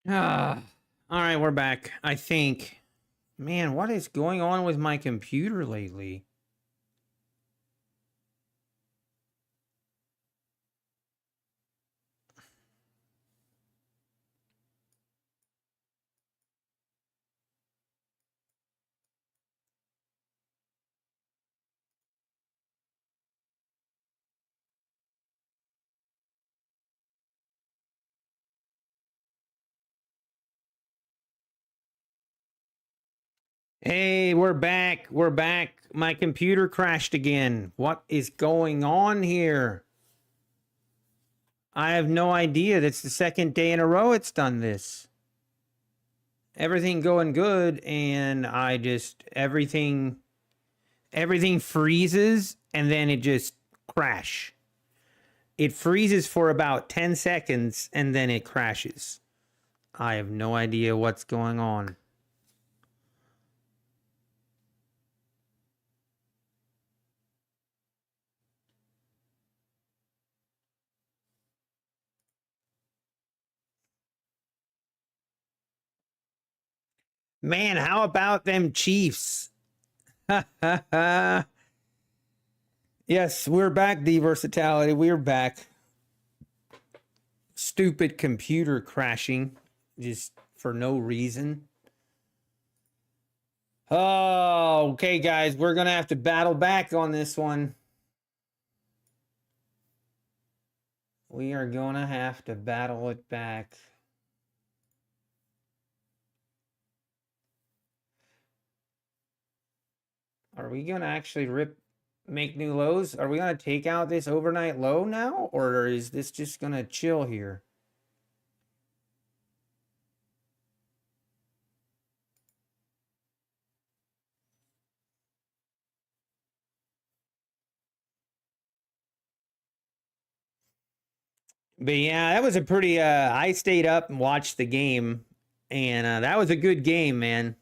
All right, we're back. I think. Man, what is going on with my computer lately? Hey, we're back. We're back. My computer crashed again. What is going on here? I have no idea. That's the second day in a row it's done this. Everything going good, and I just everything freezes and then it just crash. It freezes for about 10 seconds and then it crashes. I have no idea what's going on. Man, how about them Chiefs? Yes, we're back, D-Versatility. We're back. Stupid computer crashing just for no reason. Oh, okay, guys. We're going to have to battle back on this one. We are going to have to battle it back. Are we going to actually make new lows? Are we going to take out this overnight low now? Or is this just going to chill here? But yeah, that was a pretty, I stayed up and watched the game. And that was a good game, man.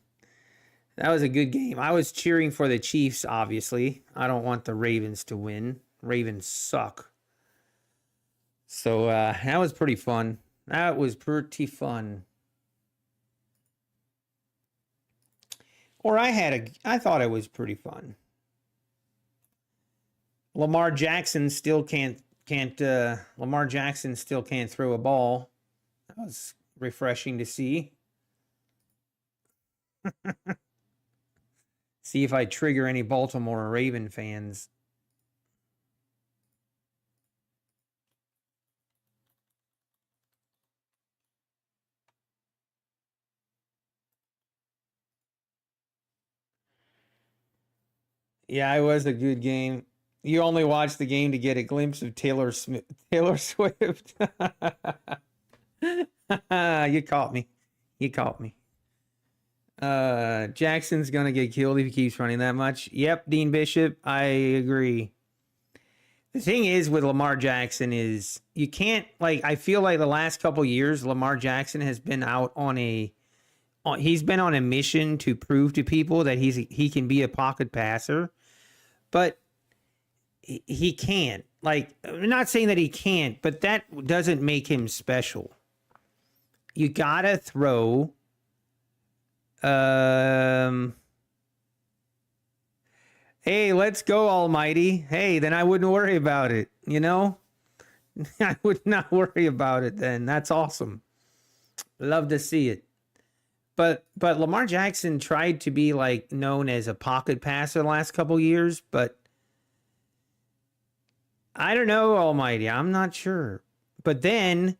That was a good game. I was cheering for the Chiefs, obviously. I don't want the Ravens to win. Ravens suck. So that was pretty fun. That was pretty fun. Or I thought it was pretty fun. Lamar Jackson still can't Lamar Jackson still can't throw a ball. That was refreshing to see. See if I trigger any Baltimore Raven fans. Yeah, it was a good game. You only watched the game to get a glimpse of Taylor Swift. You caught me. You caught me. Jackson's gonna get killed if he keeps running that much. Yep, Dean Bishop, I agree. The thing is with Lamar Jackson is you can't, like, I feel like the last couple years Lamar Jackson has been out on he's been on a mission to prove to people that he can be a pocket passer, but he can't. Like, I'm not saying that he can't, but that doesn't make him special. You gotta throw. Hey, let's go, Almighty. Hey, then I wouldn't worry about it. You know, I would not worry about it. Then that's awesome. Love to see it. But Lamar Jackson tried to be like known as a pocket passer the last couple years, but I don't know, Almighty. I'm not sure. But then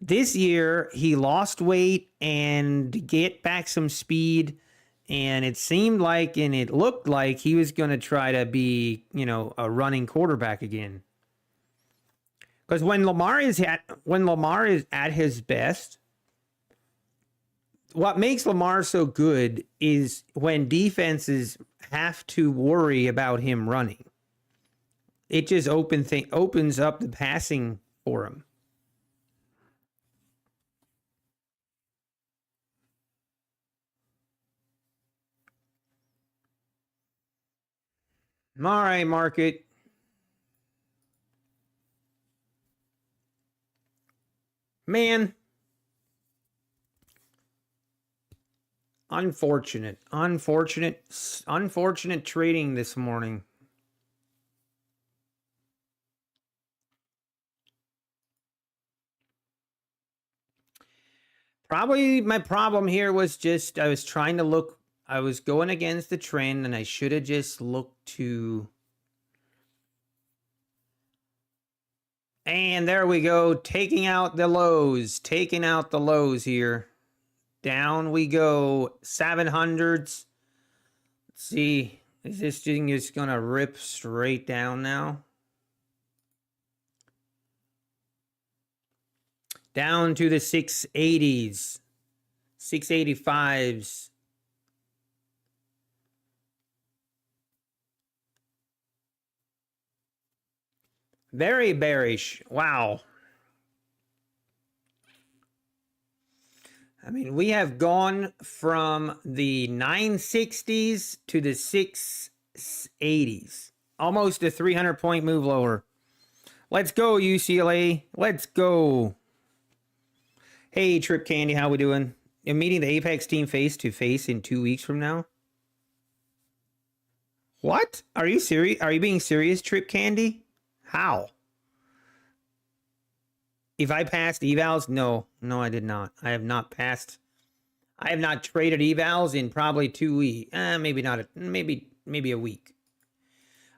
this year he lost weight and to get back some speed, and it seemed like and it looked like he was going to try to be, a running quarterback again. Because when Lamar is at his best, what makes Lamar so good is when defenses have to worry about him running. It just opens up the passing for him. All right, market. Man, Unfortunate trading this morning. Probably my problem here was just I was trying to look, I was going against the trend and I should have just looked to, and there we go, taking out the lows here. Down we go, 700s. Let's see, is this thing just gonna rip straight down now? Down to the 680s, 685s. Very bearish. Wow. I mean, we have gone from the 960s to the 680s. Almost a 300-point move lower. Let's go, UCLA. Let's go. Hey, Trip Candy, how we doing? I'm meeting the Apex team face-to-face in 2 weeks from now. What? Are you serious? Are you being serious, Trip Candy? How? If I passed evals? No, I did not. I have not passed. I have not traded evals in probably 2 weeks. Maybe not. Maybe a week.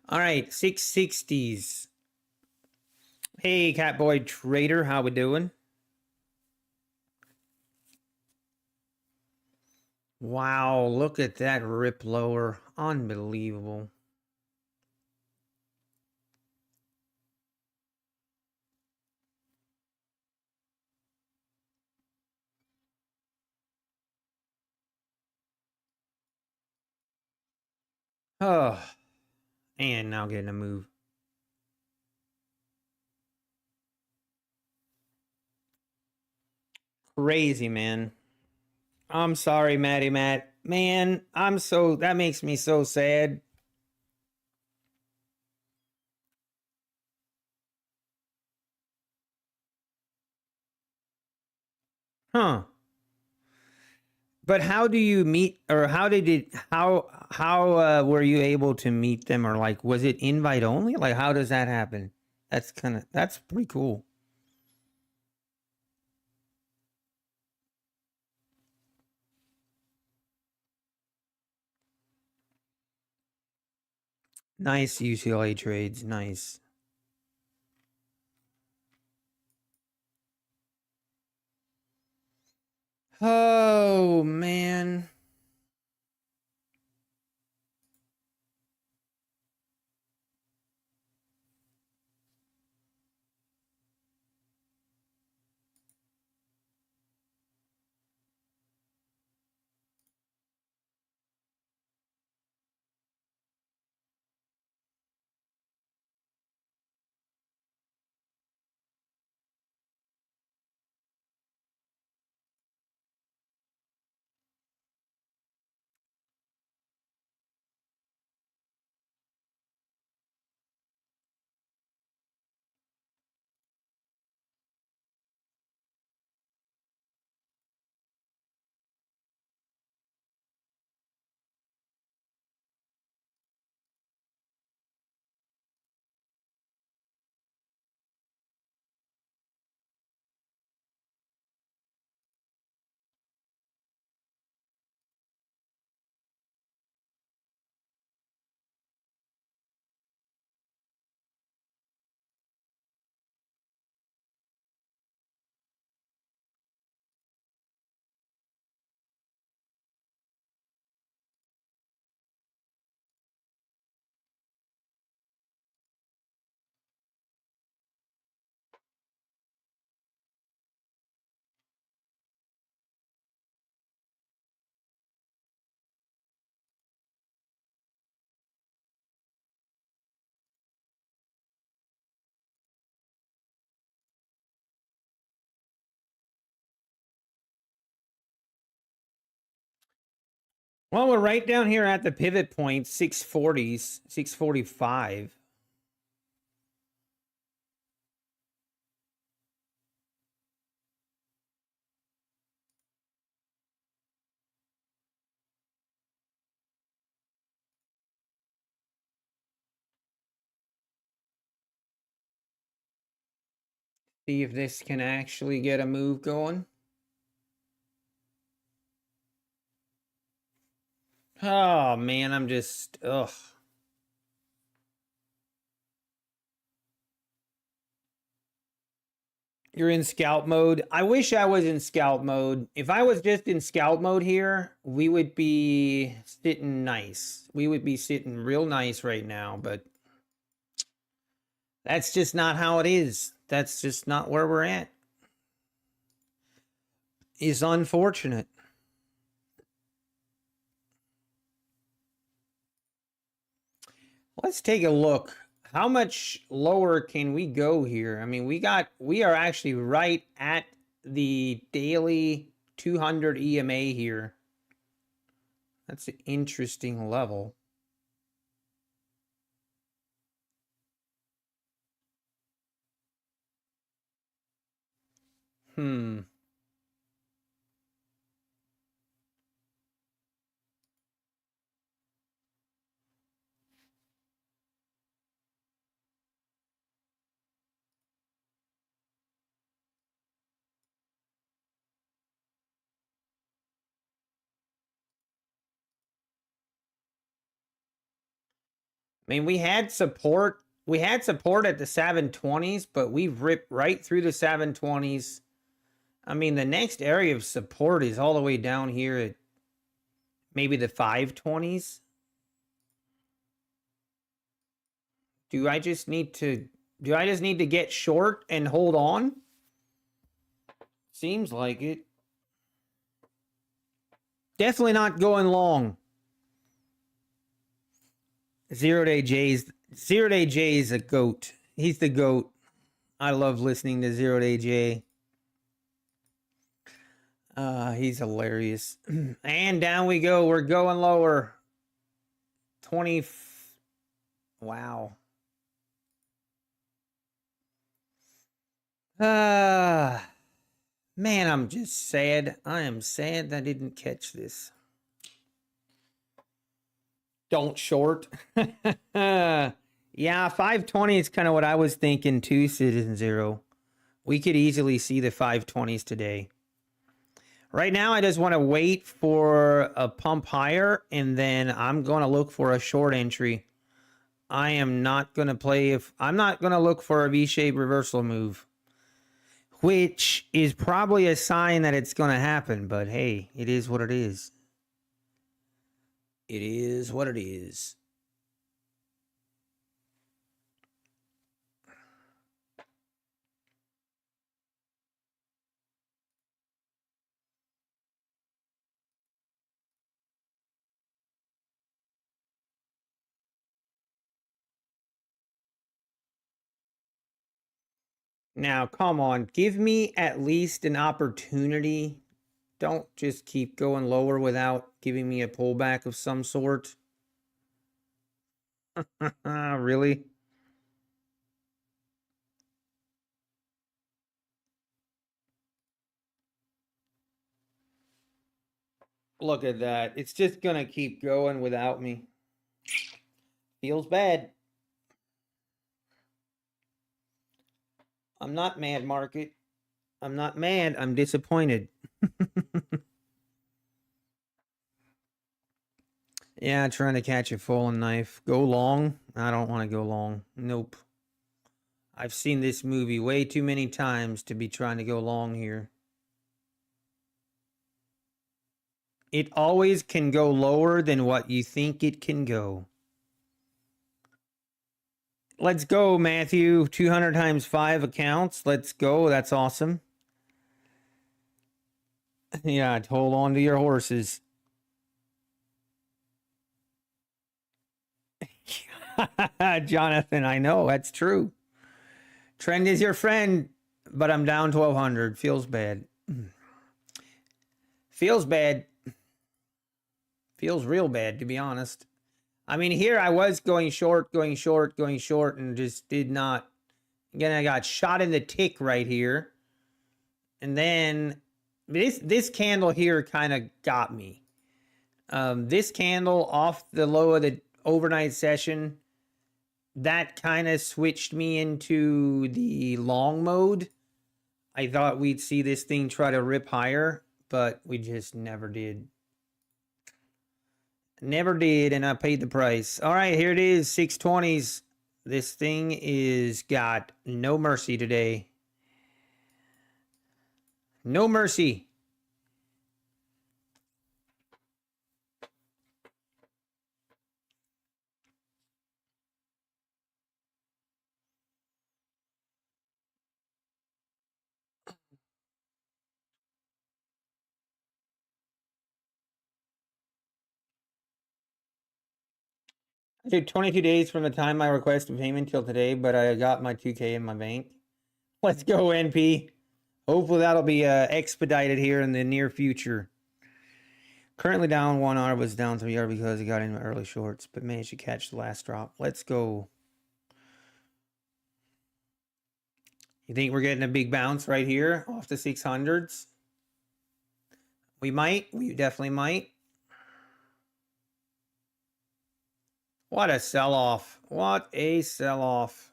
All right, 660s. Hey, Catboy Trader, how we doing? Wow, look at that rip lower. Unbelievable. Oh, and now getting a move. Crazy, man. I'm sorry, Matty Matt. Man, that makes me so sad. Huh. But how do you meet, or how were you able to meet them, or like, was it invite only? Like, how does that happen? That's pretty cool. Nice UCLA trades. Nice. Oh, man. Well, we're right down here at the pivot point, 640s, 645. See if this can actually get a move going. Oh man, I'm just ugh. You're in scout mode. I wish I was in scout mode. If I was just in scout mode here, we would be sitting nice. We would be sitting real nice right now, but that's just not how it is. That's just not where we're at. It's unfortunate. Let's take a look. How much lower can we go here? I mean, we are actually right at the daily 200 EMA here. That's an interesting level. I mean, we had support. We had support at the 720s, but we've ripped right through the 720s. I mean, the next area of support is all the way down here at maybe the 520s. Do I just need to get short and hold on? Seems like it. Definitely not going long. 0-day J is a goat. He's the goat. I love listening to 0-day J. He's hilarious. And down we go. We're going lower. 20. Wow. Man, I'm just sad. I am sad I didn't catch this. Don't short. Yeah, 520 is kind of what I was thinking too, Citizen Zero. We could easily see the 520s today. Right now, I just want to wait for a pump higher, and then I'm going to look for a short entry. I am not going to play I'm not going to look for a V-shaped reversal move, which is probably a sign that it's going to happen, but hey, it is what it is. It is what it is. Now, come on, give me at least an opportunity. Don't just keep going lower without giving me a pullback of some sort. Really? Look at that. It's just going to keep going without me. Feels bad. I'm not mad, market. I'm not mad. I'm disappointed. Yeah, trying to catch a falling knife. Go long? I don't want to go long. Nope. I've seen this movie way too many times to be trying to go long here. It always can go lower than what you think it can go. Let's go, Matthew. 200 times 5 accounts. Let's go. That's awesome. Yeah, hold on to your horses. Jonathan, I know. That's true. Trend is your friend, but I'm down 1,200. Feels bad. Feels bad. Feels real bad, to be honest. I mean, here I was going short, and just did not. Again, I got shot in the tick right here. And then this candle here kind of got me. This candle off the low of the overnight session, that kind of switched me into the long mode. I thought we'd see this thing try to rip higher, but we just never did. Never did, and I paid the price. All right, here it is, 620s. This thing is got no mercy today. No mercy. I took 22 days from the time I requested payment till today, but I got my 2K in my bank. Let's go, NP. Hopefully that'll be expedited here in the near future. Currently down 1R, was down 3R because he got in early shorts, but managed to catch the last drop. Let's go. You think we're getting a big bounce right here off the 600s? We might. We definitely might. What a sell-off. What a sell-off.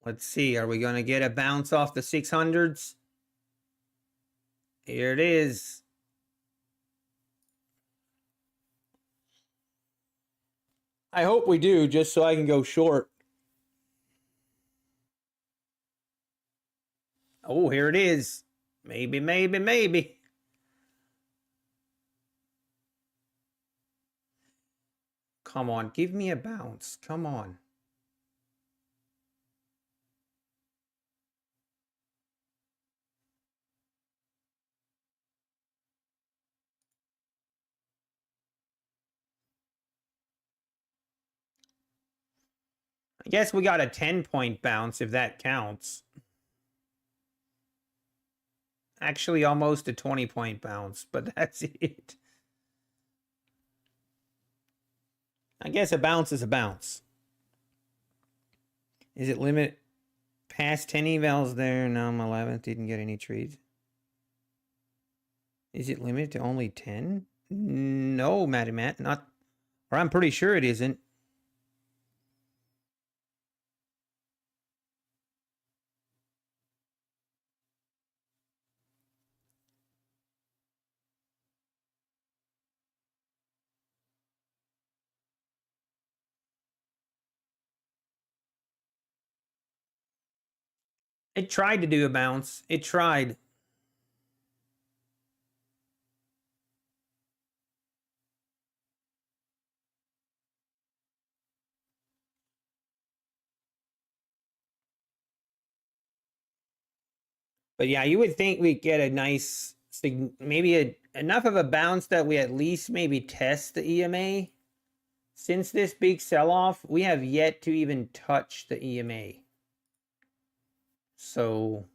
Let's see. Are we going to get a bounce off the 600s? Here it is. I hope we do, just so I can go short. Oh, here it is. Maybe, maybe, maybe. Come on, give me a bounce. Come on. I guess we got a 10-point bounce, if that counts. Actually, almost a 20-point bounce, but that's it. I guess a bounce is a bounce. Is it limit past 10 evals there? No, I'm 11th. Didn't get any trades. Is it limited to only 10? No, Matty Matt. Not, or I'm pretty sure it isn't. It tried to do a bounce. It tried. But yeah, you would think we'd get a nice, maybe enough of a bounce that we at least maybe test the EMA. Since this big sell-off, we have yet to even touch the EMA. So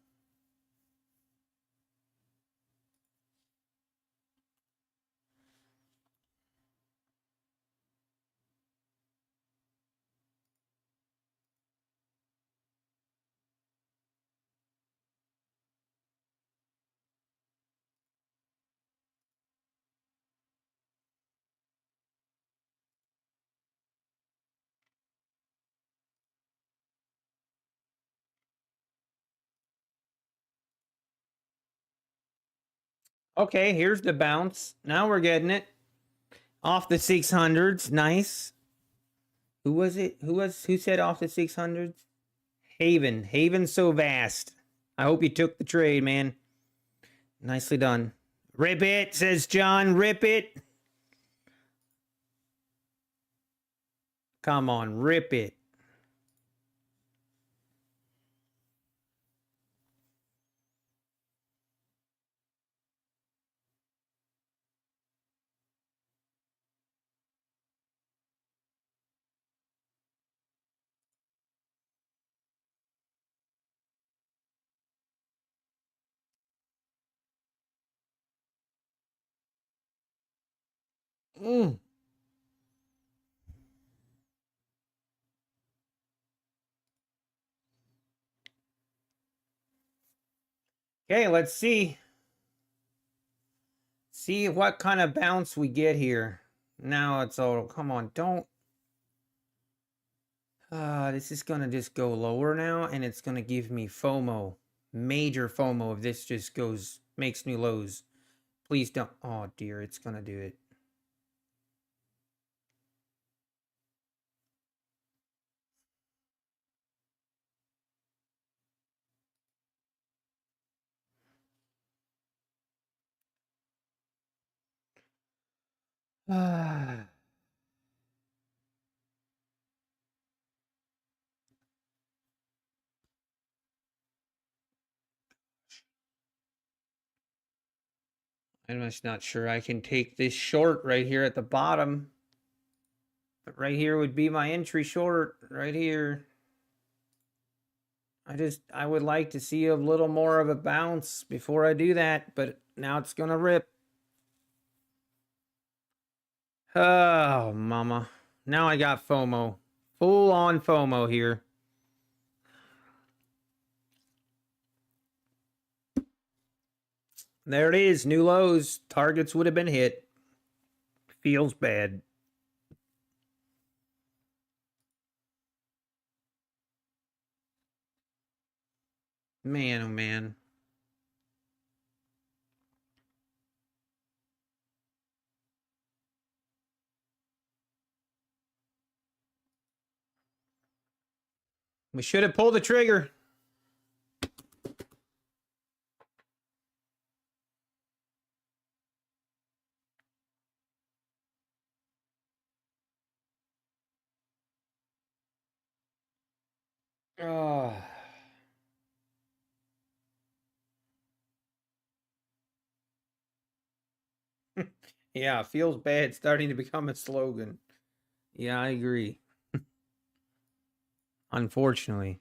okay, here's the bounce. Now we're getting it. Off the 600s. Nice. Who was it? Who said off the 600s? Haven. Haven so vast. I hope you took the trade, man. Nicely done. Rip it, says John. Rip it. Come on, rip it. Mm. Okay, let's see. See what kind of bounce we get here. Now it's all, come on, don't. This is going to just go lower now, and it's going to give me FOMO. Major FOMO if this just goes, makes new lows. Please don't. Oh, dear, it's going to do it. I'm just not sure I can take this short right here at the bottom. But right here would be my entry short right here. I would like to see a little more of a bounce before I do that, but now it's going to rip. Oh, mama. Now I got FOMO. Full on FOMO here. There it is. New lows. Targets would have been hit. Feels bad. Man, oh man. We should have pulled the trigger. Oh. Yeah, feels bad starting to become a slogan. Yeah, I agree. Unfortunately.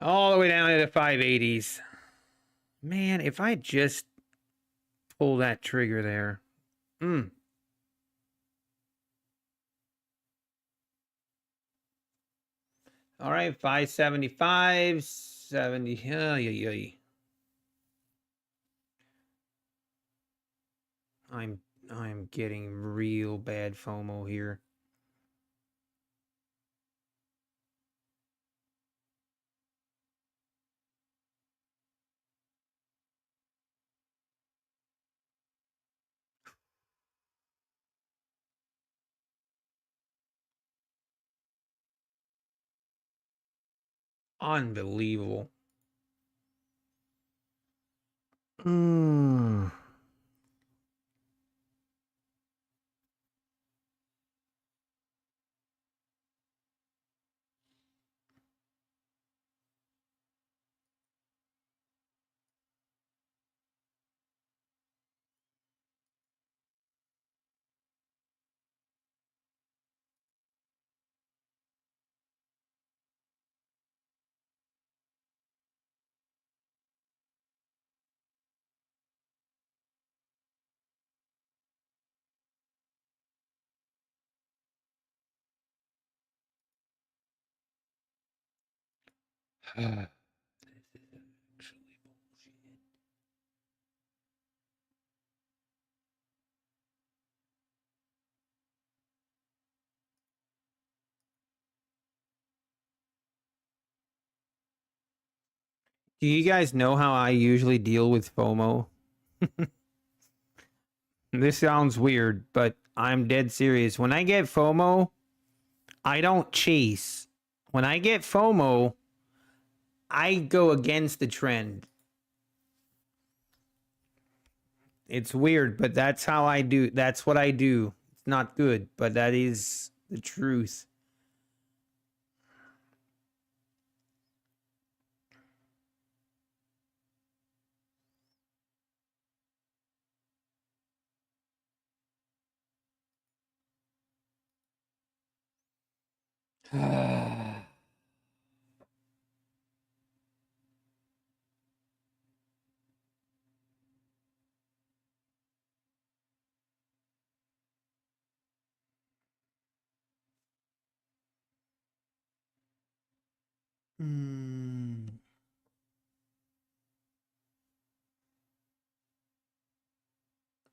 All the way down to the 580s. Man, if I just pull that trigger there. All right, 575, 70. I'm getting real bad FOMO here. Unbelievable. Do you guys know how I usually deal with FOMO? This sounds weird, but I'm dead serious. When I get FOMO, I don't chase. When I get FOMO, I go against the trend. It's weird, but that's how I do. That's what I do. It's not good, but that is the truth.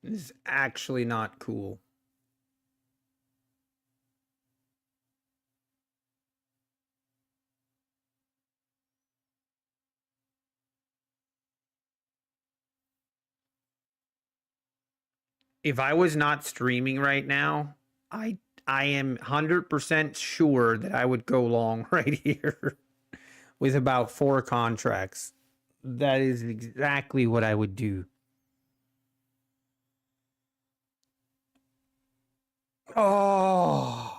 This is actually not cool. If I was not streaming right now, I am 100% sure that I would go long right here with about 4 contracts. That is exactly what I would do. Oh.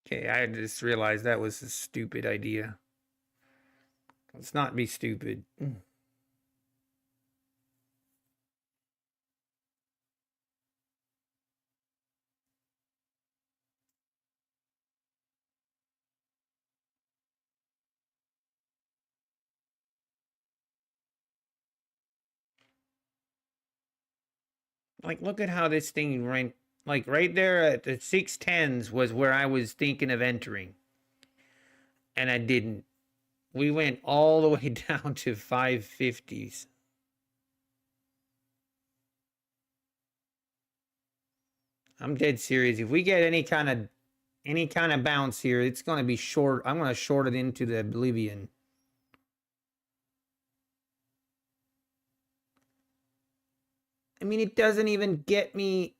Okay, I just realized that was a stupid idea. Let's not be stupid. Like, look at how this thing went. Like, right there at the 610s was where I was thinking of entering. And I didn't. We went all the way down to 550s. I'm dead serious. If we get any kind of bounce here, it's going to be short. I'm going to short it into the oblivion. I mean, it doesn't even get me.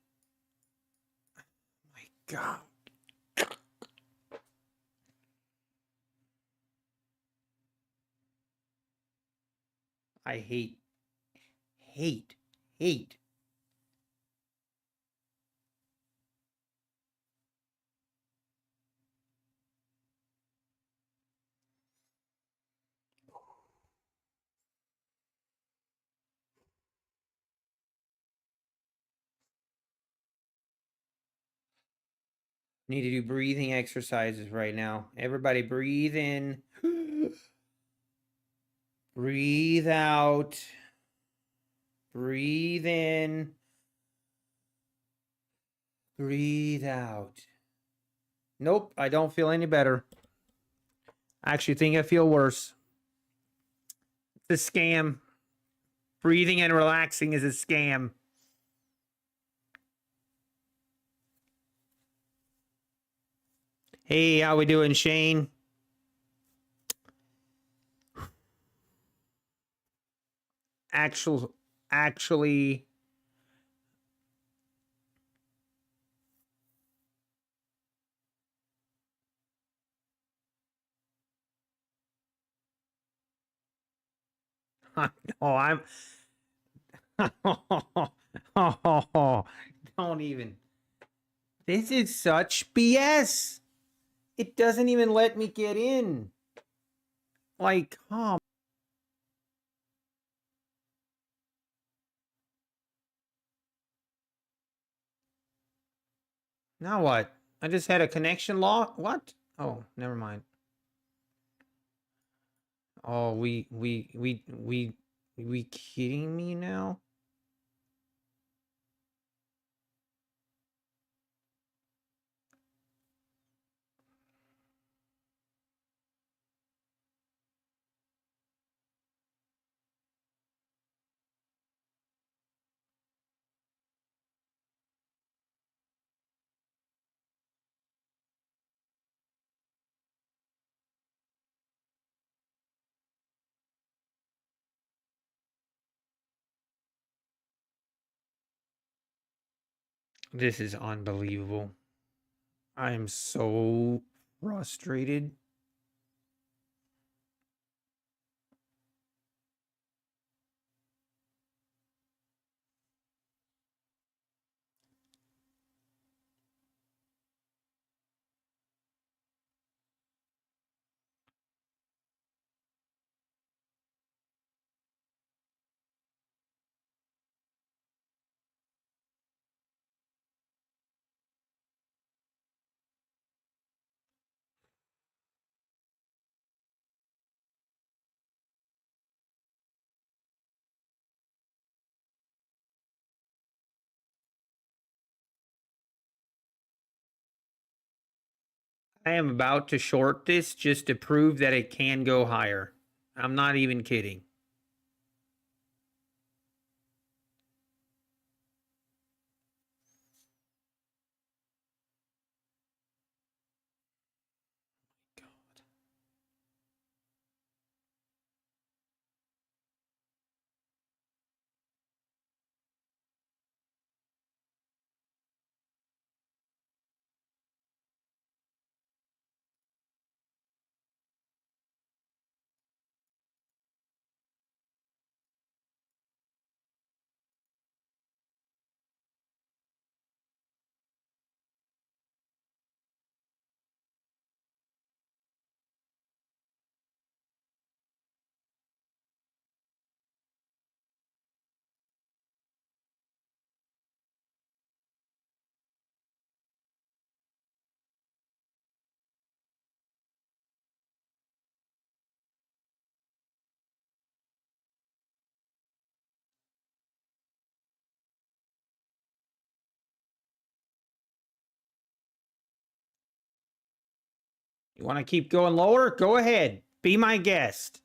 My God. I hate. Need to do breathing exercises right now. Everybody breathe in. Breathe out. Breathe in. Breathe out. Nope, I don't feel any better. I actually think I feel worse. It's a scam. Breathing and relaxing is a scam. Hey, how we doing, Shane? Actually, oh, I'm. Oh, don't even. This is such BS. It doesn't even let me get in. Like, oh. Now what? I just had a connection law. What? Oh, never mind. Oh, we kidding me now? This is unbelievable. I am so frustrated. I am about to short this just to prove that it can go higher. I'm not even kidding. You want to keep going lower? Go ahead. Be my guest.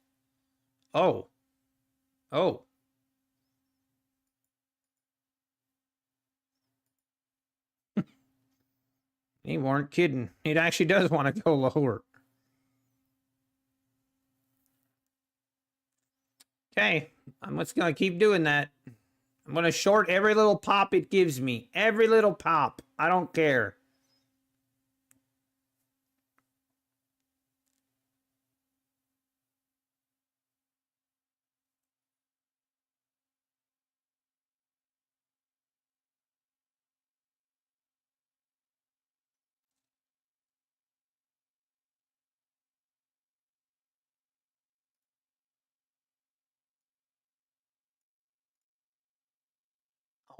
Oh. Oh. You weren't kidding. It actually does want to go lower. Okay. I'm just going to keep doing that. I'm going to short every little pop it gives me. Every little pop. I don't care.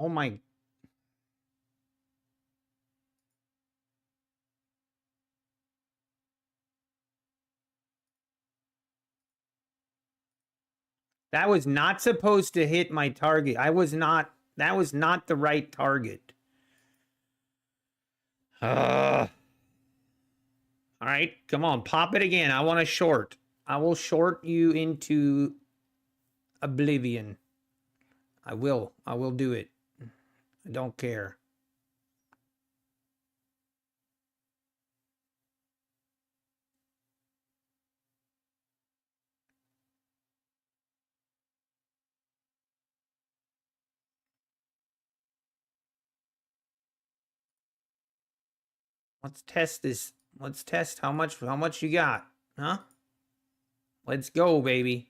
Oh my. That was not supposed to hit my target. I was not. That was not the right target. All right. Come on. Pop it again. I want to short. I will short you into oblivion. I will. I will do it. I don't care. Let's test this. Let's test how much you got. Huh? Let's go, baby.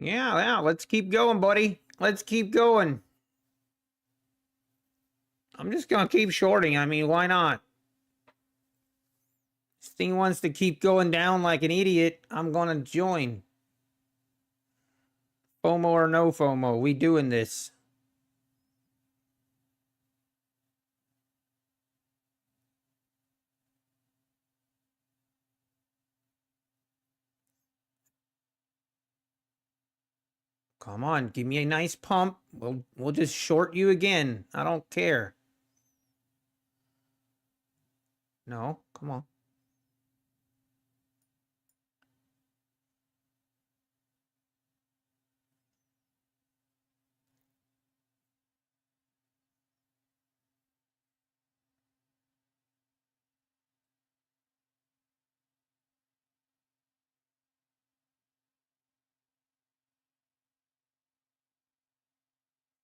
Yeah, let's keep going, buddy. Let's keep going. I'm just going to keep shorting. I mean, why not? This thing wants to keep going down like an idiot. I'm going to join. FOMO or no FOMO, we doing this. Come on, give me a nice pump. We'll just short you again. I don't care. No, come on.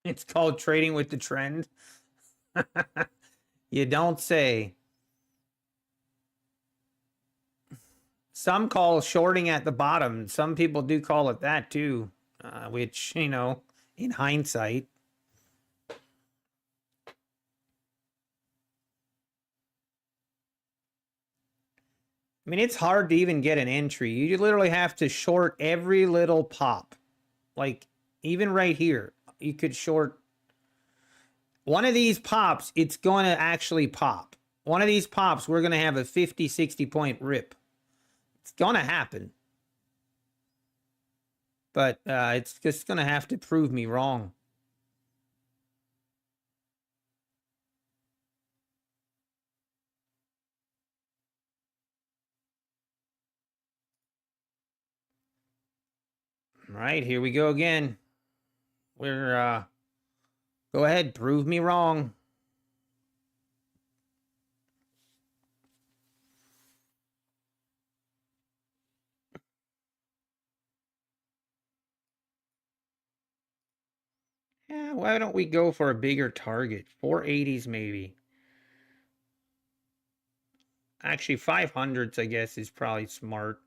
It's called trading with the trend. You don't say. Some call shorting at the bottom. Some people do call it that too, which, you know, in hindsight. I mean, it's hard to even get an entry. You literally have to short every little pop. Like, even right here, you could short one of these pops. It's going to actually pop. One of these pops, we're going to have a 50, 60 point rip. It's going to happen. But it's just going to have to prove me wrong. All right, here we go again. We're go ahead, prove me wrong. Yeah, why don't we go for a bigger target? 480s maybe. Actually, 500s, I guess, is probably smart.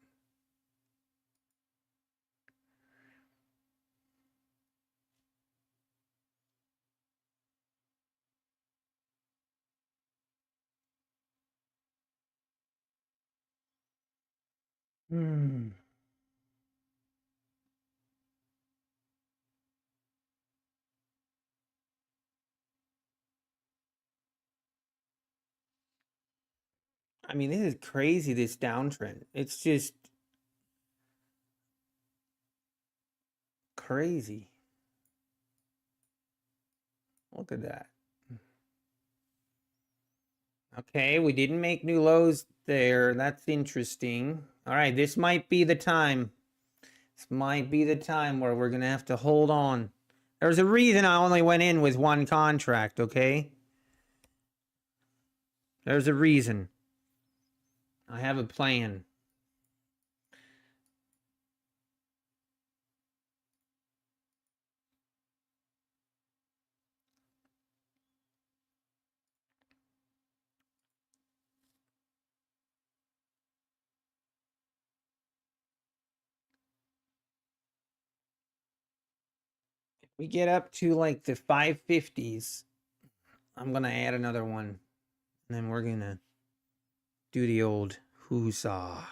Hmm. I mean, this is crazy, this downtrend. It's just crazy. Look at that. Okay, we didn't make new lows there. That's interesting. All right, this might be the time. This might be the time where we're going to have to hold on. There's a reason I only went in with one contract, okay? There's a reason. I have a plan. If we get up to like the 550s, I'm going to add another one. And then we're going to do the old huzzah.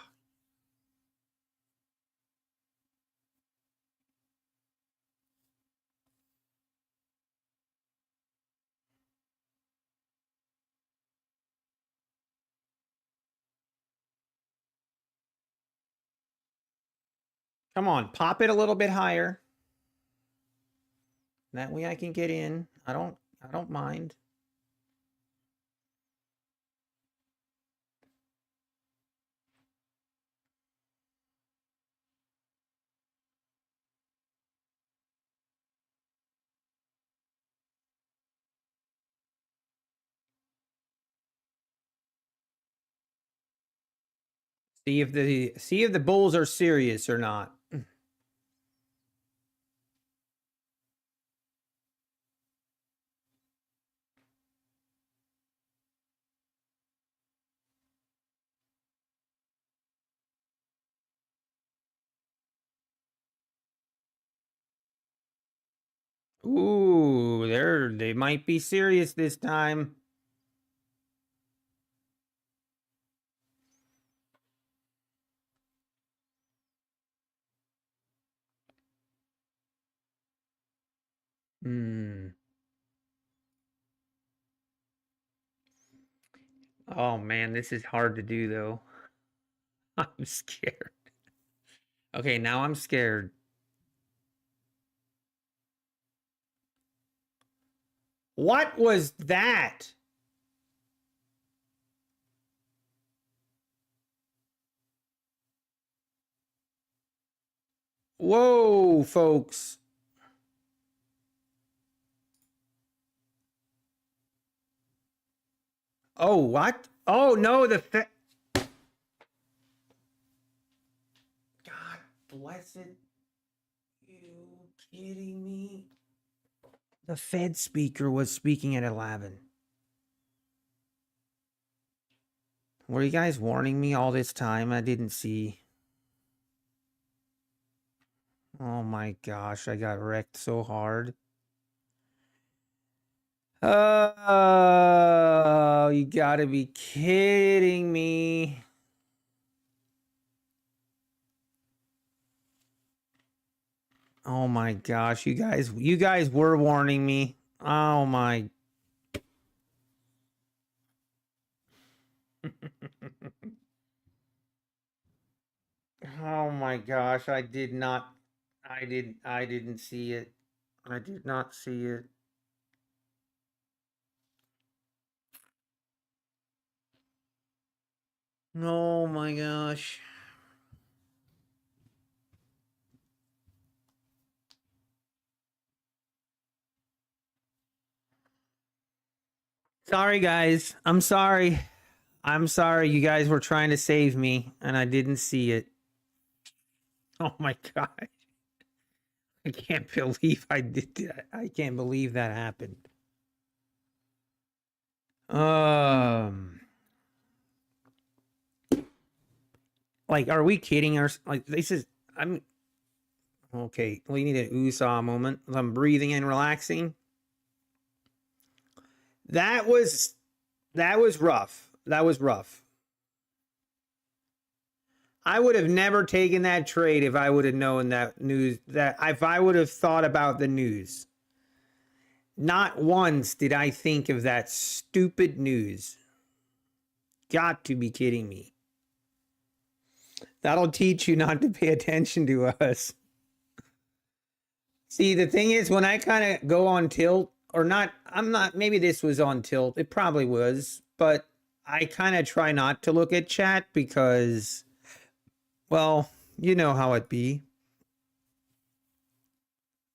Come on, pop it a little bit higher. That way I can get in. I don't mind. See if the bulls are serious or not. Ooh, They might be serious this time. Oh man, this is hard to do though. I'm scared. Okay, now I'm scared. What was that? Whoa, folks. Oh, what? Oh, no, God bless it. You kidding me? The Fed speaker was speaking at 11. Were you guys warning me all this time? I didn't see. Oh my gosh, I got wrecked so hard. Oh, you gotta be kidding me. Oh my gosh, you guys were warning me. Oh my. Oh my gosh, I didn't see it. I did not see it. Oh my gosh. Sorry guys. I'm sorry. I'm sorry you guys were trying to save me and I didn't see it. Oh my god. I can't believe I did that. I can't believe that happened. Like, are we kidding us? Like, this is, I'm, okay, we need an USA moment. I'm breathing and relaxing. That was rough. That was rough. I would have never taken that trade if I would have known that news, that if I would have thought about the news. Not once did I think of that stupid news. Got to be kidding me. That'll teach you not to pay attention to us. See, the thing is, when I kind of go on tilt, or not, maybe this was on tilt. It probably was, but I kind of try not to look at chat because, well, you know how it be.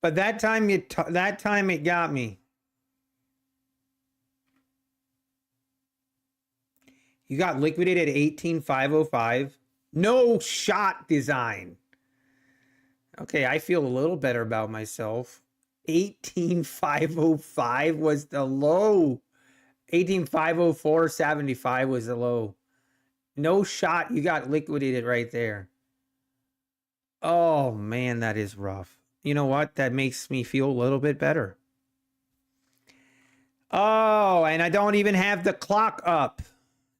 But that time it got me. You got liquidated at 18,505. No shot design. Okay, I feel a little better about myself. 18,505 was the low. 18,504.75 was the low. No shot. You got liquidated right there. Oh man, that is rough. You know what? That makes me feel a little bit better. Oh, and I don't even have the clock up.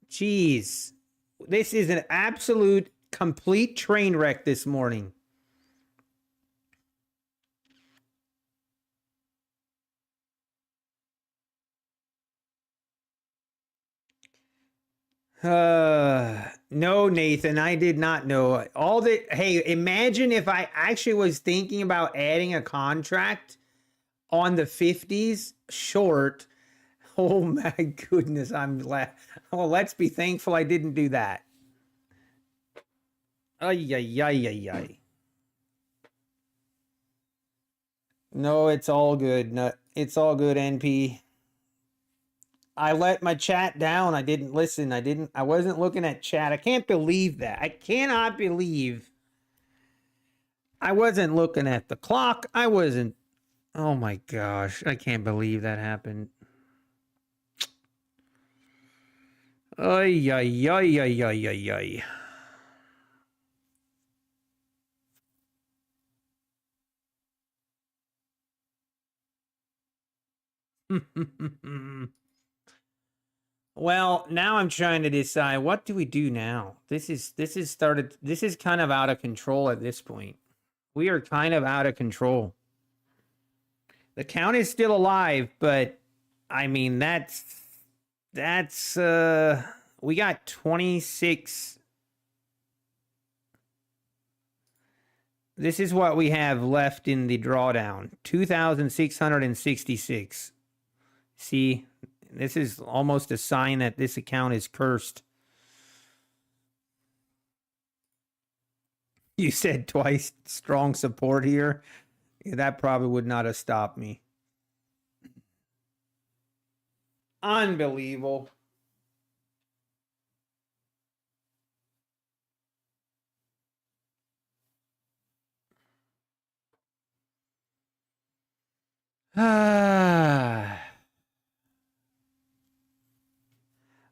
Jeez. This is an absolute complete train wreck this morning. No, Nathan, I did not know. Hey, imagine if I actually was thinking about adding a contract on the 50s short. Oh my goodness, well, let's be thankful I didn't do that. Ay, ay, ay, ay, ay. No, it's all good. No, it's all good, NP. I let my chat down. I didn't listen. I wasn't looking at chat. I can't believe that. I cannot believe I wasn't looking at the clock. I wasn't. Oh my gosh. I can't believe that happened. Ay, ay, ay, ay, ay, ay, ay. Well, now I'm trying to decide what do we do now? This is kind of out of control at this point. We are kind of out of control. The count is still alive, but I mean that's we got 26. This is what we have left in the drawdown. 2,666. See, this is almost a sign that this account is cursed. You said twice strong support here. Yeah, that probably would not have stopped me. Unbelievable.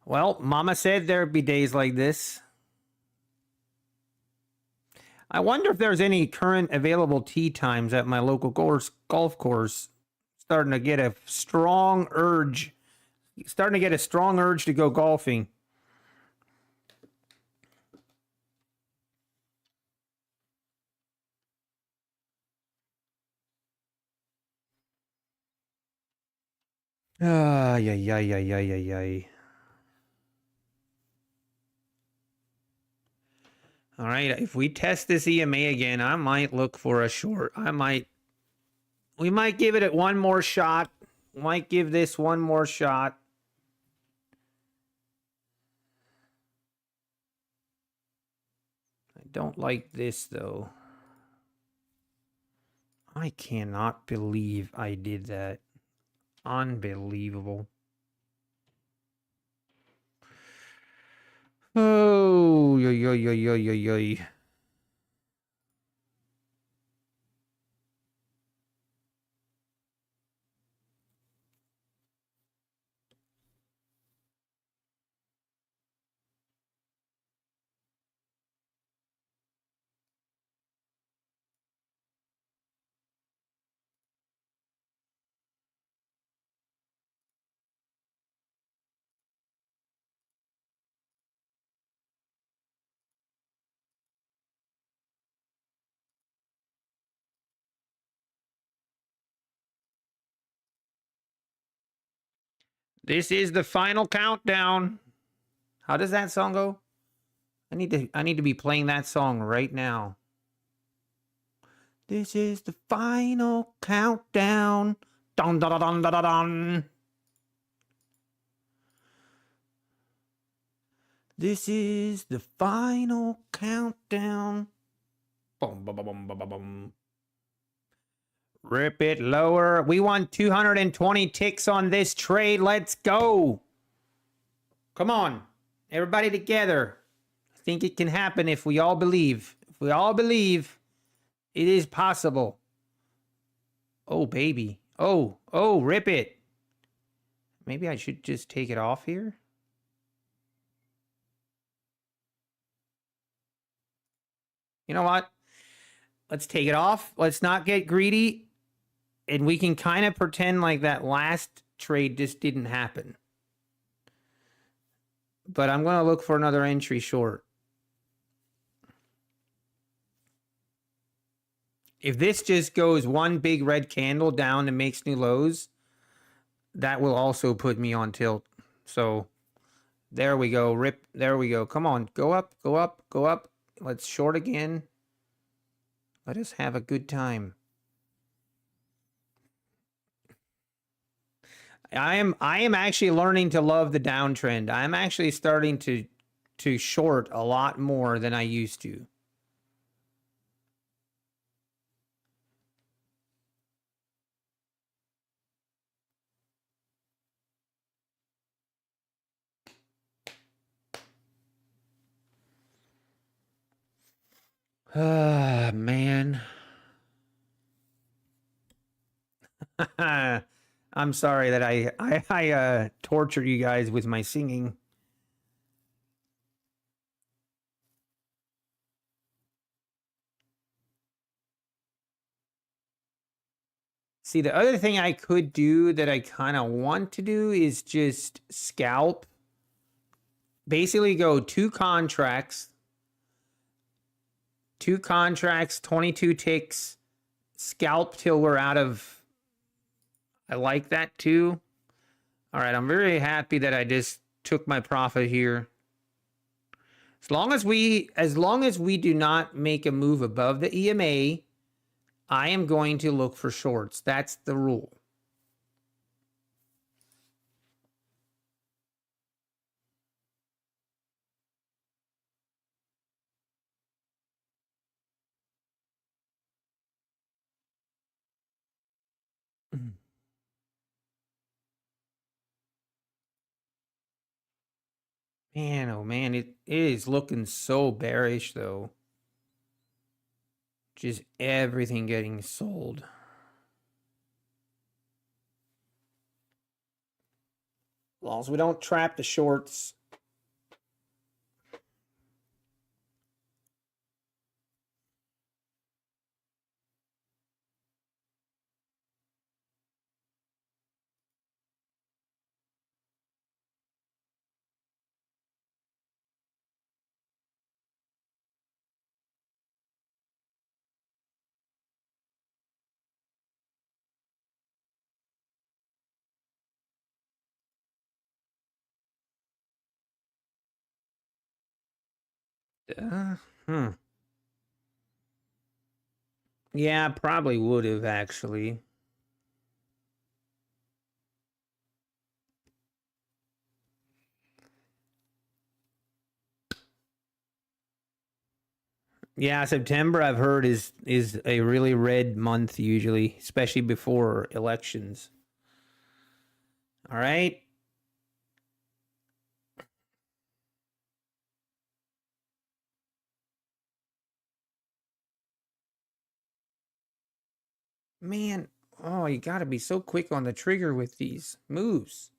Well, Mama said there'd be days like this. I wonder if there's any current available tee times at my local golf course. Starting to get a strong urge to go golfing. Yay. All right, if we test this EMA again, I might look for a short. We might give it one more shot. Might give this one more shot. I don't like this though. I cannot believe I did that. Unbelievable. Oh, yo. This is the final countdown. How does that song go? I need to be playing that song right now. This is the final countdown. Dun dun dun dun dun dun. This is the final countdown. Boom, boom, boom, boom, boom, boom. Rip it lower. We want 220 ticks on this trade. Let's go. Come on. Everybody together. I think it can happen if we all believe. If we all believe, it is possible. Oh, baby. Oh, rip it. Maybe I should just take it off here. You know what? Let's take it off. Let's not get greedy. And we can kind of pretend like that last trade just didn't happen. But I'm going to look for another entry short. If this just goes one big red candle down and makes new lows, that will also put me on tilt. So there we go. Rip. There we go. Come on. Go up, go up, go up. Let's short again. Let us have a good time. I am actually learning to love the downtrend. I'm actually starting to short a lot more than I used to. Ah, man. I'm sorry that I tortured you guys with my singing. See, the other thing I could do that I kind of want to do is just scalp. Basically go 2 contracts, 22 ticks, scalp till we're out of. I like that too. All right, I'm very happy that I just took my profit here. As long as we do not make a move above the EMA, I am going to look for shorts. That's the rule. Man, oh man, it is looking so bearish though. Just everything getting sold. As long as we don't trap the shorts. Uh, hmm. Yeah, probably would have actually. Yeah, September I've heard is a really red month usually, especially before elections. All right. Man, oh, you got to be so quick on the trigger with these moves.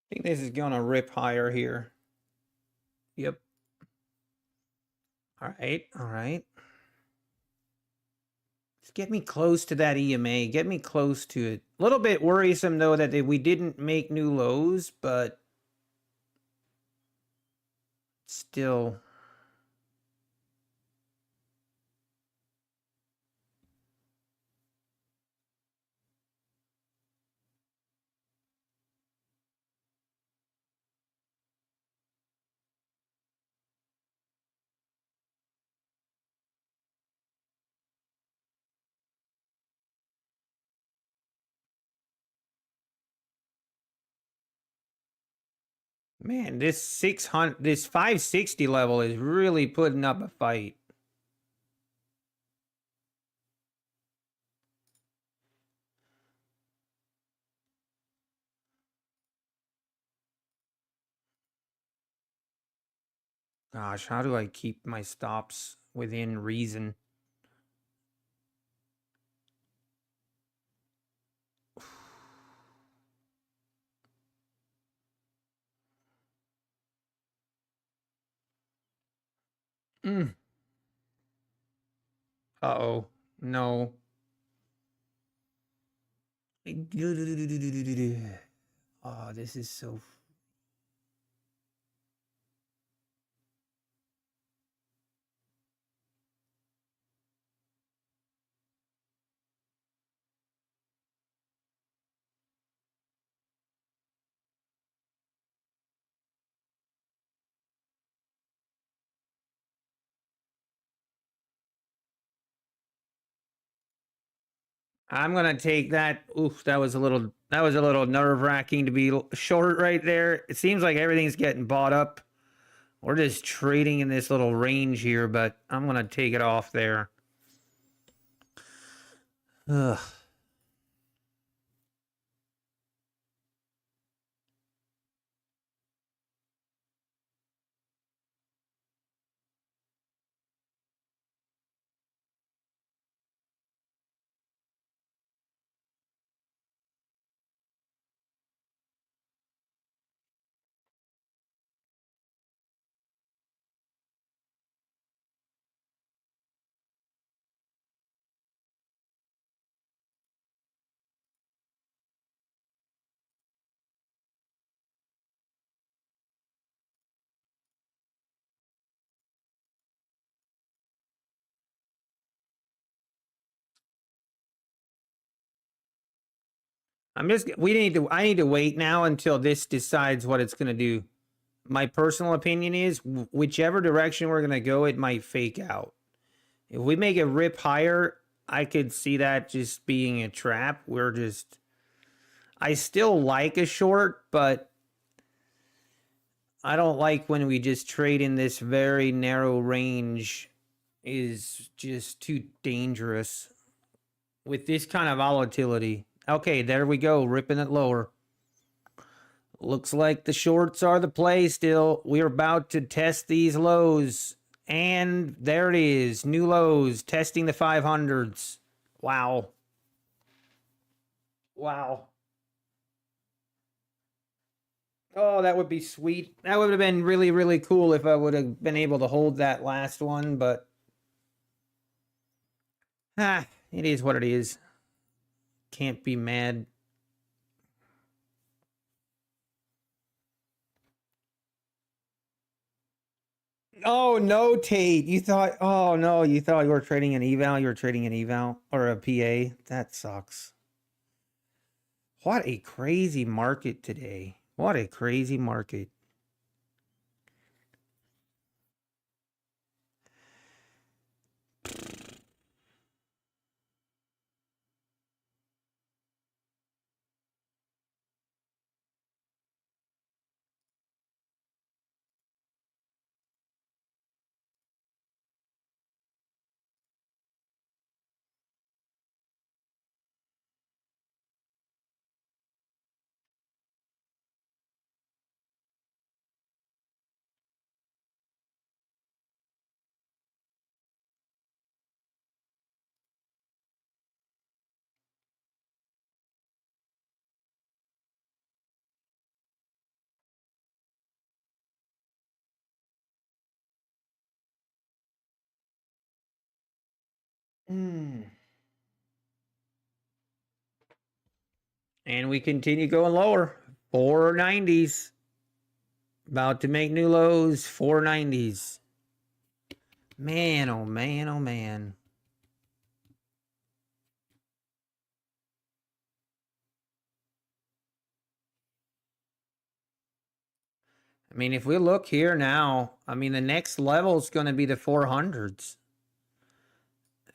I think this is going to rip higher here. Yep. All right. All right. Just get me close to that EMA. Get me close to it. A little bit worrisome, though, that we didn't make new lows, but still. Man, this 560 level is really putting up a fight. Gosh, how do I keep my stops within reason? Mm. Uh-oh. No. Oh, this is so... I'm gonna take that. Oof, that was a little nerve-wracking to be short right there. It seems like everything's getting bought up. We're just trading in this little range here, but I'm gonna take it off there. Ugh. I need to wait now until this decides what it's gonna do. My personal opinion is whichever direction we're gonna go, it might fake out. If we make a rip higher, I could see that just being a trap. I still like a short, but I don't like when we just trade in this very narrow range. Is just too dangerous with this kind of volatility. Okay, there we go, ripping it lower. Looks like the shorts are the play still. We're about to test these lows. And there it is, new lows, testing the 500s. Wow. Wow. Oh, that would be sweet. That would have been really, really cool if I would have been able to hold that last one, but... it is what it is. Can't be mad. Oh, no, Tate. Oh, no, you thought you were trading an eval. You were trading an eval or a PA. That sucks. What a crazy market today. What a crazy market. Mm. And we continue going lower. 490s. About to make new lows. 490s. Man, oh man, oh man. I mean, if we look here now, I mean, the next level is going to be the 400s.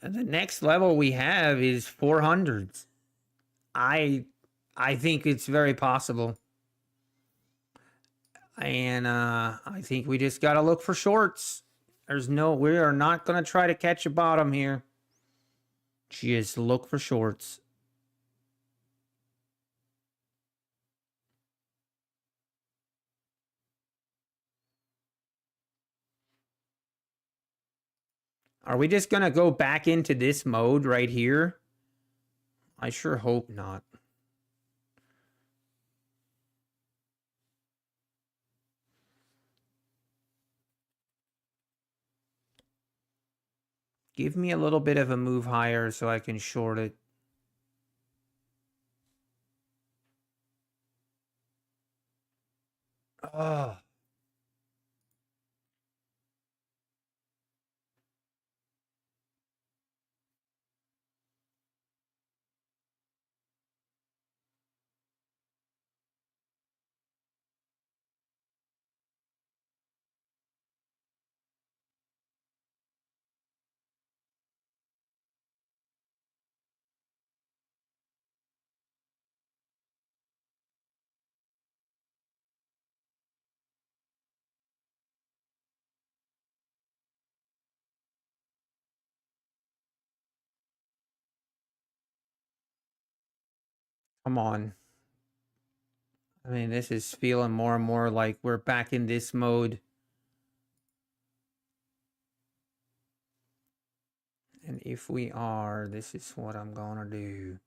The next level we have is 400s. I think it's very possible. And I think we just got to look for shorts. We are not going to try to catch a bottom here. Just look for shorts. Are we just going to go back into this mode right here? I sure hope not. Give me a little bit of a move higher so I can short it. Oh. Come on. I mean, this is feeling more and more like we're back in this mode. And if we are, this is what I'm gonna do.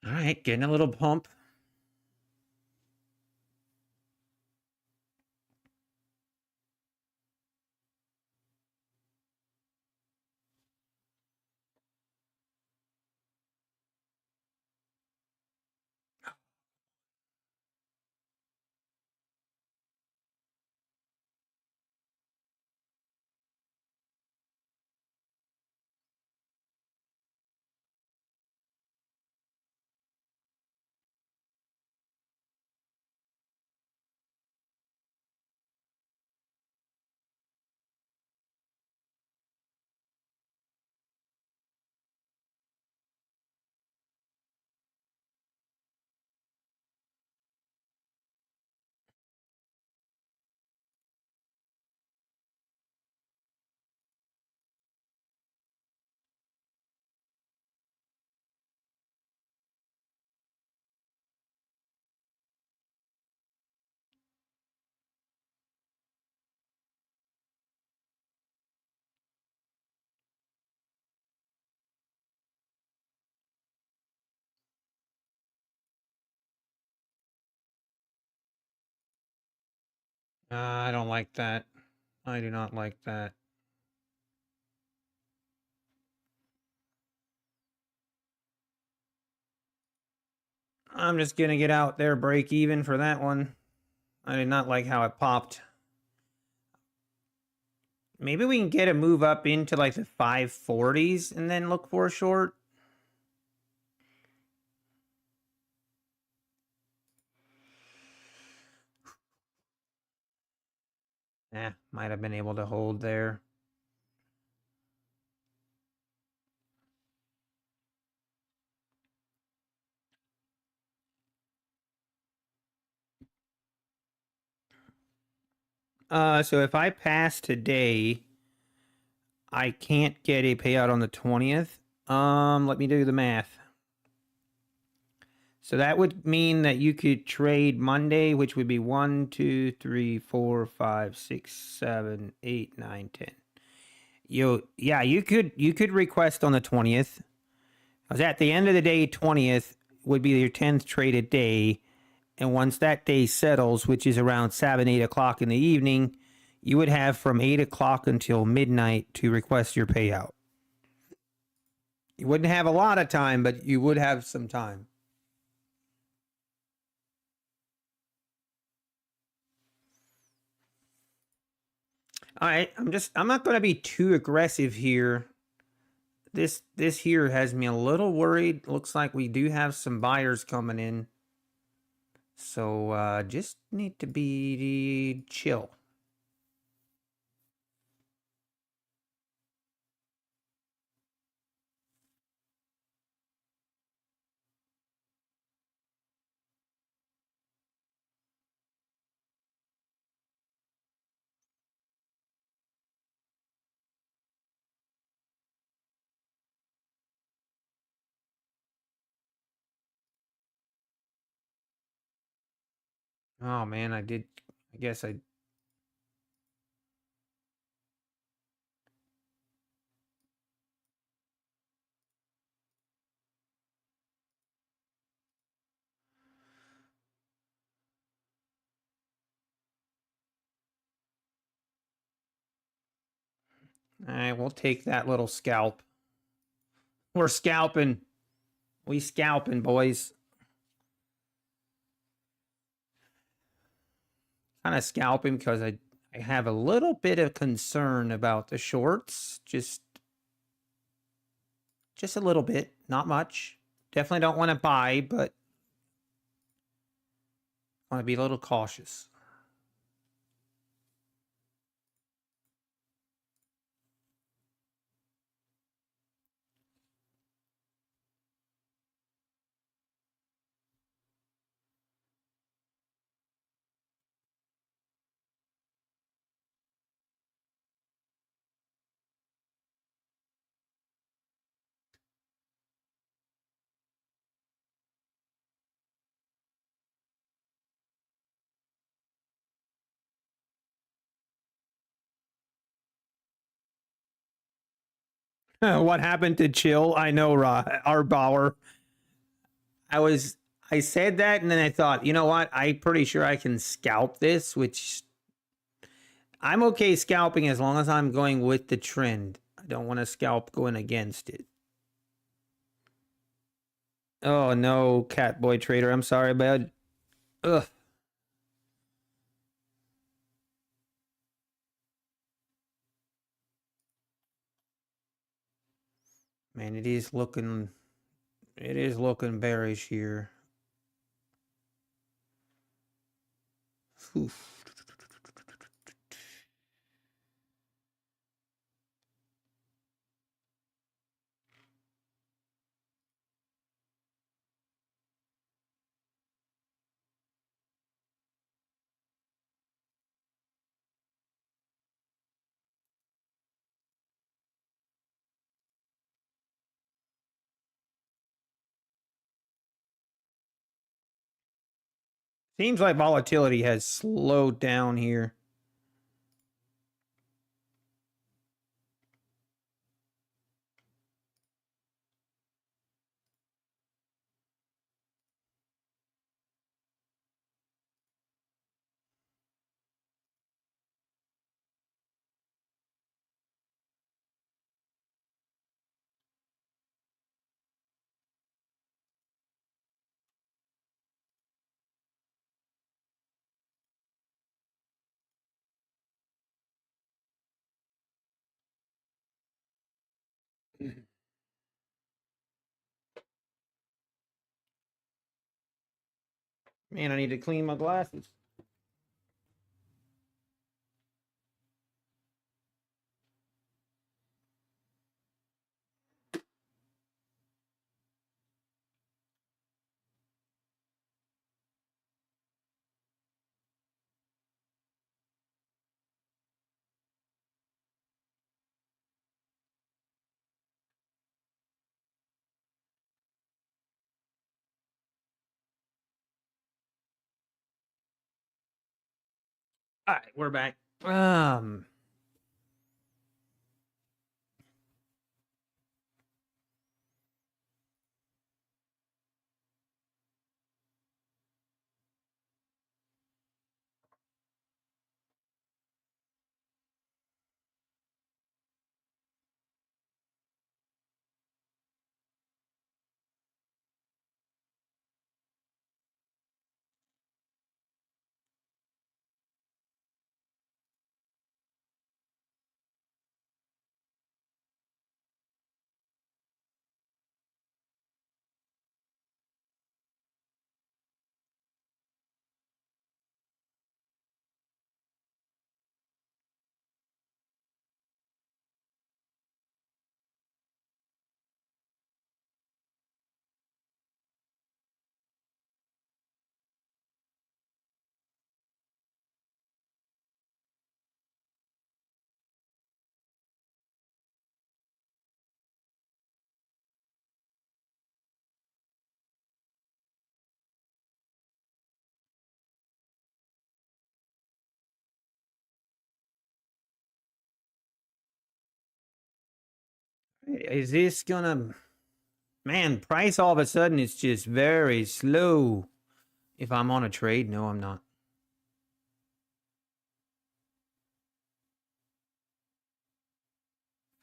All right, getting a little pump. I don't like that. I do not like that. I'm just gonna get out there, break even for that one. I did not like how it popped. Maybe we can get a move up into like the 540s and then look for a short. Might have been able to hold there. So if I pass today, I can't get a payout on the 20th. Let me do the math. So that would mean that you could trade Monday, which would be 1, 2, 3, 4, 5, 6, 7, 8, 9, 10. Yeah, you could request on the 20th. Because at the end of the day, 20th would be your 10th traded day. And once that day settles, which is around 7, 8 o'clock in the evening, you would have from 8 o'clock until midnight to request your payout. You wouldn't have a lot of time, but you would have some time. All right, I'm not going to be too aggressive here. This here has me a little worried. Looks like we do have some buyers coming in. So just need to be chill. Oh man, I guess I All right, we'll take that little scalp. We're scalping. We scalping, boys. Kind of scalping because I have a little bit of concern about the shorts. Just a little bit, not much. Definitely don't want to buy, but want to be a little cautious. What happened to chill? I know, our Bauer. I said that and then I thought, you know what? I'm pretty sure I can scalp this, which I'm okay scalping as long as I'm going with the trend. I don't want to scalp going against it. Oh no, Catboy Trader. I'm sorry, bud. Ugh. Man, it is looking bearish here. Oof. Seems like volatility has slowed down here. Man, I need to clean my glasses. All right, we're back. Is this gonna... Man, price all of a sudden is just very slow. If I'm on a trade, no, I'm not.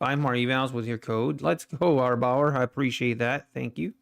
5 more evals with your code. Let's go, Arbauer. I appreciate that. Thank you.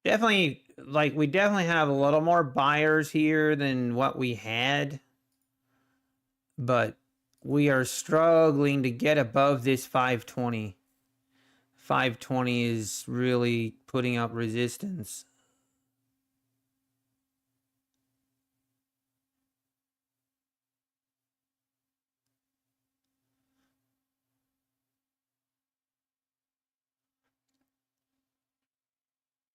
Definitely, like, we definitely have a little more buyers here than what we had, but we are struggling to get above this 520. 520 is really putting up resistance.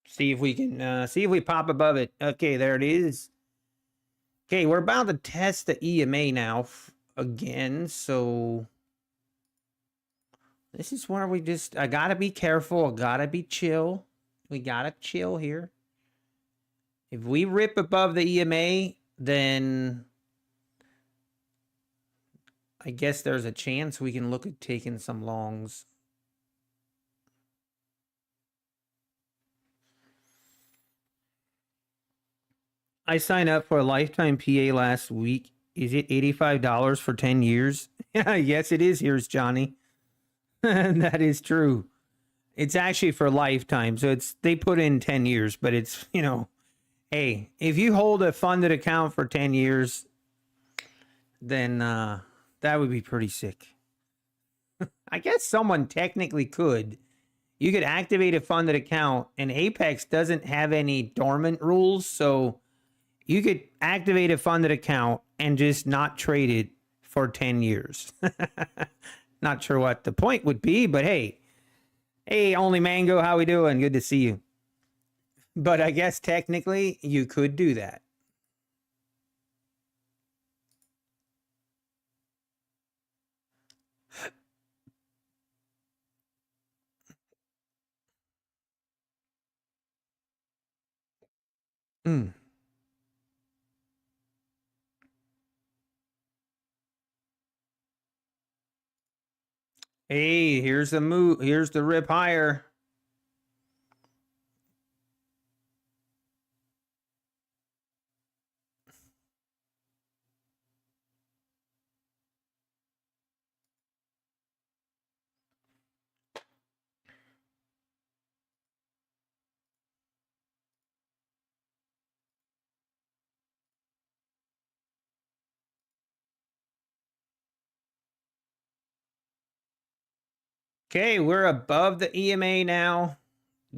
See if we can see if we pop above it. Okay, there it is. Okay, we're about to test the EMA now again, so this is where we just, I gotta be careful, I gotta be chill. We gotta chill here. If we rip above the EMA, then I guess there's a chance we can look at taking some longs. I signed up for a lifetime PA last week. Is it $85 for 10 years? Yes, it is. Here's Johnny. That is true. It's actually for lifetime. So it's, they put in 10 years, but it's, you know, hey, if you hold a funded account for 10 years, then that would be pretty sick. I guess someone technically could. You could activate a funded account, and Apex doesn't have any dormant rules, so you could activate a funded account and just not trade it for 10 years. Not sure what the point would be, but hey. Hey, Only Mango, how we doing? Good to see you. But I guess technically you could do that. Mm. Hey, here's the move. Here's the rip higher. Okay, we're above the EMA now.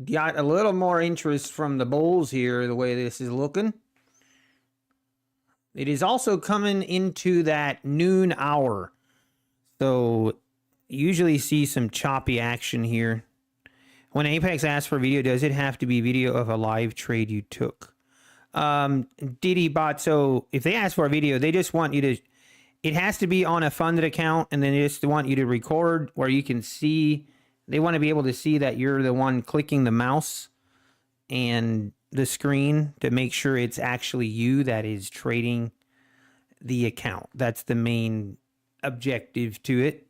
Got a little more interest from the bulls here, the way this is looking. It is also coming into that noon hour. So usually see some choppy action here. When Apex asks for video, does it have to be video of a live trade you took? Diddy bot, so if they ask for a video, they just want you to, it has to be on a funded account, and then they just want you to record where you can see, they want to be able to see that you're the one clicking the mouse and the screen to make sure it's actually you that is trading the account. That's the main objective to it.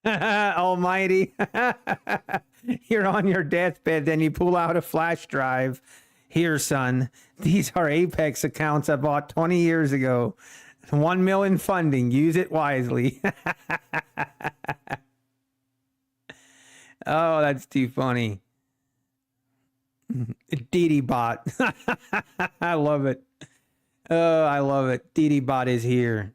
Almighty. You're on your deathbed, then you pull out a flash drive. Here, son, these are Apex accounts I bought 20 years ago. 1 million funding. Use it wisely. Oh, that's too funny. Didi bot. I love it. Oh, I love it. Didi bot is here.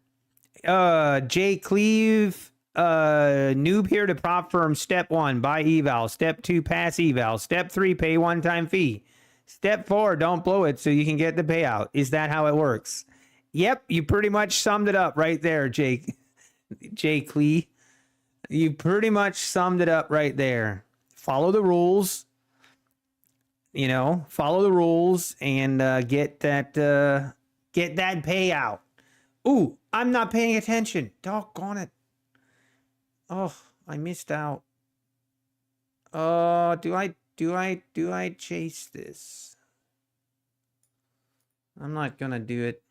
Jay Cleve. Noob here to prop firm. Step 1, buy eval. Step 2, pass eval. Step 3, pay one-time fee. Step 4, don't blow it so you can get the payout. Is that how it works? Yep, you pretty much summed it up right there, Jake. Jay Clee. You pretty much summed it up right there. Follow the rules. You know, follow the rules and get that payout. Ooh, I'm not paying attention. Doggone it. Oh, I missed out. Oh, do I chase this? I'm not gonna do it.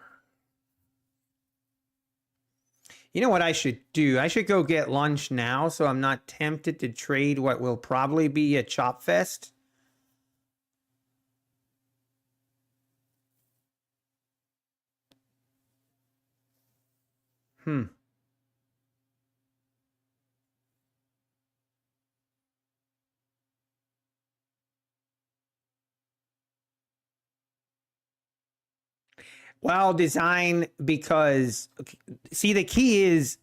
You know what I should do? I should go get lunch now so I'm not tempted to trade what will probably be a chop fest. Hmm. Well, design because see the key is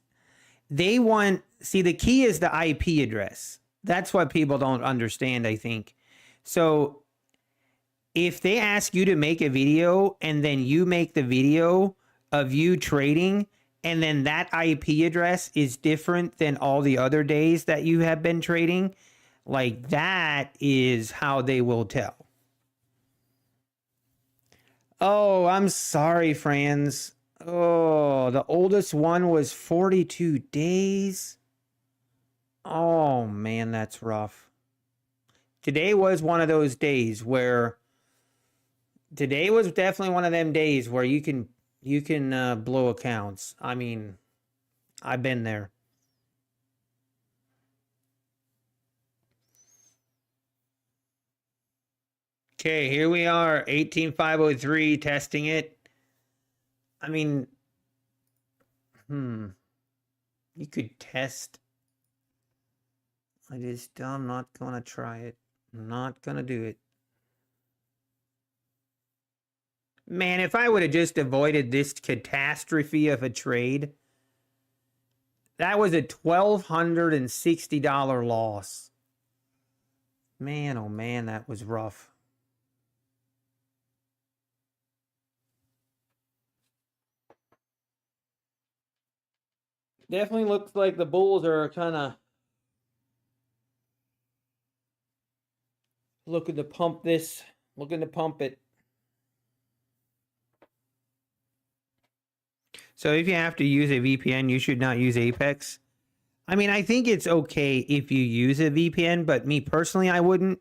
the key is the IP address. That's what people don't understand, I think. So if they ask you to make a video and then you make the video of you trading and then that IP address is different than all the other days that you have been trading, like that is how they will tell. Oh, I'm sorry, friends. Oh, the oldest one was 42 days. Oh, man, that's rough. Today was one of those days where today was definitely one of them days where you can blow accounts. I mean, I've been there. Okay, here we are, 18503 testing it. I mean, hmm, you could test. I'm not gonna try it. I'm not gonna do it. Man, if I would have just avoided this catastrophe of a trade, that was a $1,260 loss. Man, oh man, that was rough. Definitely looks like the Bulls are kind of looking to pump this, looking to pump it. So if you have to use a VPN, you should not use Apex. I mean, I think it's okay if you use a VPN, but me personally, I wouldn't.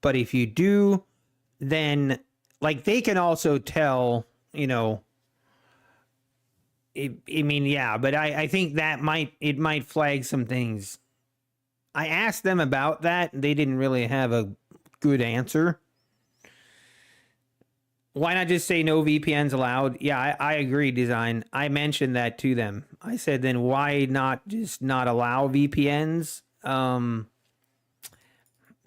But if you do, then like they can also tell, I mean, yeah, but I think that might flag some things. I asked them about that. They didn't really have a good answer. Why not just say no VPNs allowed? Yeah, I agree, design. I mentioned that to them. I said, then why not just not allow VPNs?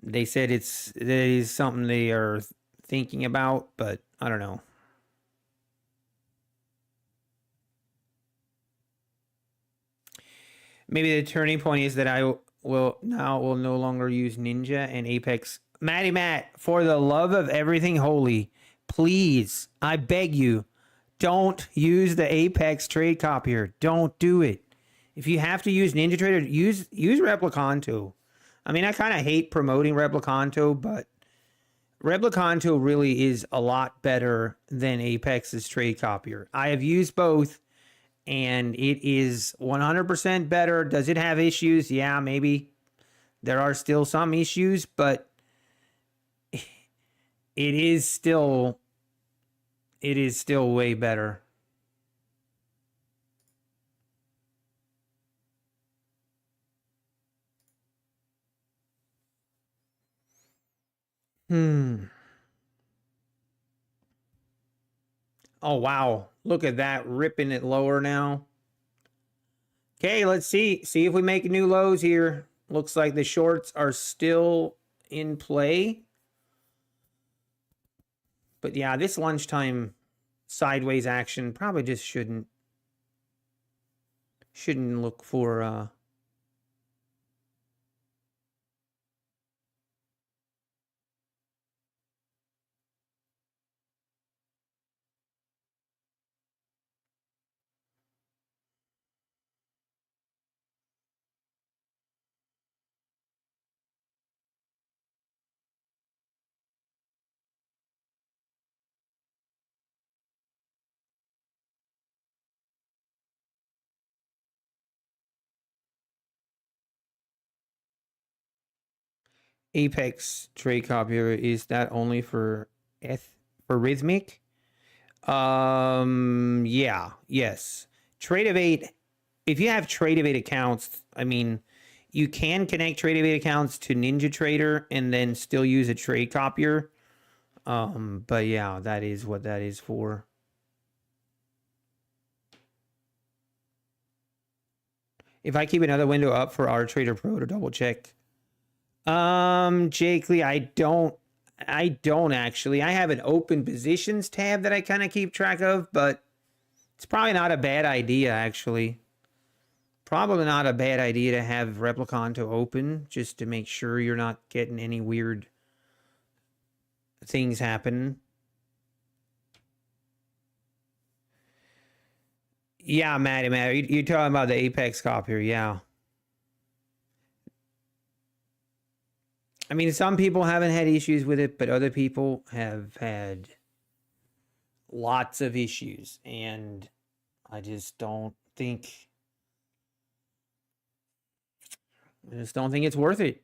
They said it is something they are thinking about, but I don't know. Maybe the turning point is that I will no longer use Ninja and Apex. Matty Matt, for the love of everything holy, please, I beg you, don't use the Apex trade copier. Don't do it. If you have to use Ninja Trader, use Replicanto. I mean, I kind of hate promoting Replicanto, but Replicanto really is a lot better than Apex's trade copier. I have used both and it is 100% better. Does it have issues? Yeah, maybe. There are still some issues, but it is still way better. Hmm. Oh wow. Look at that, ripping it lower now. Okay, let's see. See if we make new lows here. Looks like the shorts are still in play. But yeah, this lunchtime sideways action probably just shouldn't look for Apex trade copier, is that only for rhythmic? Yeah, yes. Trade if you have Trade accounts, I mean, you can connect Trade accounts to NinjaTrader and then still use a trade copier. But yeah, that is what that is for. If I keep another window up for our Trader Pro to double check. Jake Lee, I don't actually. I have an open positions tab that I kind of keep track of, but it's probably not a bad idea, actually. Probably not a bad idea to have Replicon to open, just to make sure you're not getting any weird things happen. Yeah, Matt, you're talking about the Apex copier, yeah. I mean, some people haven't had issues with it, but other people have had lots of issues, and I just don't think it's worth it.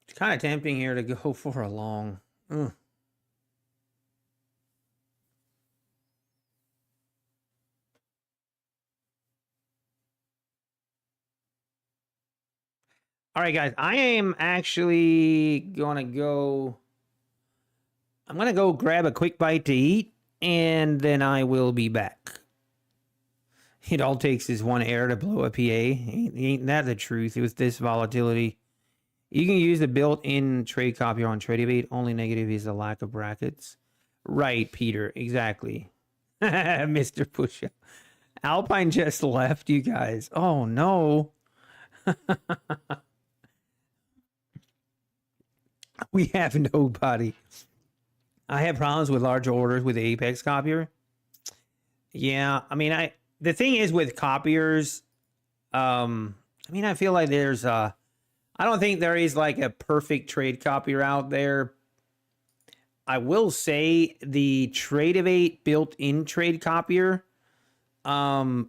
It's kind of tempting here to go for a long. All right, guys, I am actually gonna go. I'm gonna go grab a quick bite to eat, and then I will be back. It all takes is one error to blow a PA. Ain't that the truth? With this volatility, you can use the built-in trade copier on TradeAvate. Only negative is the lack of brackets. Right, Peter. Exactly. Mr. Pusha. Alpine just left, you guys. Oh no. We have nobody. I have problems with large orders with the Apex copier. Yeah, I mean, the thing is with copiers, I mean, I feel like I don't think there is like a perfect trade copier out there. I will say the TradeAvate built-in trade copier, does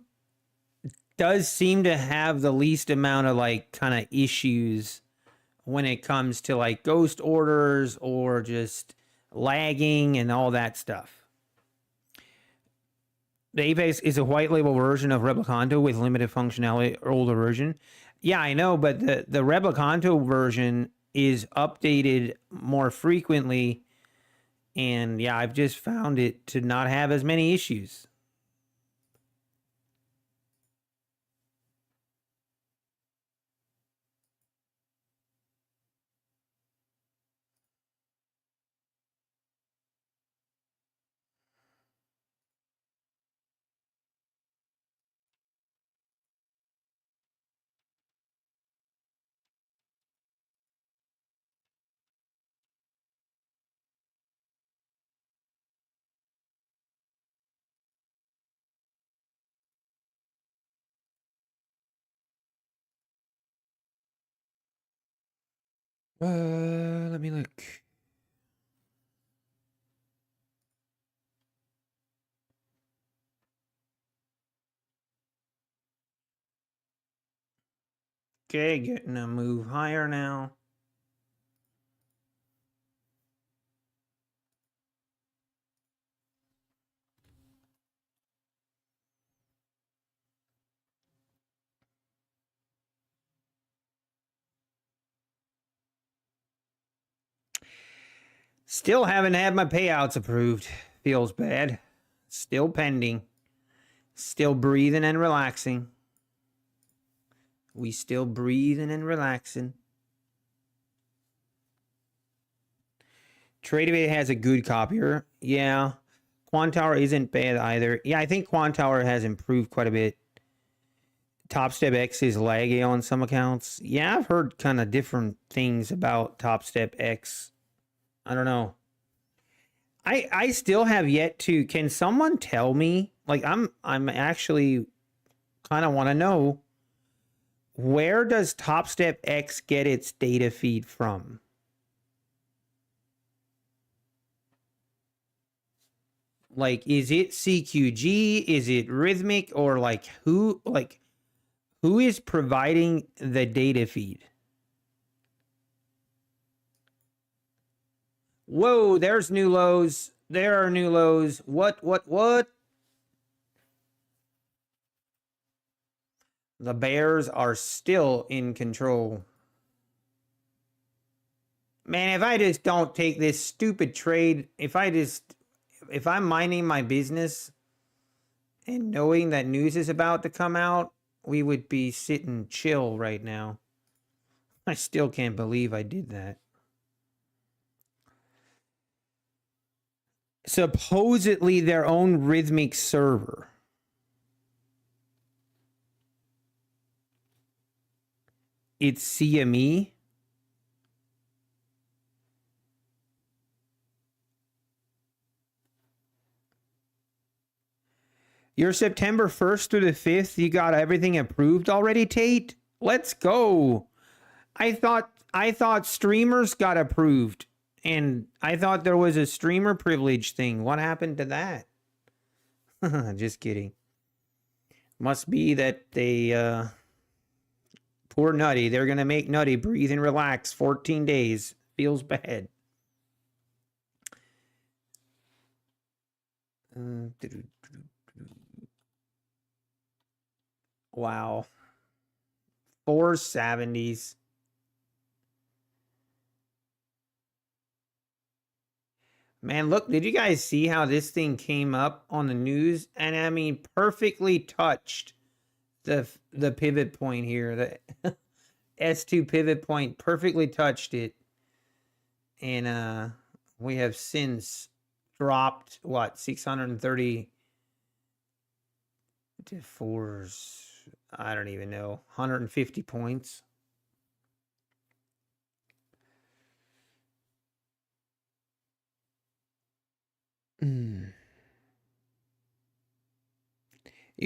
seem to have the least amount of like kind of issues when it comes to like ghost orders or just lagging and all that stuff. The Apex is a white label version of Replicanto with limited functionality, older version. Yeah, I know, but the Replicanto version is updated more frequently, and yeah, I've just found it to not have as many issues. Let me look. Okay, getting a move higher now. Still haven't had my payouts approved. Feels bad. Still pending. Still breathing and relaxing. We still breathing and relaxing. TradeAvate has a good copier. Yeah. Quantower isn't bad either. Yeah, I think Quantower has improved quite a bit. TopStep X is laggy on some accounts. Yeah, I've heard kind of different things about TopStep X. I don't know. I still have yet to. Can someone tell me? Like, I'm actually kind of want to know, where does TopStep X get its data feed from? Like, is it CQG? Is it rhythmic? Or who is providing the data feed? Whoa, there's new lows. There are new lows. What? The bears are still in control. Man, if I just don't take this stupid trade, if I'm minding my business and knowing that news is about to come out, we would be sitting chill right now. I still can't believe I did that. Supposedly their own rhythmic server. It's CME. You're September 1st through the 5th. You got everything approved already, Tate? Let's go. I thought streamers got approved. And I thought there was a streamer privilege thing. What happened to that? Just kidding. Must be that they poor Nutty. They're gonna make Nutty breathe and relax 14 days. Feels bad. Wow. 470s. Man, look, did you guys see how this thing came up on the news? And I mean, perfectly touched the pivot point here. The S2 pivot point perfectly touched it. And we have since dropped what, 630 to fours. I don't even know. 150 points. You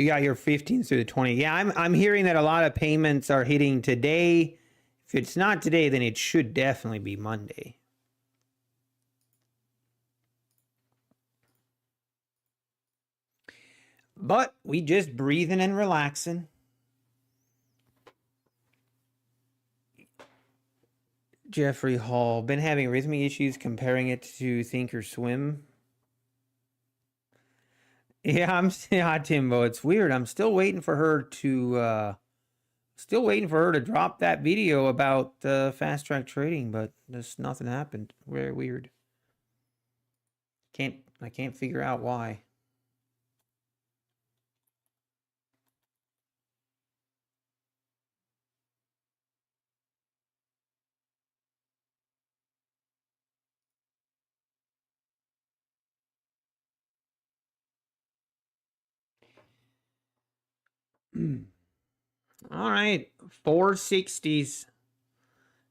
got your 15 through the 20. Yeah, I'm hearing that a lot of payments are hitting today. If it's not today, then it should definitely be Monday. But we just breathing and relaxing. Jeffrey Hall, been having rhythmic issues comparing it to Thinkorswim. Yeah, Timbo, it's weird. I'm still waiting for her to drop that video about fast track trading, but there's nothing happened. Very weird. I can't figure out why. All right, 460s.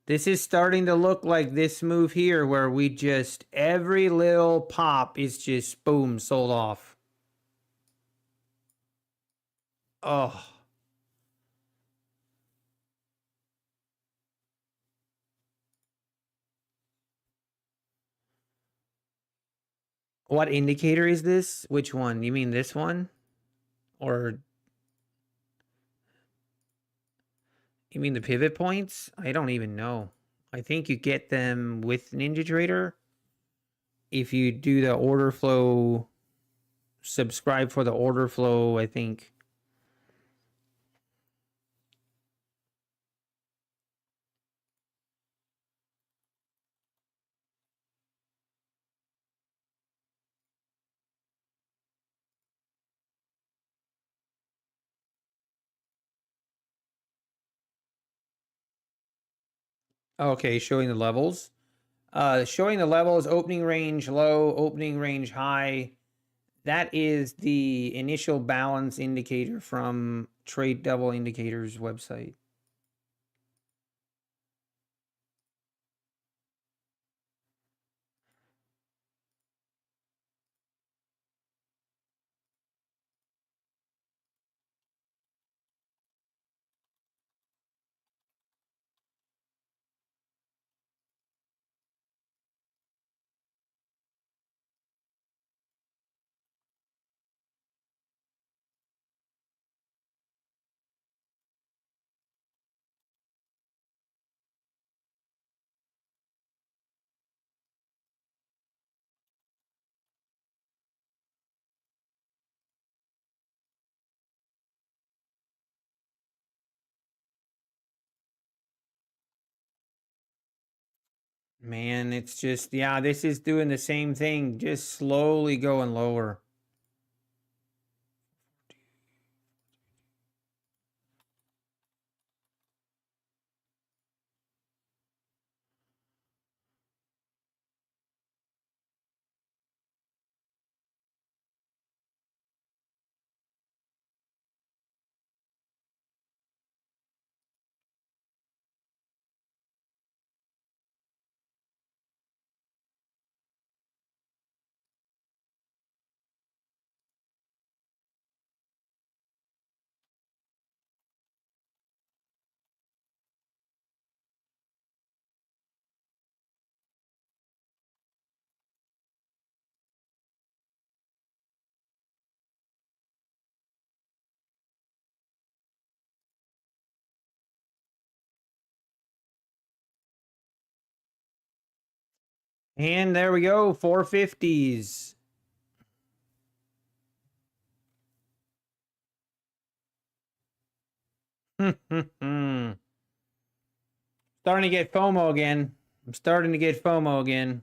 This is starting to look like this move here where we just, every little pop is just, boom, sold off. Oh. What indicator is this? Which one? You mean this one? Or you mean the pivot points? I don't even know. I think you get them with NinjaTrader. If you do the order flow, subscribe for the order flow, I think. Okay, showing the levels. Showing the levels, opening range low, opening range high. That is the initial balance indicator from Trade Double Indicators website. Man, it's just, yeah, this is doing the same thing, just slowly going lower. And there we go, 450s. Starting to get FOMO again. I'm starting to get FOMO again.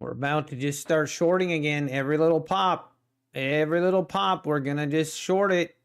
We're about to just start shorting again. Every little pop, we're going to just short it.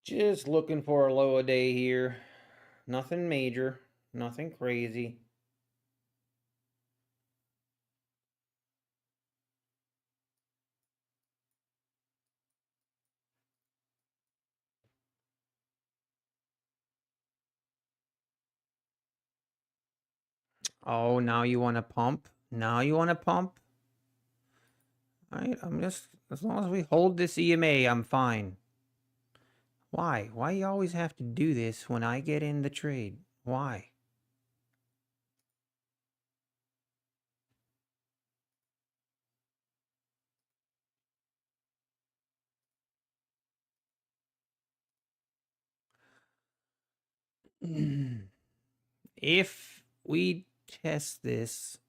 Just looking for a low a day here. Nothing major, nothing crazy. Oh, now you want to pump? Now you want to pump? All right, I'm just, as long as we hold this EMA, I'm fine. Why? Why you always have to do this when I get in the trade? Why? If we test this,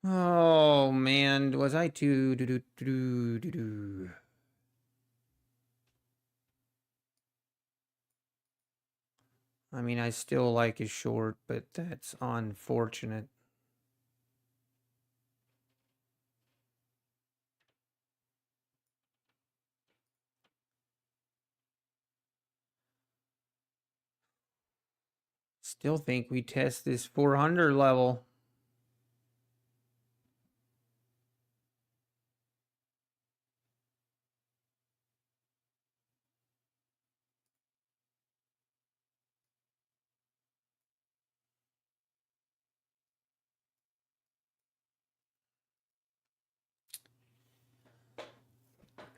oh man, was I too do do do do do? I mean, I still like his short, but that's unfortunate. Still think we test this 400 level.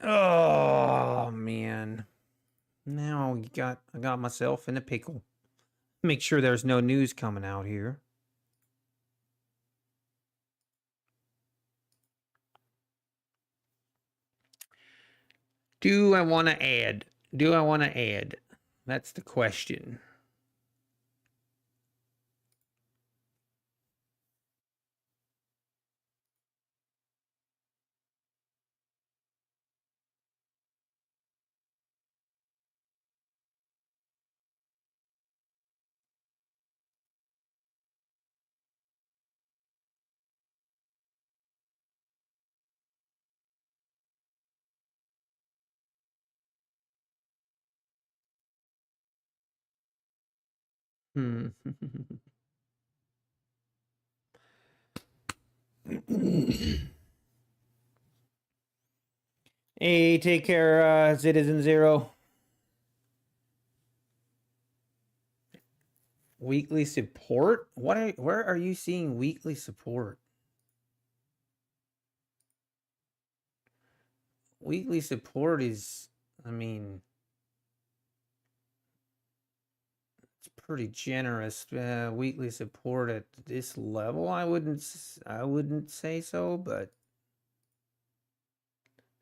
Oh man. Now I got myself in a pickle. Make sure there's no news coming out here. Do I want to add? Do I want to add? That's the question. Hmm. Hey, take care, Citizen Zero. Weekly support? Where are you seeing weekly support? Weekly support is, I mean, it's pretty generous. Weekly support at this level, I wouldn't say so, but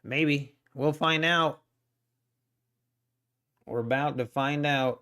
maybe we'll find out. We're about to find out.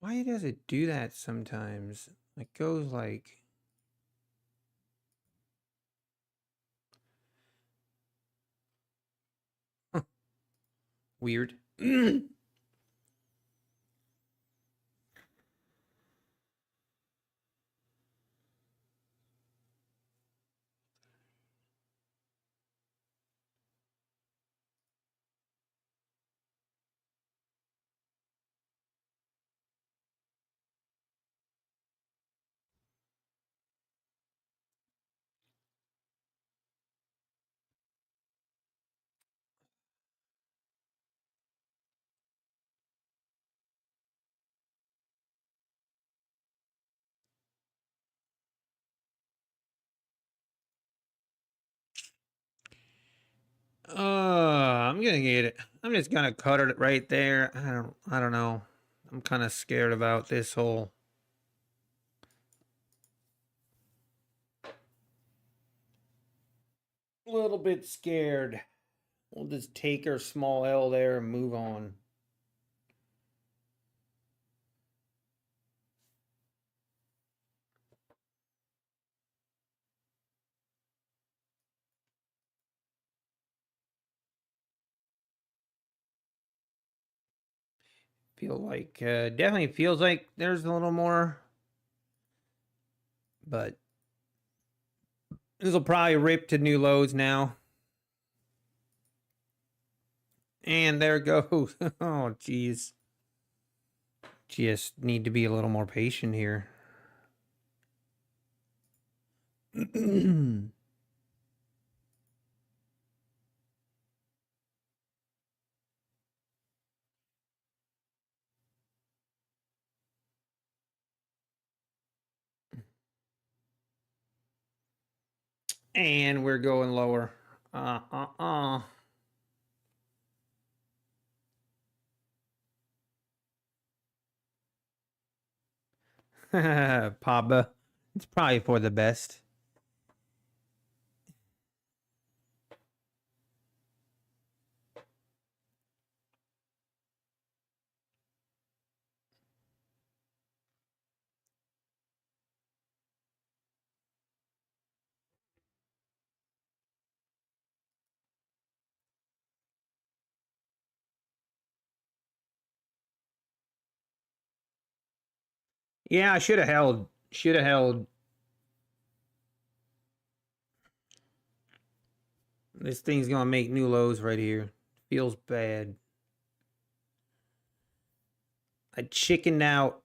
Why does it do that sometimes? It goes like weird. I'm gonna get it. I'm just gonna cut it right there. I don't know. I'm kind of scared about this whole. A little bit scared. We'll just take our small L there and move on. Feel like definitely feels like there's a little more, but this will probably rip to new lows now. And there it goes. Oh, geez. Just need to be a little more patient here. And we're going lower. Paba. It's probably for the best. Yeah, I should have held. Should have held. This thing's gonna make new lows right here. Feels bad. I chickened out.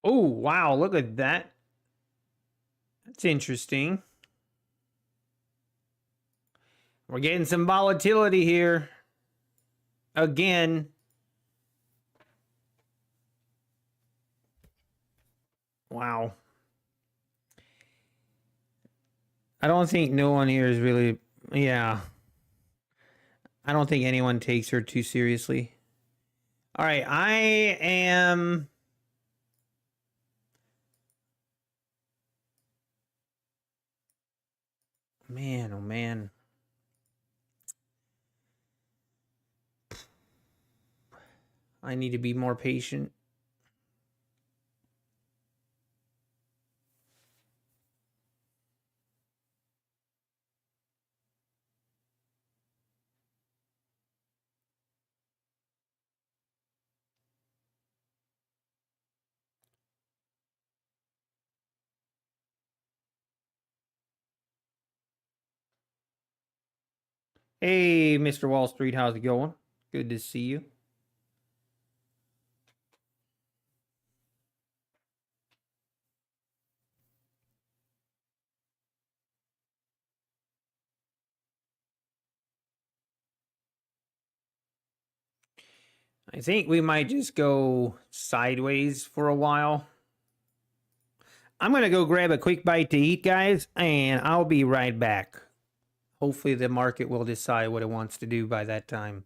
Oh, wow, look at that. That's interesting. We're getting some volatility here. Again. Wow. I don't think no one here is really, yeah. I don't think anyone takes her too seriously. All right, I am. Man, oh man. I need to be more patient. Hey, Mr. Wall Street, how's it going? Good to see you. I think we might just go sideways for a while. I'm going to go grab a quick bite to eat, guys, and I'll be right back. Hopefully the market will decide what it wants to do by that time.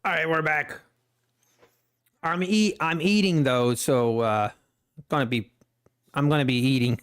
All right, we're back. I'm eating though, so gonna be I'm gonna be eating.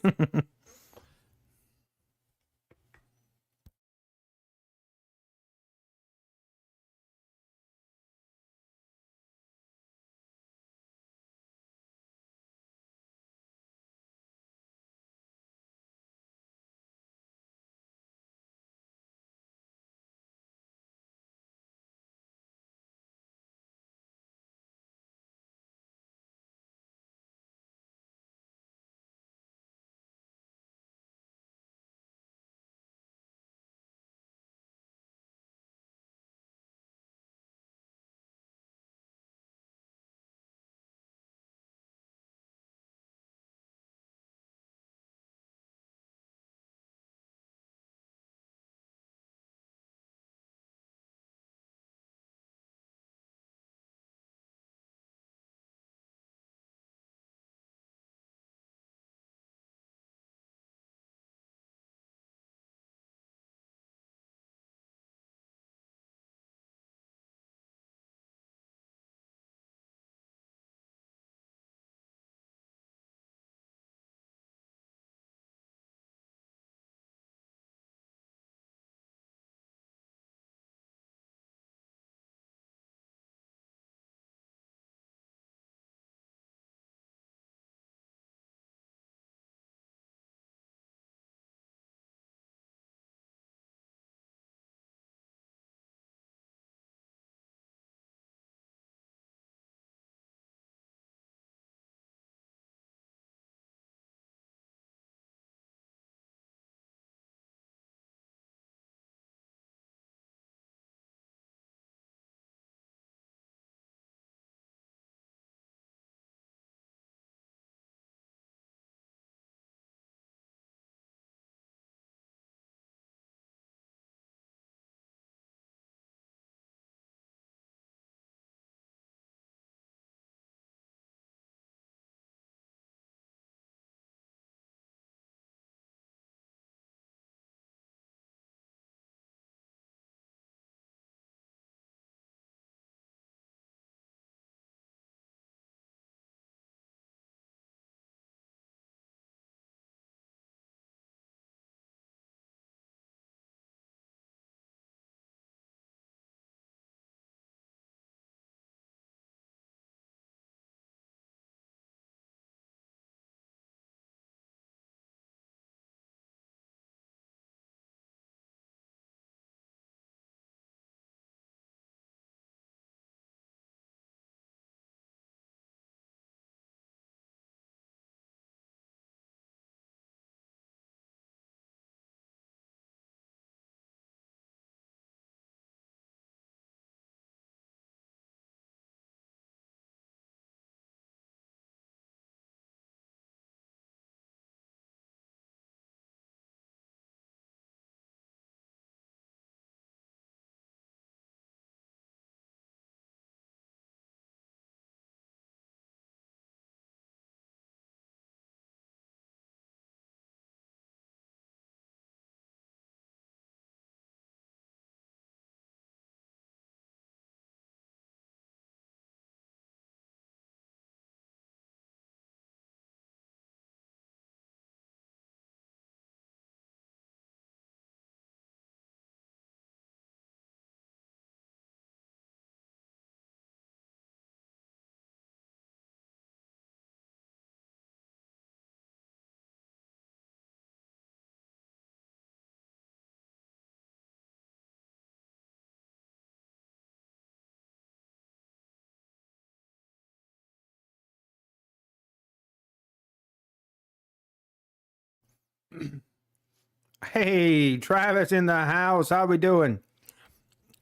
Hey, Travis in the house. How we doing?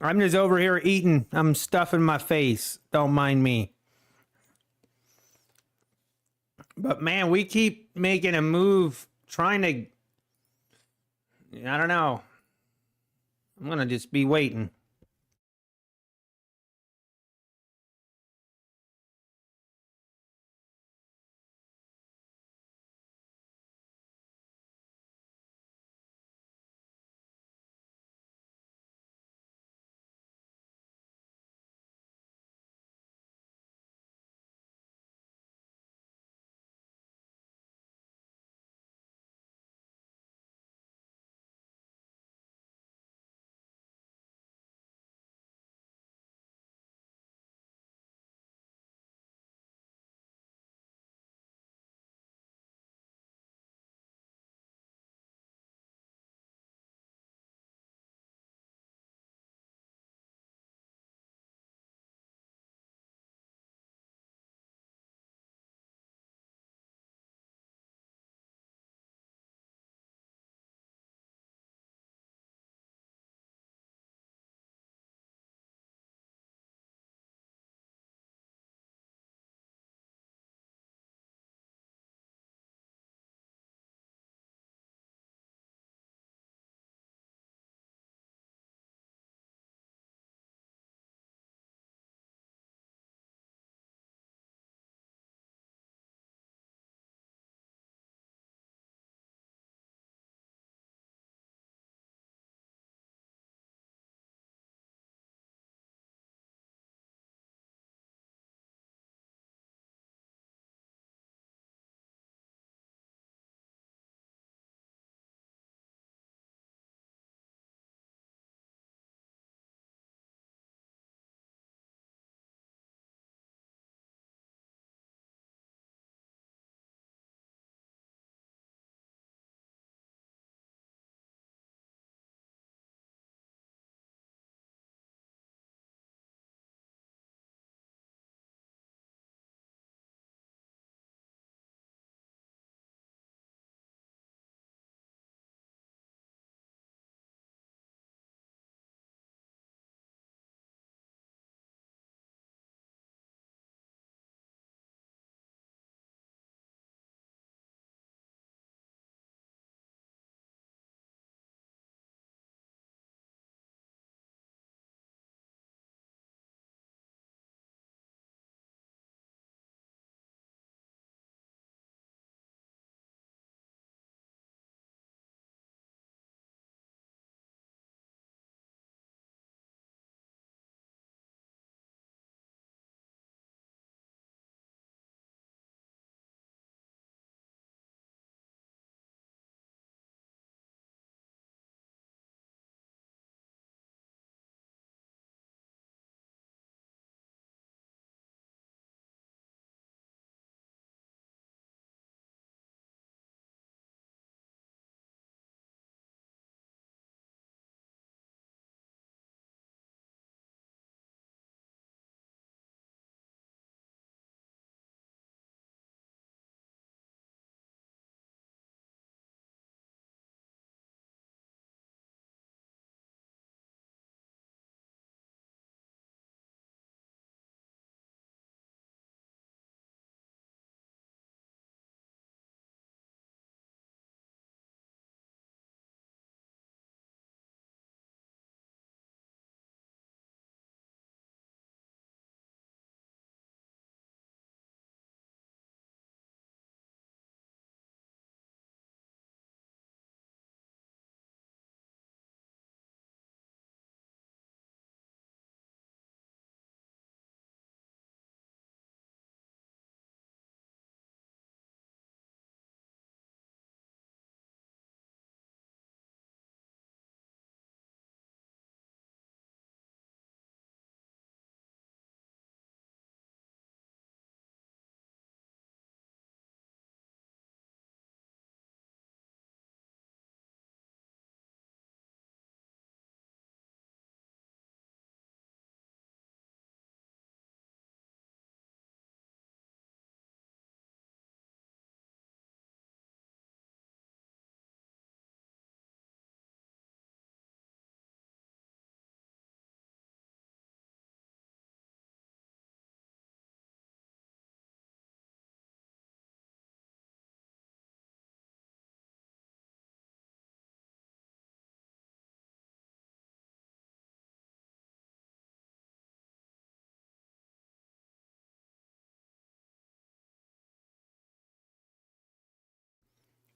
I'm just over here eating. I'm stuffing my face. Don't mind me. But man, we keep making a move, trying to. I don't know. I'm gonna just be waiting.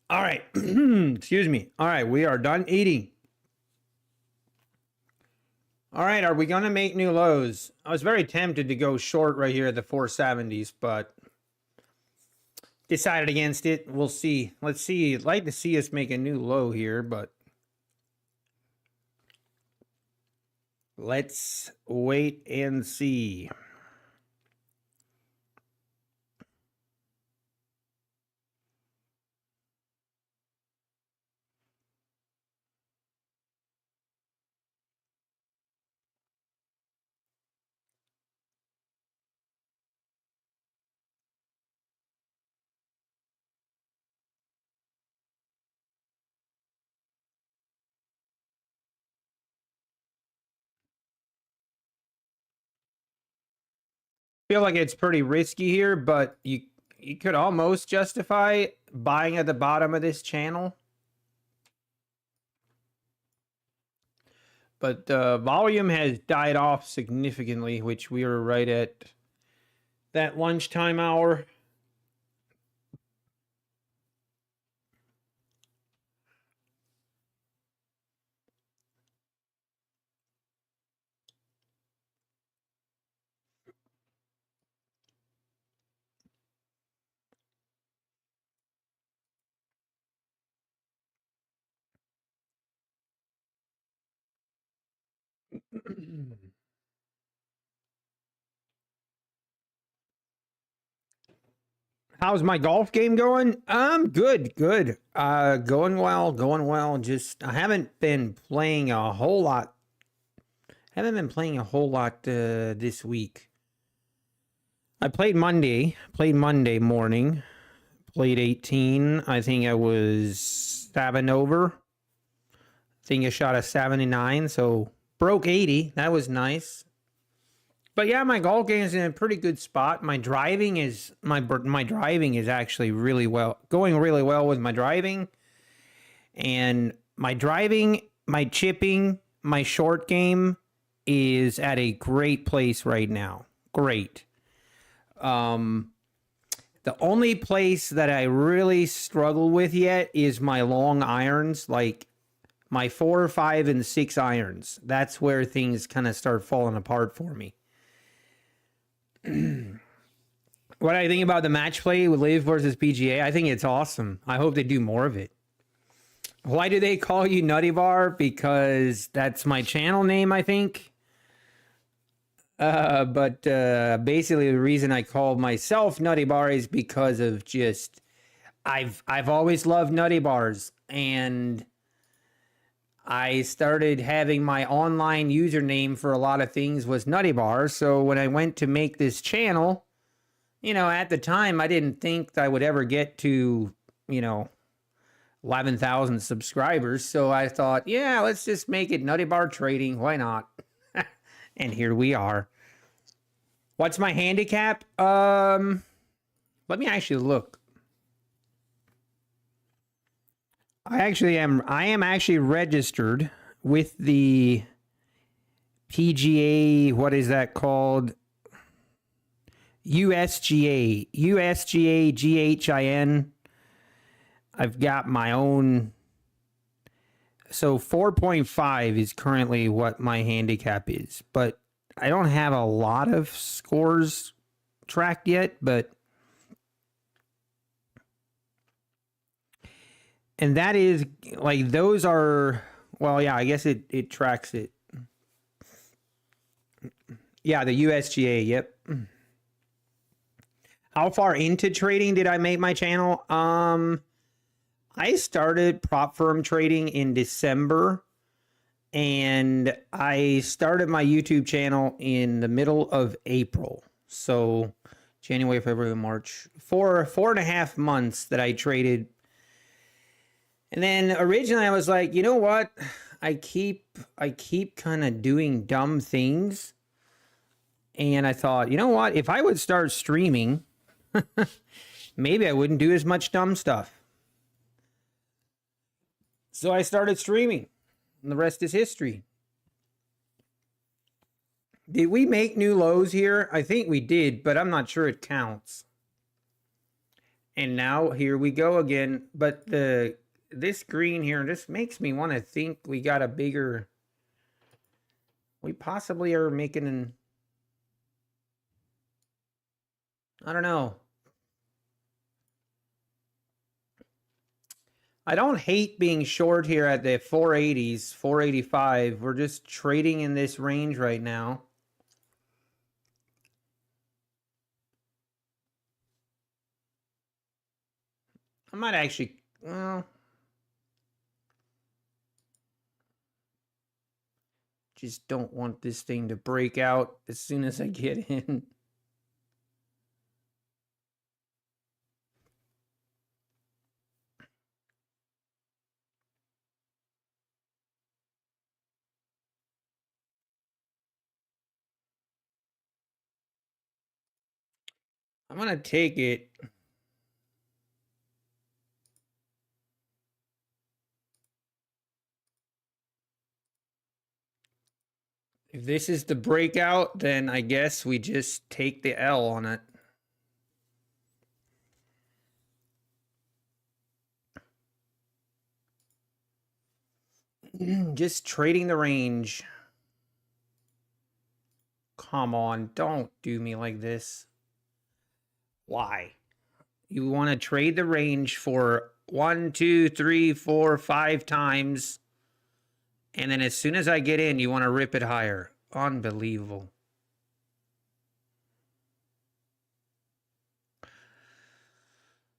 All right. Excuse me. All right, we are done eating. All right, are we going to make new lows? I was very tempted to go short right here at the 470s, but decided against it. We'll see. Let's see. I'd like to see us make a new low here, but let's wait and see. Feel like it's pretty risky here, but you could almost justify buying at the bottom of this channel. But the volume has died off significantly, which we are right at that lunchtime hour. How's my golf game going? Good. Going well. Just I haven't been playing a whole lot. This week. I played Monday morning. Played 18. I think I was 7 over. I think I shot a 79, so broke 80. That was nice. But yeah, my golf game is in a pretty good spot. My driving is actually really well, going really well with my driving. And my driving, my chipping, my short game is at a great place right now. Great. The only place that I really struggle with yet is my long irons, like my 4, 5, and 6 irons. That's where things kind of start falling apart for me. What I think about the match play with Live versus PGA, I think it's awesome. I hope they do more of it. Why do they call you Nutty Bar? Because that's my channel name, I think. But basically the reason I called myself Nutty Bar is because of just I've always loved Nutty Bars, and I started having my online username for a lot of things was Nutty Bar. So when I went to make this channel, you know, at the time I didn't think I would ever get to, 11,000 subscribers. So I thought, yeah, let's just make it Nutty Bar Trading. Why not? And here we are. What's my handicap? Let me actually look. I am actually registered with the PGA, what is that called? USGA GHIN. I've got my own. So 4.5 is currently what my handicap is, but I don't have a lot of scores tracked yet, but and that is like those are, well, yeah, I guess it tracks it. Yeah, the USGA, yep. How far into trading did I make my channel? I started prop firm trading in December, and I started my YouTube channel in the middle of April. So January, February, March, 4.5 months that I traded. And then originally I was like, you know what? I keep kind of doing dumb things. And I thought, you know what? If I would start streaming, maybe I wouldn't do as much dumb stuff. So I started streaming, and the rest is history. Did we make new lows here? I think we did, but I'm not sure it counts. And now here we go again. But this green here just makes me want to think we got a bigger. We possibly are making an. I don't know. I don't hate being short here at the 480s, 485. We're just trading in this range right now. I might actually, well, just don't want this thing to break out as soon as I get in. I'm going to take it. If this is the breakout, then I guess we just take the L on it. Just trading the range. Come on, don't do me like this. Why? You want to trade the range for 1, 2, 3, 4, 5 times. And then as soon as I get in, you want to rip it higher. Unbelievable.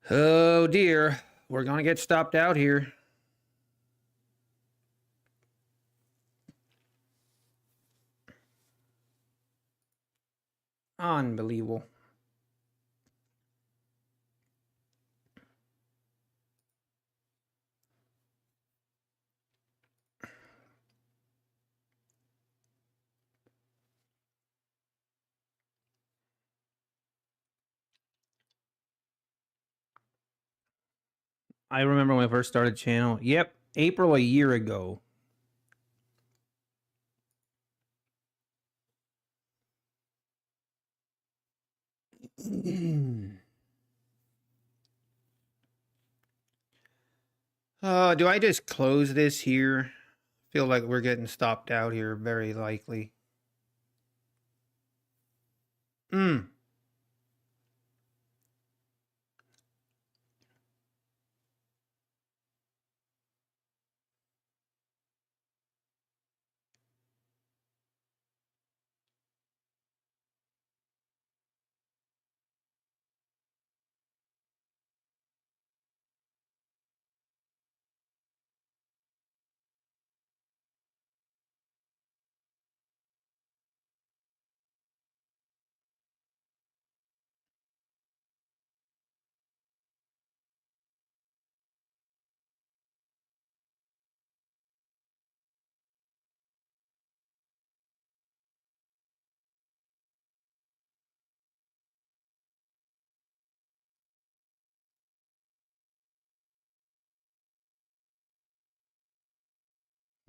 Oh dear. We're going to get stopped out here. Unbelievable. I remember when I first started channel. Yep, April a year ago. Do I just close this here? Feel like we're getting stopped out here, very likely. Hmm.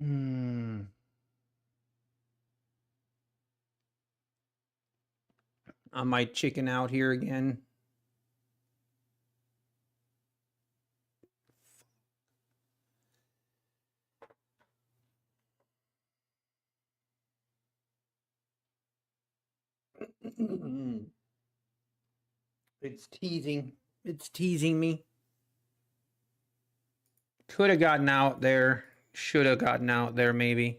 Hmm. I might chicken out here again. It's teasing. It's teasing me. Could have gotten out there. Should have gotten out there, maybe.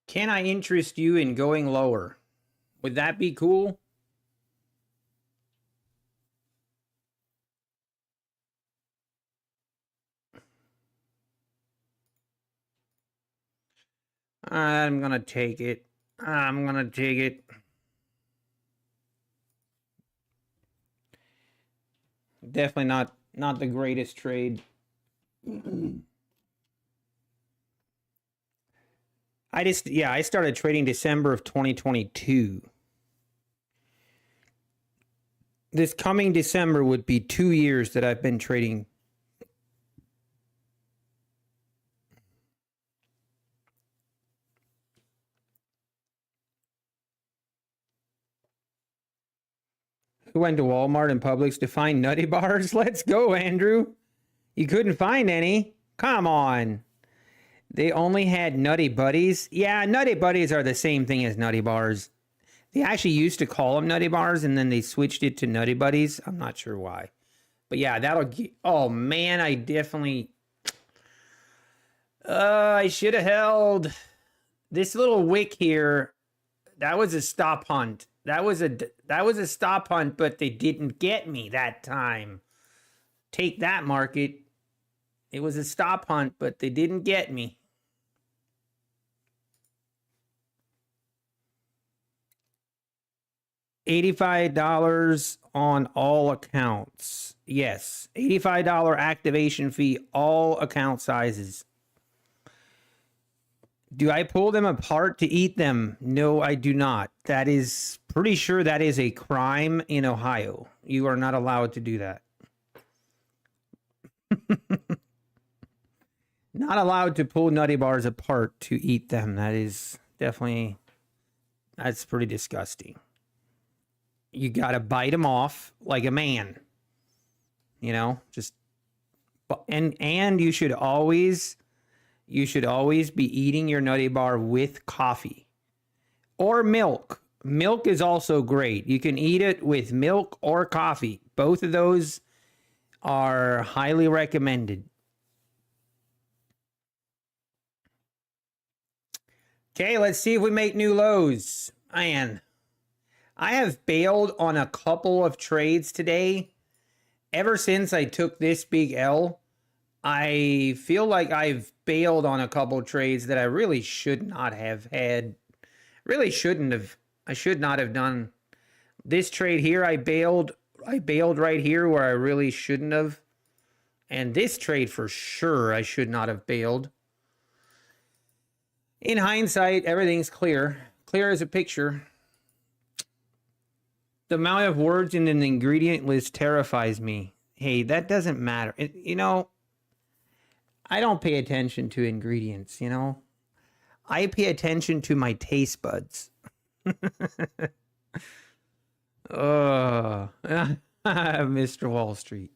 Can I interest you in going lower? Would that be cool? I'm gonna take it. I'm gonna take it. Definitely not the greatest trade. I started trading December of 2022. This coming December would be 2 years that I've been trading. Who went to Walmart and Publix to find Nutty Bars? Let's go, Andrew. You couldn't find any? Come on. They only had Nutty Buddies? Yeah, Nutty Buddies are the same thing as Nutty Bars. They actually used to call them Nutty Bars, and then they switched it to Nutty Buddies. I'm not sure why. But yeah, that'll get... Oh, man, I definitely... I should have held... This little wick here, that was a stop hunt. That was a stop hunt, but they didn't get me that time. Take that, market. It was a stop hunt, but they didn't get me. $85 on all accounts. Yes, $85 activation fee, all account sizes. Do I pull them apart to eat them? No, I do not. That is pretty sure that is a crime in Ohio. You are not allowed to do that. Not allowed to pull Nutty Bars apart to eat them. That is definitely, that's pretty disgusting. You got to bite them off like a man. You know, just, and you should always be eating your Nutty Bar with coffee or milk. Milk is also great. You can eat it with milk or coffee. Both of those are highly recommended. Okay, let's see if we make new lows. Man, I have bailed on a couple of trades today. Ever since I took this big L, I feel like I've bailed on a couple trades that I really should not have had. Really shouldn't have. I should not have done. This trade here, I bailed right here where I really shouldn't have. And this trade for sure, I should not have bailed. In hindsight, everything's clear. Clear as a picture. The amount of words in an ingredient list terrifies me. Hey, that doesn't matter. You know, I don't pay attention to ingredients, you know. I pay attention to my taste buds. Oh, Mr. Wall Street.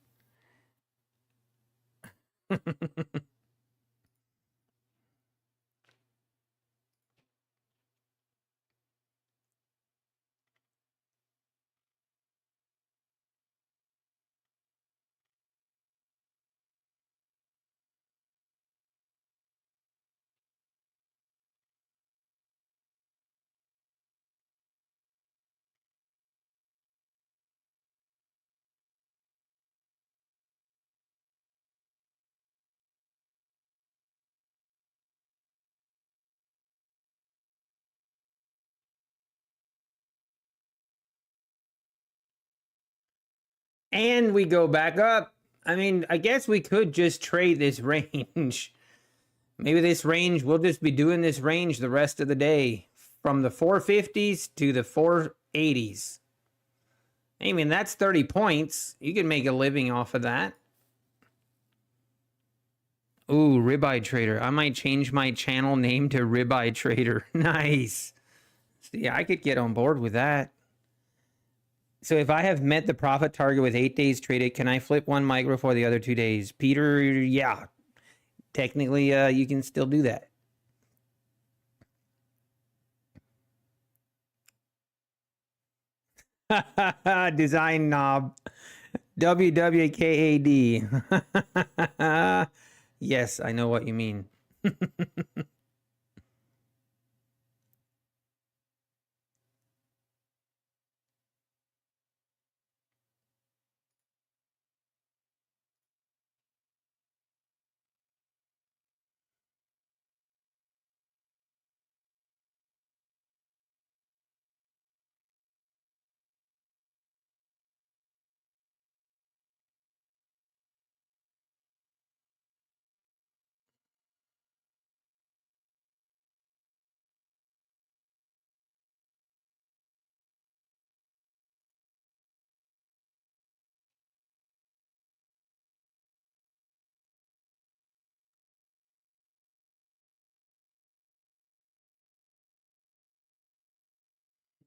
And we go back up. I mean, I guess we could just trade this range. Maybe this range, we'll just be doing this range the rest of the day. From the 450s to the 480s. I mean, that's 30 points. You can make a living off of that. Ooh, Ribeye Trader. I might change my channel name to Ribeye Trader. Nice. See, I could get on board with that. So if I have met the profit target with 8 days traded, can I flip one micro for the other 2 days? Peter, yeah. Technically, you can still do that. Design knob. WWKAD. Yes, I know what you mean.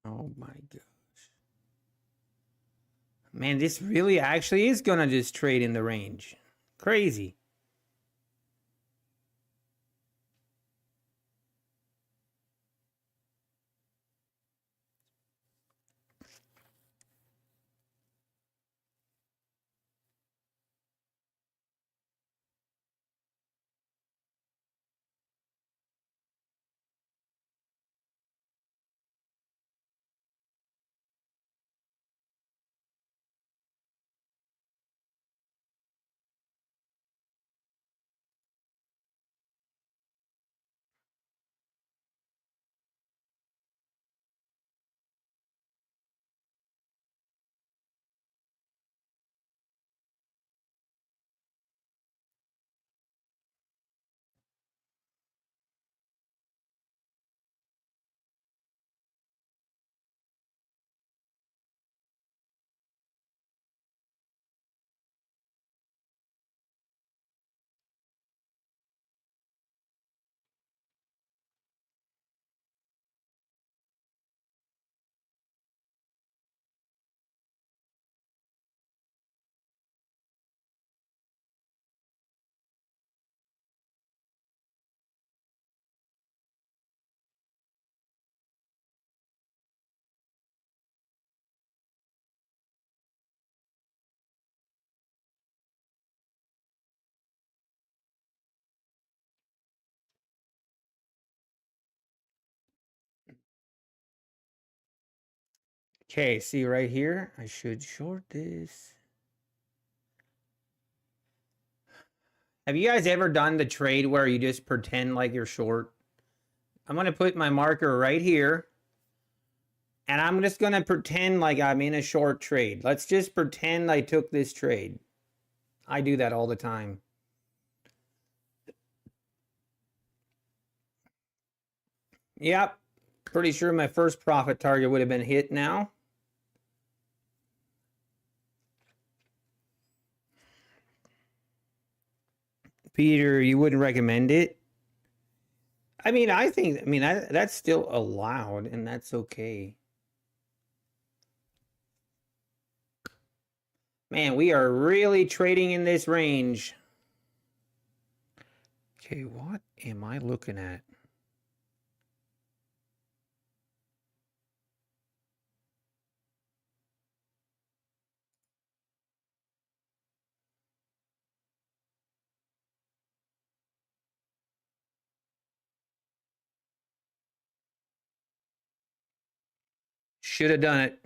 Oh my gosh. Man, this really actually is gonna just trade in the range. Crazy. Okay, see right here, I should short this. Have you guys ever done the trade where you just pretend like you're short? I'm going to put my marker right here. And I'm just going to pretend like I'm in a short trade. Let's just pretend I took this trade. I do that all the time. Yep. Pretty sure my first profit target would have been hit now. Peter, you wouldn't recommend it? I mean, that's still allowed and that's okay. Man, we are really trading in this range. Okay, what am I looking at? Should have done it.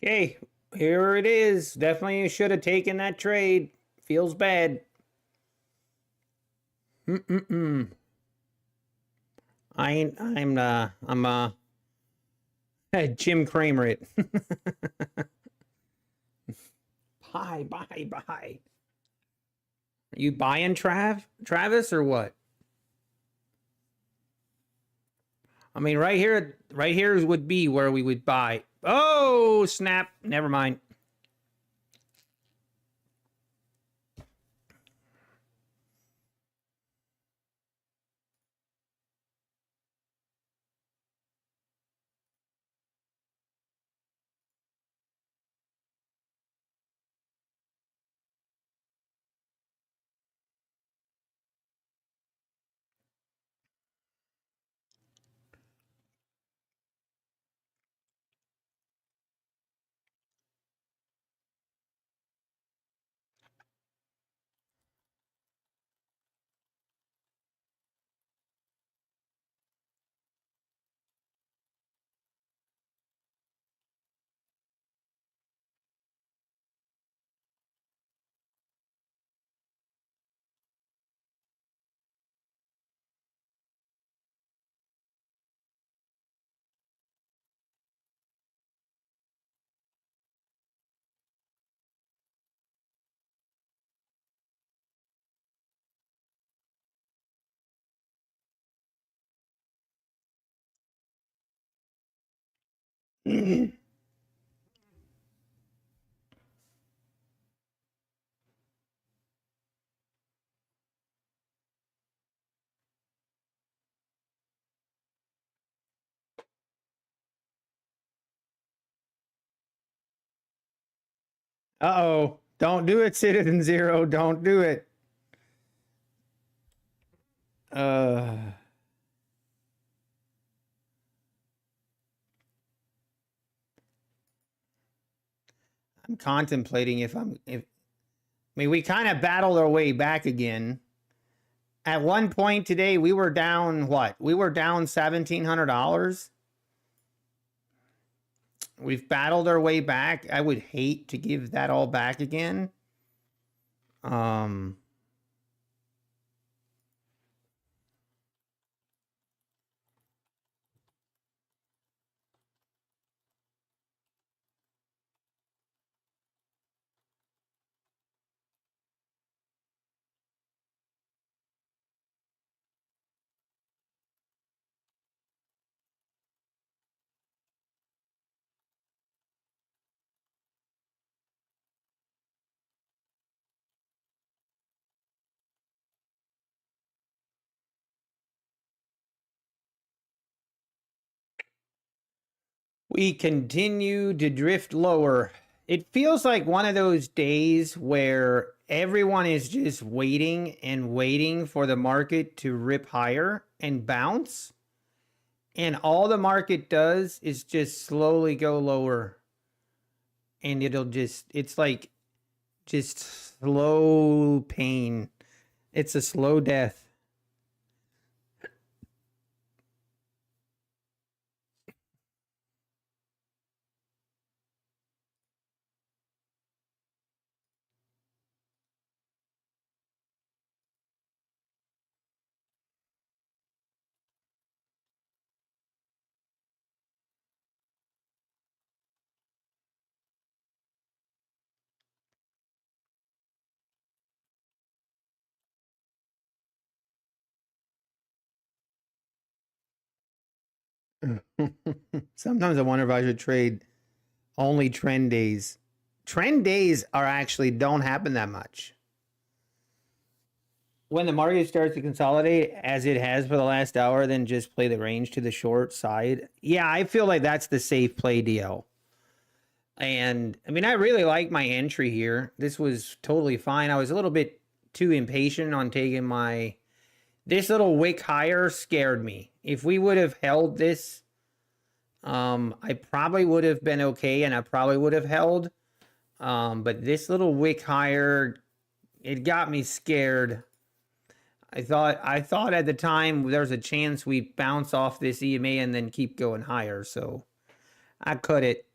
Okay, here it is. Definitely should have taken that trade. Feels bad. I'm Jim Cramer it. Buy. Are you buying Travis or what? I mean, right here would be where we would buy. Oh, snap. Never mind. Uh-oh. Don't do it, Citizen Zero. Don't do it. Uh, I'm contemplating if I mean we kind of battled our way back again. At one point today, we were down what? We were down $1,700. We've battled our way back. I would hate to give that all back again. Um, we continue to drift lower. It feels like one of those days where everyone is just waiting and waiting for the market to rip higher and bounce. And all the market does is just slowly go lower. And it's like just slow pain. It's a slow death. Sometimes I wonder if I should trade only trend days. Trend days are actually don't happen that much. When the market starts to consolidate, as it has for the last hour, then just play the range to the short side. Yeah, I feel like that's the safe play DL. And I mean, I really like my entry here. This was totally fine. I was a little bit too impatient on taking my. This little wick higher scared me. If we would have held this, I probably would have been okay, and I probably would have held. But this little wick higher, it got me scared. I thought at the time there's a chance we bounce off this EMA and then keep going higher. So I cut it.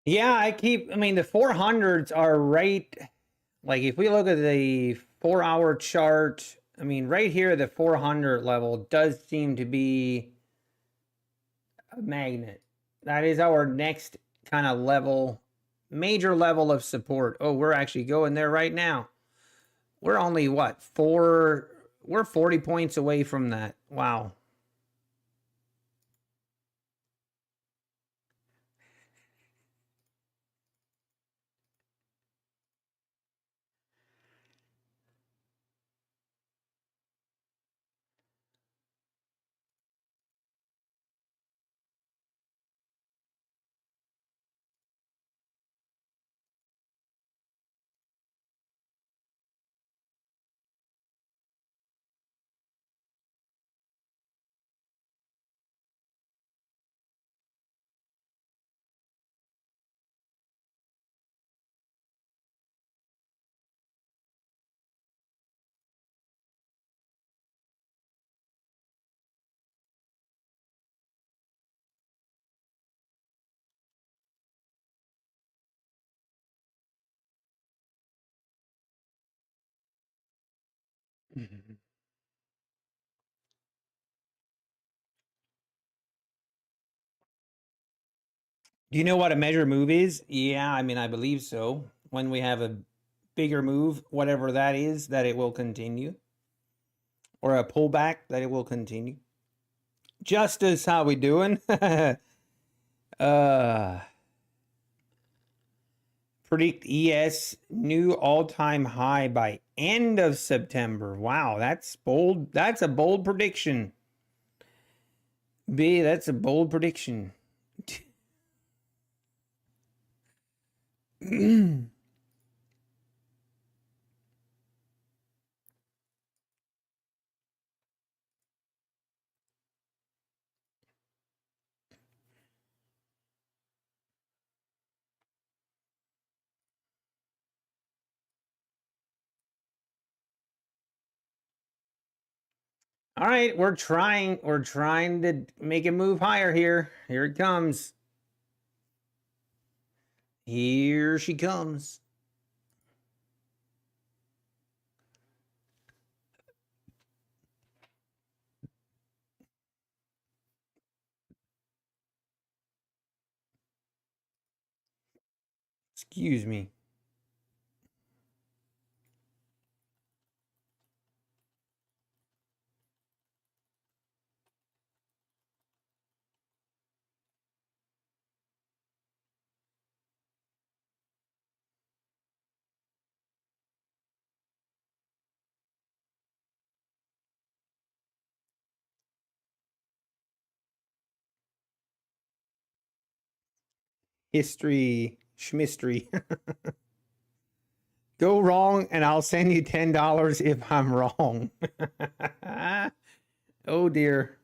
Yeah, I mean, the 400s are right. Like, if we look at the 4-hour chart, I mean, right here, the 400 level does seem to be a magnet. That is our next kind of level, major level of support. Oh, we're actually going there right now. We're only what, we're 40 points away from that. Wow. Do you know what a measure move is? Yeah, I mean, I believe so. When we have a bigger move, whatever that is, that it will continue, or a pullback, that it will continue. Justice, how we doing? uh Predict ES new all-time high by end of September. Wow, that's bold. That's a bold prediction. B, that's a bold prediction. All right, we're trying to make it move higher here. Here it comes. Here she comes. Excuse me. History, schmistery. Go wrong, and I'll send you $10 if I'm wrong. Oh dear.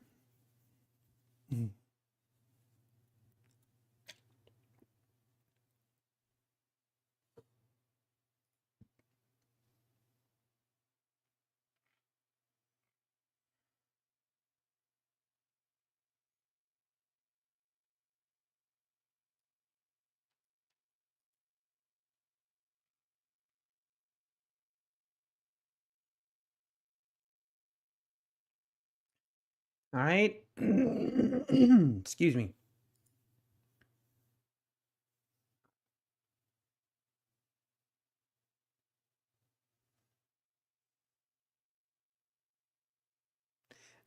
All right. Excuse me.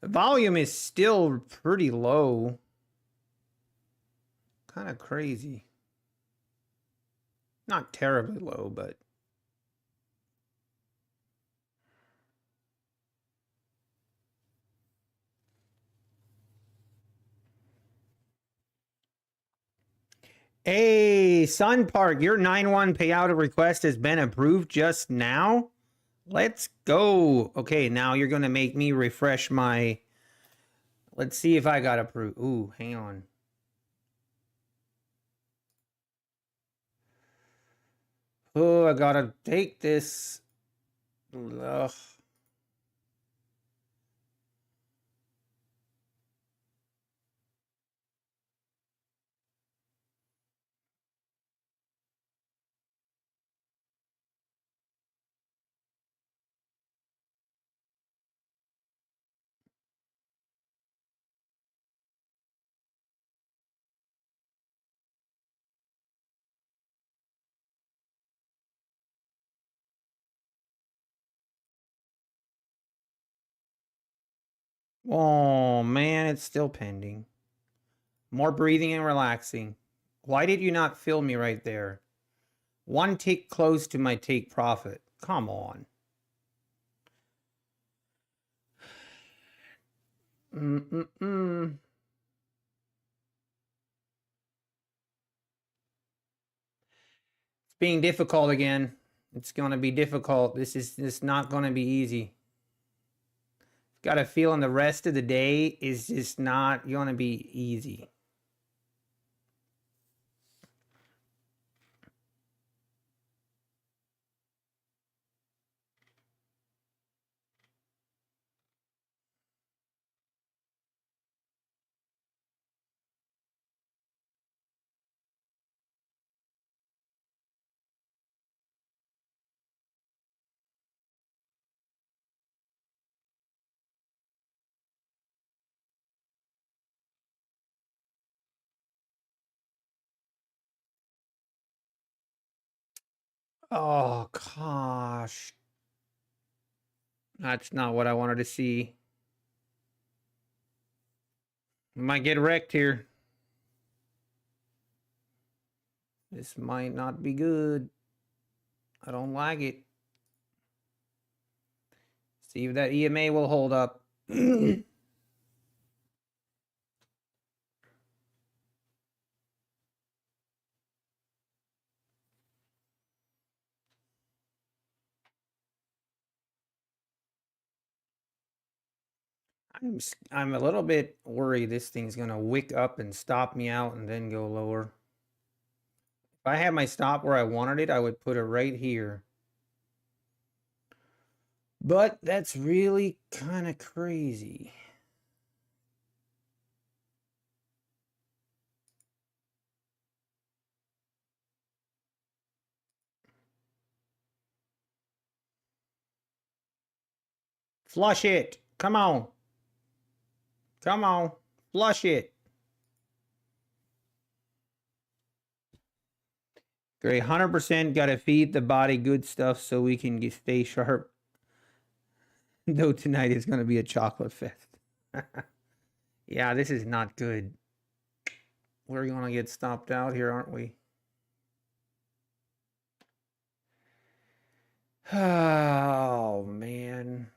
The volume is still pretty low. Kind of crazy. Not terribly low, but hey, Sun Park, your 9-1 payout request has been approved just now. Let's go. Okay, now you're going to make me refresh my. Let's see if I got approved. Ooh, hang on. Oh, I got to take this. Ugh. Oh, man, it's still pending. More breathing and relaxing. Why did you not fill me right there? One tick close to my take profit. Come on. Mm-mm-mm. It's being difficult again. It's going to be difficult. This is not going to be easy. Got a feeling the rest of the day is just not going to be easy. Oh, gosh. That's not what I wanted to see. Might get wrecked here. This might not be good. I don't like it. See if that EMA will hold up. I'm a little bit worried this thing's gonna wick up and stop me out and then go lower. If I had my stop where I wanted it, I would put it right here. But that's really kind of crazy. Flush it. Come on. Come on. Flush it. Great. 100% got to feed the body good stuff so we can stay sharp. Though tonight is going to be a chocolate fest. Yeah, this is not good. We're going to get stopped out here, aren't we? Oh, man.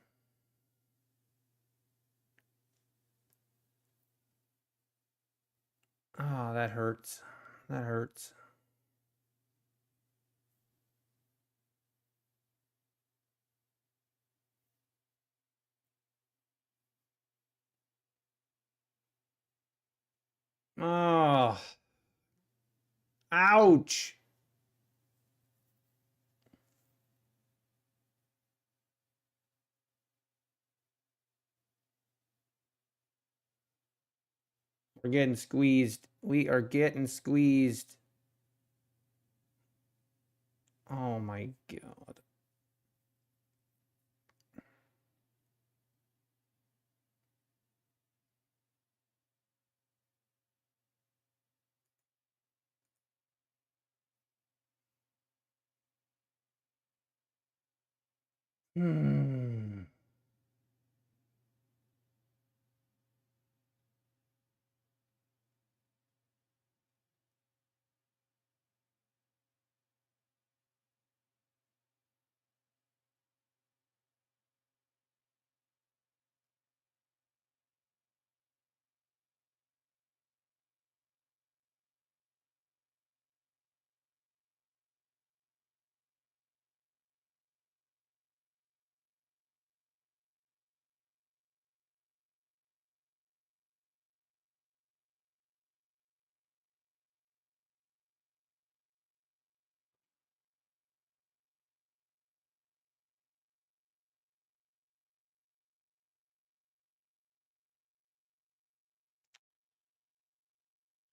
Oh, that hurts. That hurts. Oh, ouch. We're getting squeezed. We are getting squeezed. Oh my God. Hmm.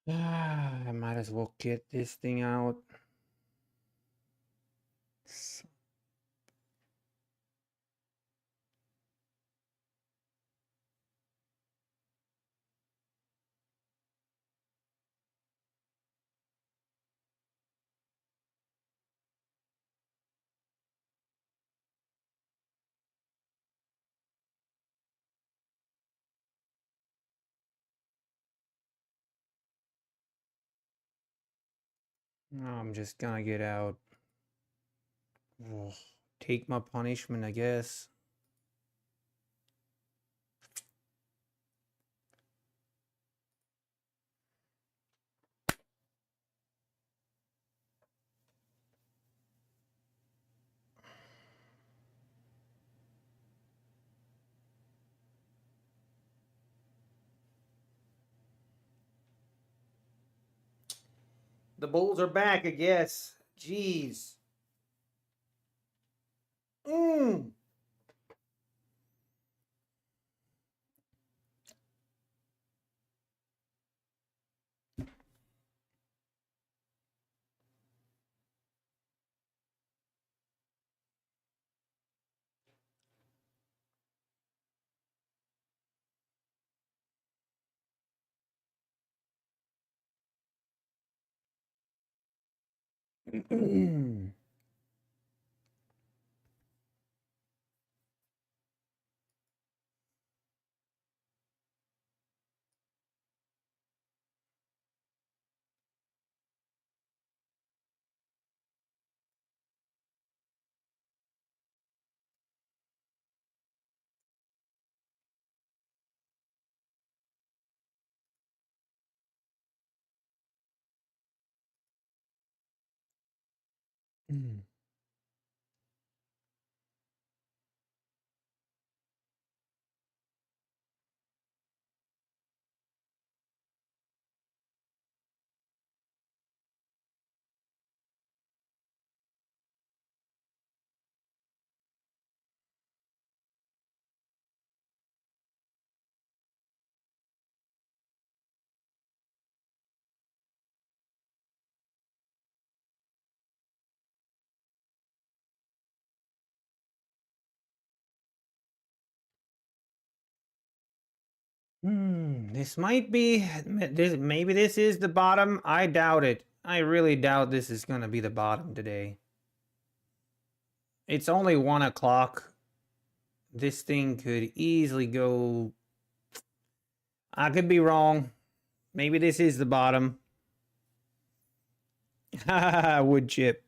I might as well get this thing out. I'm just gonna get out. Ugh. Take my punishment, I guess. The Bulls are back, I guess. Jeez. Mm. This might be this. Maybe this is the bottom. I doubt it. I really doubt this is gonna be the bottom today. It's only 1 o'clock. This thing could easily go. I could be wrong. Maybe this is the bottom. Wood chip.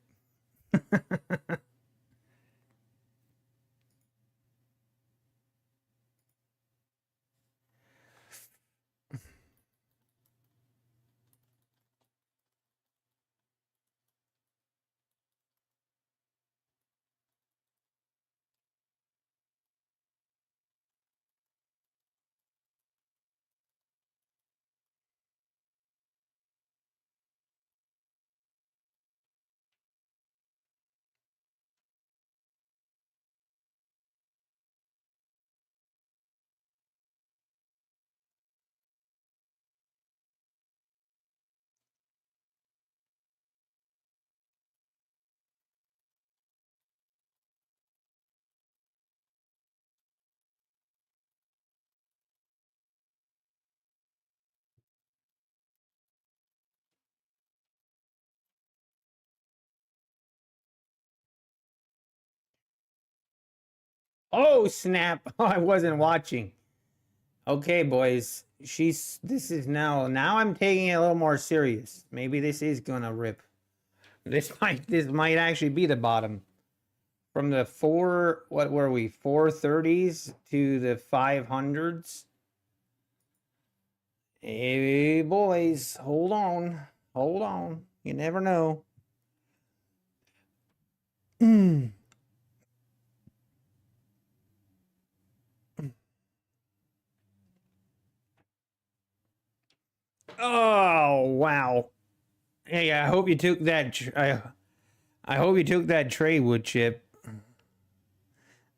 Oh snap! I wasn't watching. Okay, boys. This is now I'm taking it a little more serious. Maybe this is gonna rip. This might actually be the bottom. From the what were we, 430s to the 500s. Hey boys, hold on. Hold on. You never know. Oh, wow. Hey, I hope you took that I hope you took that tray, wood chip.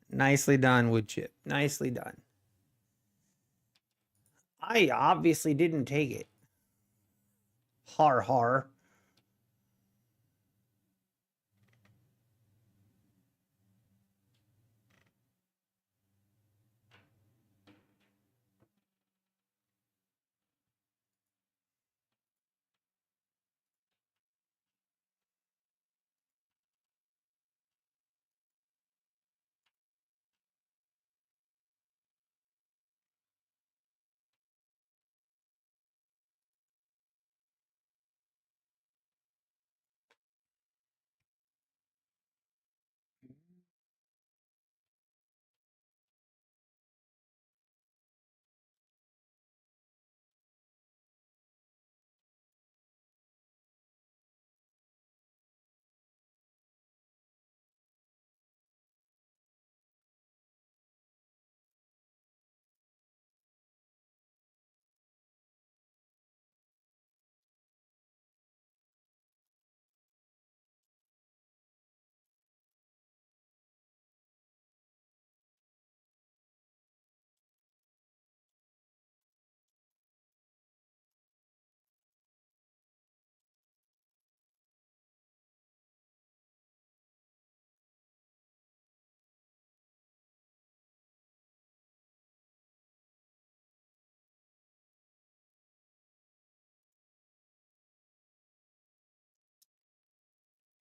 Nicely done, wood chip. Nicely done. I obviously didn't take it. Har har.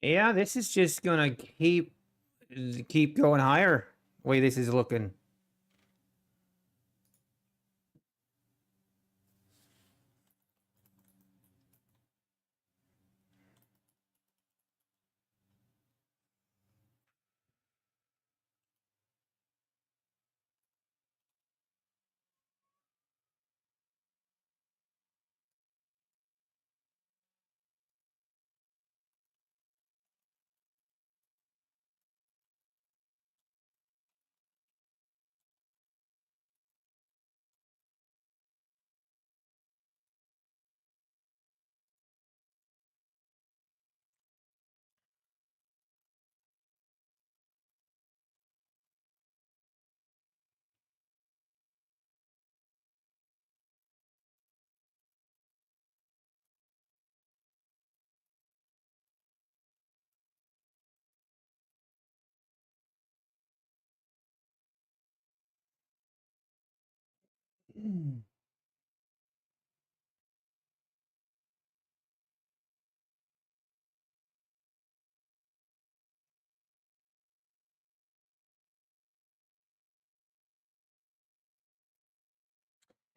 Yeah, this is just gonna keep going higher. The way this is looking.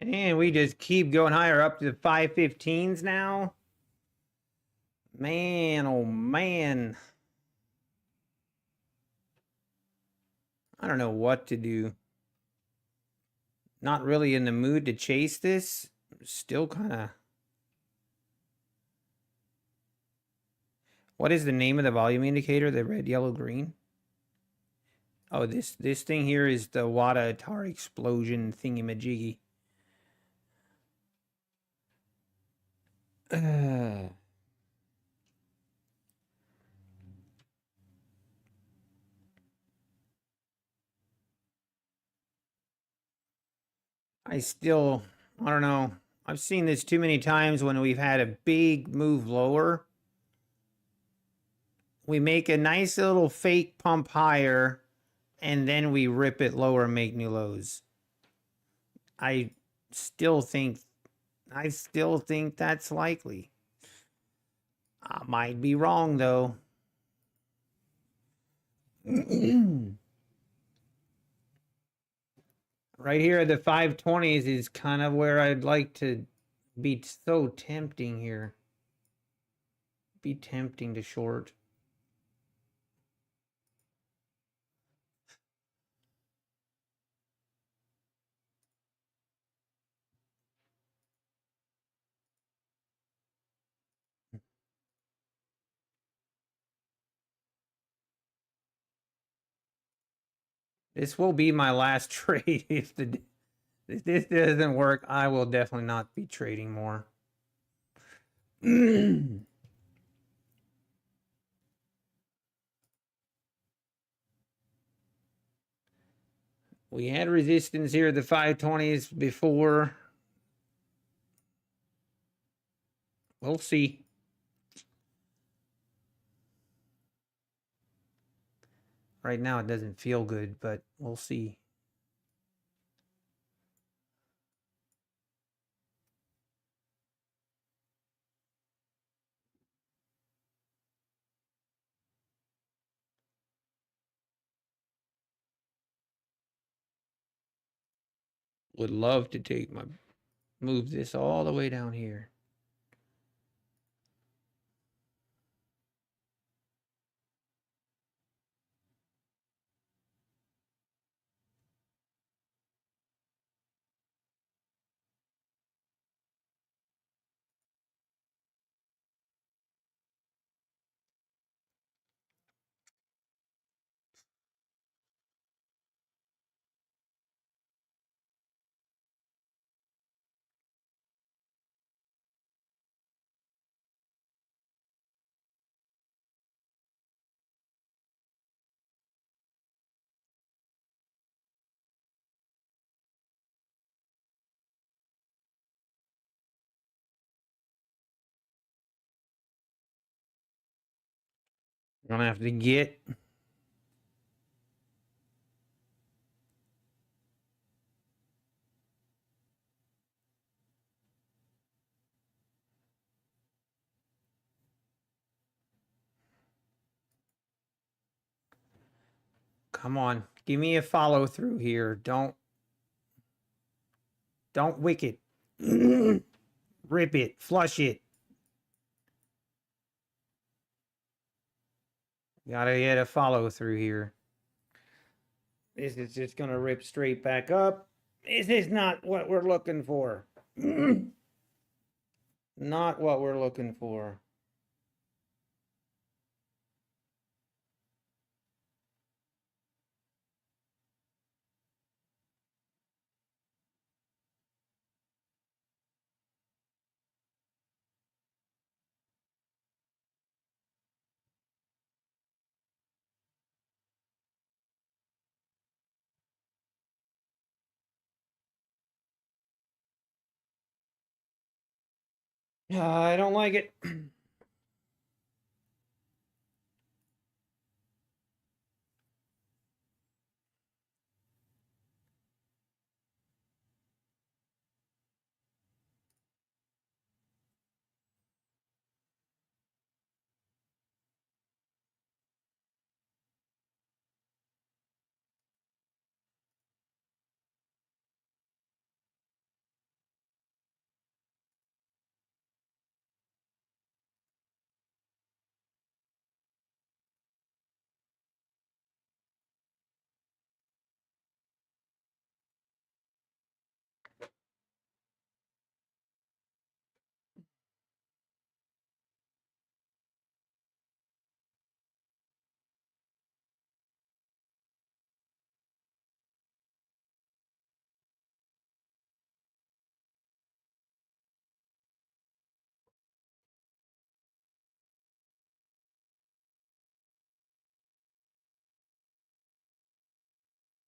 And we just keep going higher up to the 515s now. Man, oh man. I don't know what to do. Not really in the mood to chase this. Still kind of. What is the name of the volume indicator? The red, yellow, green? Oh, this thing here is the Wada Atari explosion thingy-majiggy. I don't know. I've seen this too many times when we've had a big move lower. We make a nice little fake pump higher, and then we rip it lower and make new lows. I still think that's likely. I might be wrong though. Right here at the 520s is kind of where I'd like to be. So tempting here. Be tempting to short. This will be my last trade. If this doesn't work, I will definitely not be trading more. We had resistance here at the 520s before. We'll see. Right now it doesn't feel good, but we'll see. Would love to move this all the way down here. Gonna have to get. Come on. Give me a follow through here. Don't wick it. Rip it. Flush it. Gotta get a follow through here. This is just gonna rip straight back up. This is not what we're looking for. Not what we're looking for. I don't like it.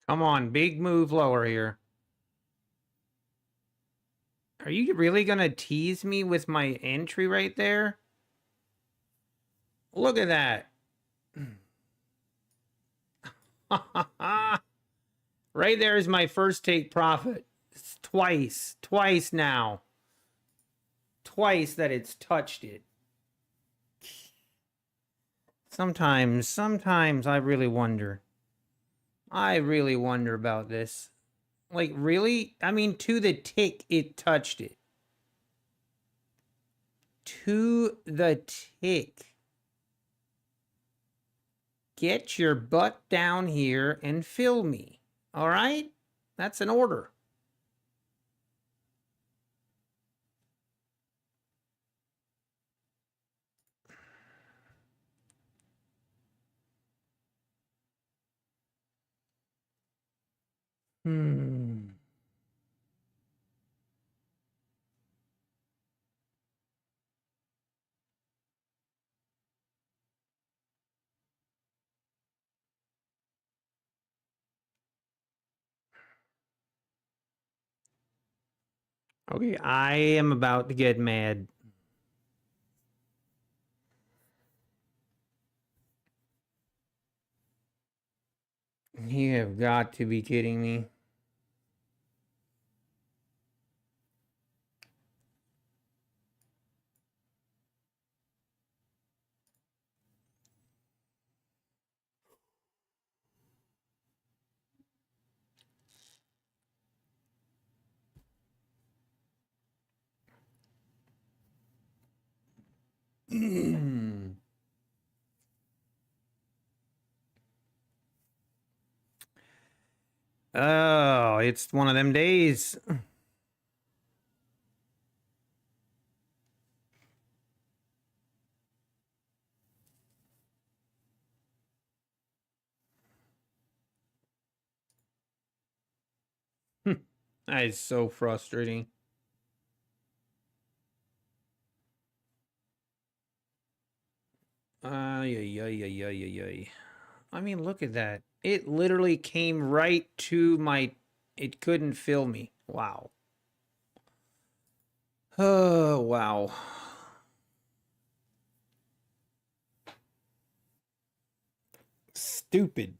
Come on, big move lower here. Are you really gonna tease me with my entry right there? Look at that. Right there is my first take profit. It's twice now. Twice that it's touched it. Sometimes I really wonder. I really wonder about this. Like, really? I mean, to the tick, it touched it. To the tick. Get your butt down here and fill me. All right? That's an order. Okay, I am about to get mad. You have got to be kidding me. Oh, it's one of them days. That is so frustrating. I mean, look at that. It literally came right to my... It couldn't fill me. Wow. Oh, wow. Stupid.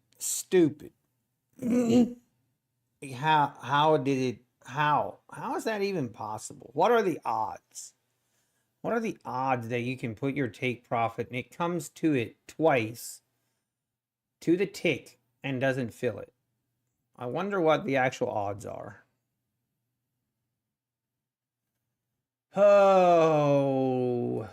How did it... How is that even possible? What are the odds? What are the odds that you can put your take profit and it comes to it twice to the tick and doesn't fill it. I wonder what the actual odds are. Oh.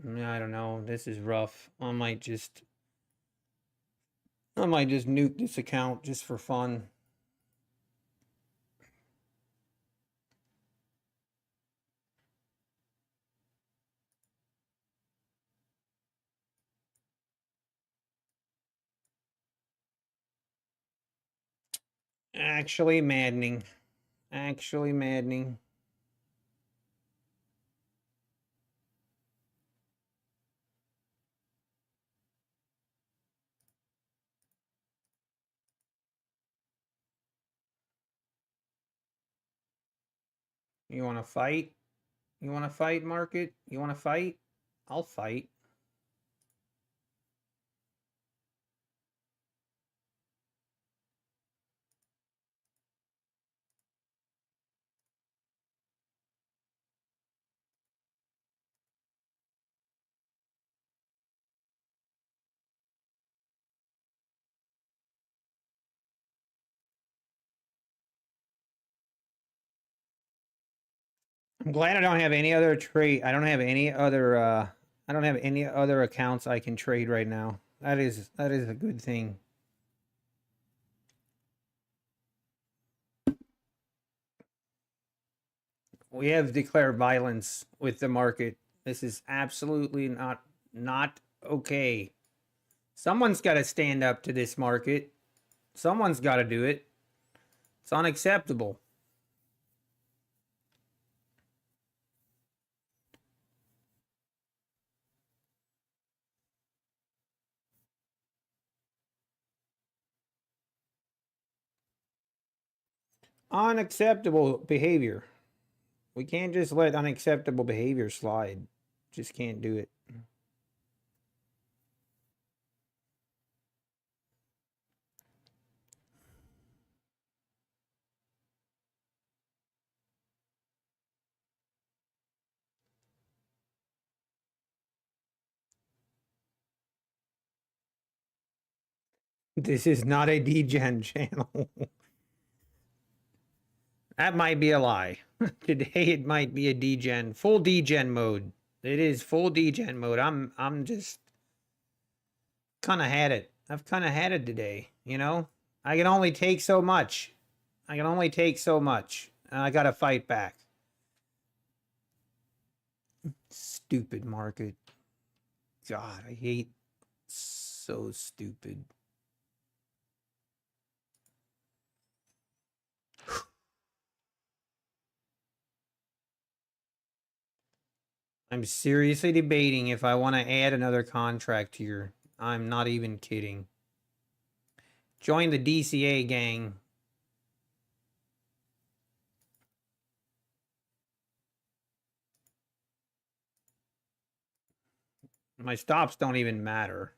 I don't know. This is rough. I might just nuke this account just for fun. Actually maddening. Actually maddening. You want to fight? You want to fight, market? You want to fight? I'll fight. I'm glad I don't have any other trade. I don't have any other accounts I can trade right now. That is a good thing. We have declared violence with the market. This is absolutely not okay. Someone's got to stand up to this market. Someone's got to do it. It's unacceptable. Unacceptable behavior. We can't just let unacceptable behavior slide. Just can't do it. This is not a degen channel. That might be a lie. Today it might be a degen, full degen mode. It is full degen mode. I'm just kind of had it. I've kind of had it today, you know? I can only take so much. I can only take so much. And I got to fight back. Stupid market. God, I hate so stupid. I'm seriously debating if I want to add another contract here. I'm not even kidding. Join the DCA gang. My stops don't even matter.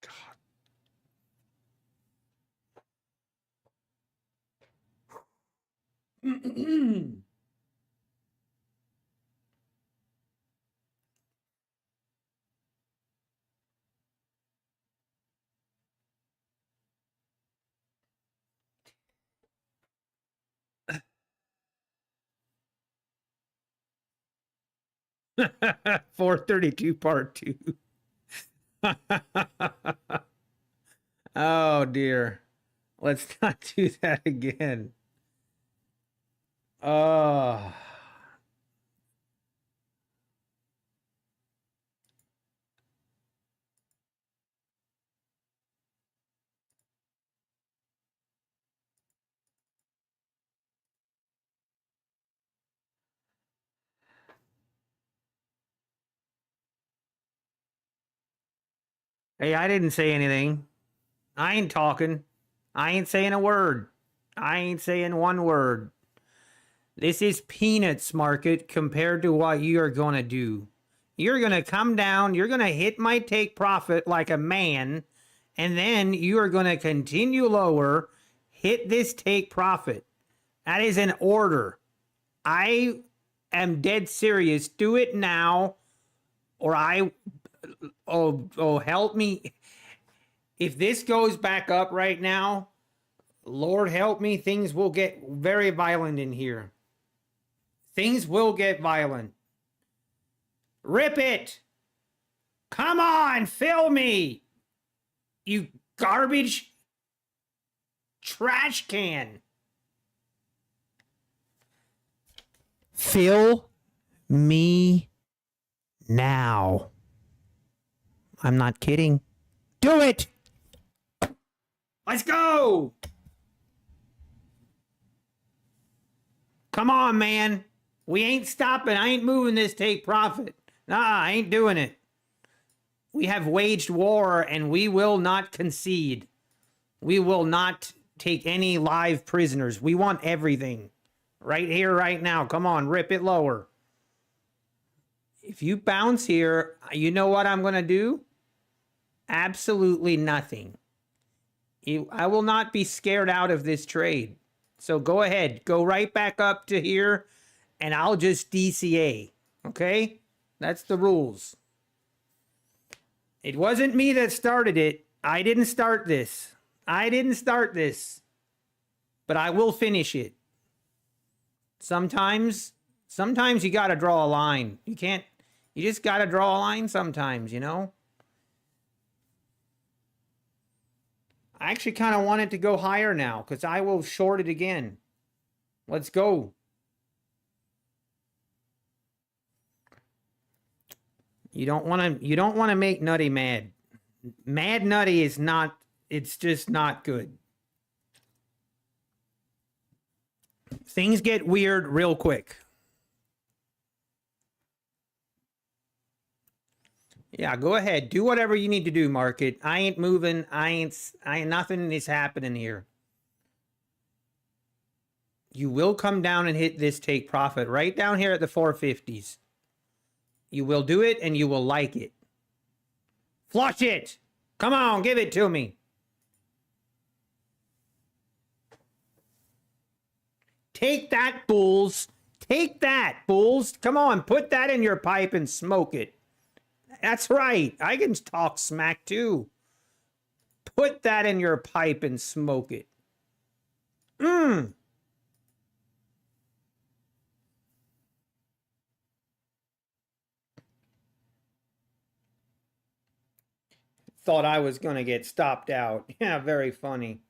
God. 432 part 2. Oh dear. Let's not do that again. Oh. Hey, I didn't say anything. I ain't talking. I ain't saying a word. I ain't saying one word. This is peanuts, market, compared to what you are going to do. You're going to come down. You're going to hit my take profit like a man. And then you are going to continue lower, hit this take profit. That is an order. I am dead serious. Do it now, or help me. If this goes back up right now, Lord help me, things will get very violent in here. Things will get violent. Rip it. Come on, fill me. You garbage trash can. Fill me now. I'm not kidding. Do it. Let's go. Come on, man. We ain't stopping. I ain't moving this take profit. Nah, I ain't doing it. We have waged war and we will not concede. We will not take any live prisoners. We want everything. Right here, right now. Come on, rip it lower. If you bounce here, you know what I'm going to do? Absolutely nothing. I will not be scared out of this trade. So go ahead. Go right back up to here, and I'll just DCA. Okay? That's the rules. It wasn't me that started it. I didn't start this. I didn't start this. But I will finish it. Sometimes you got to draw a line. You just got to draw a line sometimes, you know? I actually kind of want it to go higher now because I will short it again. Let's go. You don't want to make Nutty mad. Mad Nutty is not, it's just not good. Things get weird real quick. Yeah, go ahead. Do whatever you need to do, market. I ain't moving. Nothing is happening here. You will come down and hit this take profit right down here at the 450s. You will do it and you will like it. Flush it. Come on, give it to me. Take that, bulls. Take that, bulls. Come on, put that in your pipe and smoke it. That's right. I can talk smack too. Put that in your pipe and smoke it. Thought I was going to get stopped out. Yeah, very funny.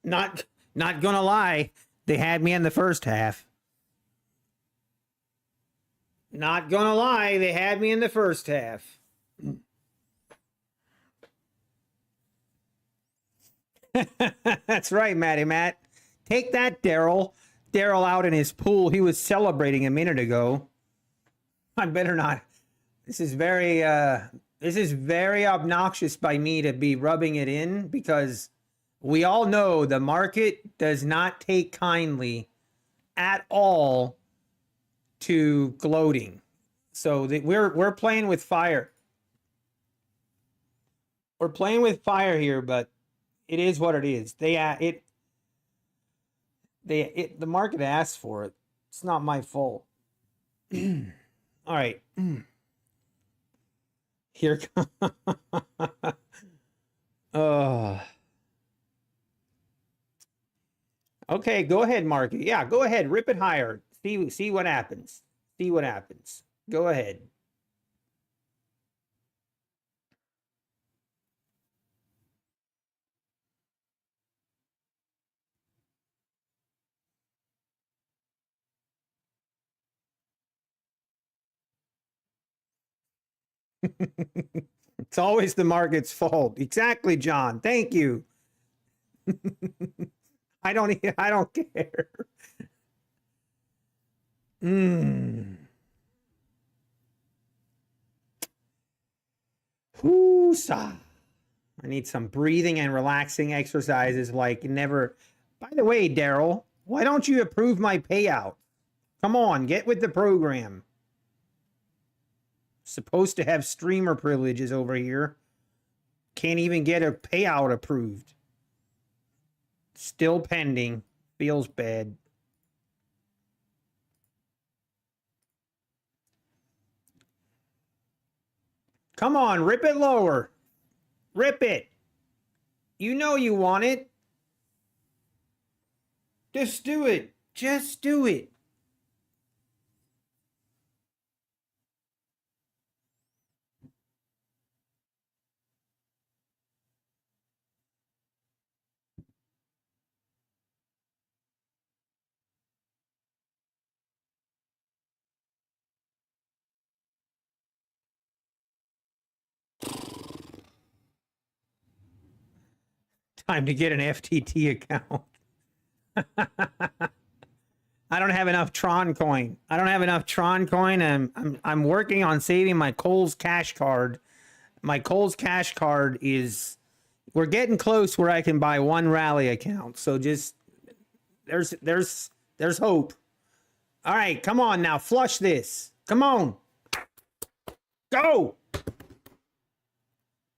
Not gonna lie, they had me in the first half. Not gonna lie, they had me in the first half. That's right, Matty Matt. Take that, Daryl. Daryl out in his pool. He was celebrating a minute ago. I better not. This is very obnoxious by me to be rubbing it in because we all know the market does not take kindly at all to gloating. So we're playing with fire. We're playing with fire here, but it is what it is. The market asked for it. It's not my fault. All right. Here okay, go ahead, market. Yeah, go ahead. Rip it higher. See what happens. See what happens. Go ahead. It's always the market's fault. Exactly, John. Thank you. I don't care. Whoo-sa. I need some breathing and relaxing exercises like never. By the way, Daryl, why don't you approve my payout? Come on, get with the program. Supposed to have streamer privileges over here. Can't even get a payout approved. Still pending. Feels bad. Come on, rip it lower. Rip it. You know you want it. Just do it. Just do it. Time to get an FTT account. I don't have enough Tron coin. I don't have enough Tron coin. I'm working on saving my Kohl's cash card. My Kohl's cash card is, we're getting close where I can buy one rally account. So just there's hope. All right, come on now, flush this. Come on. Go.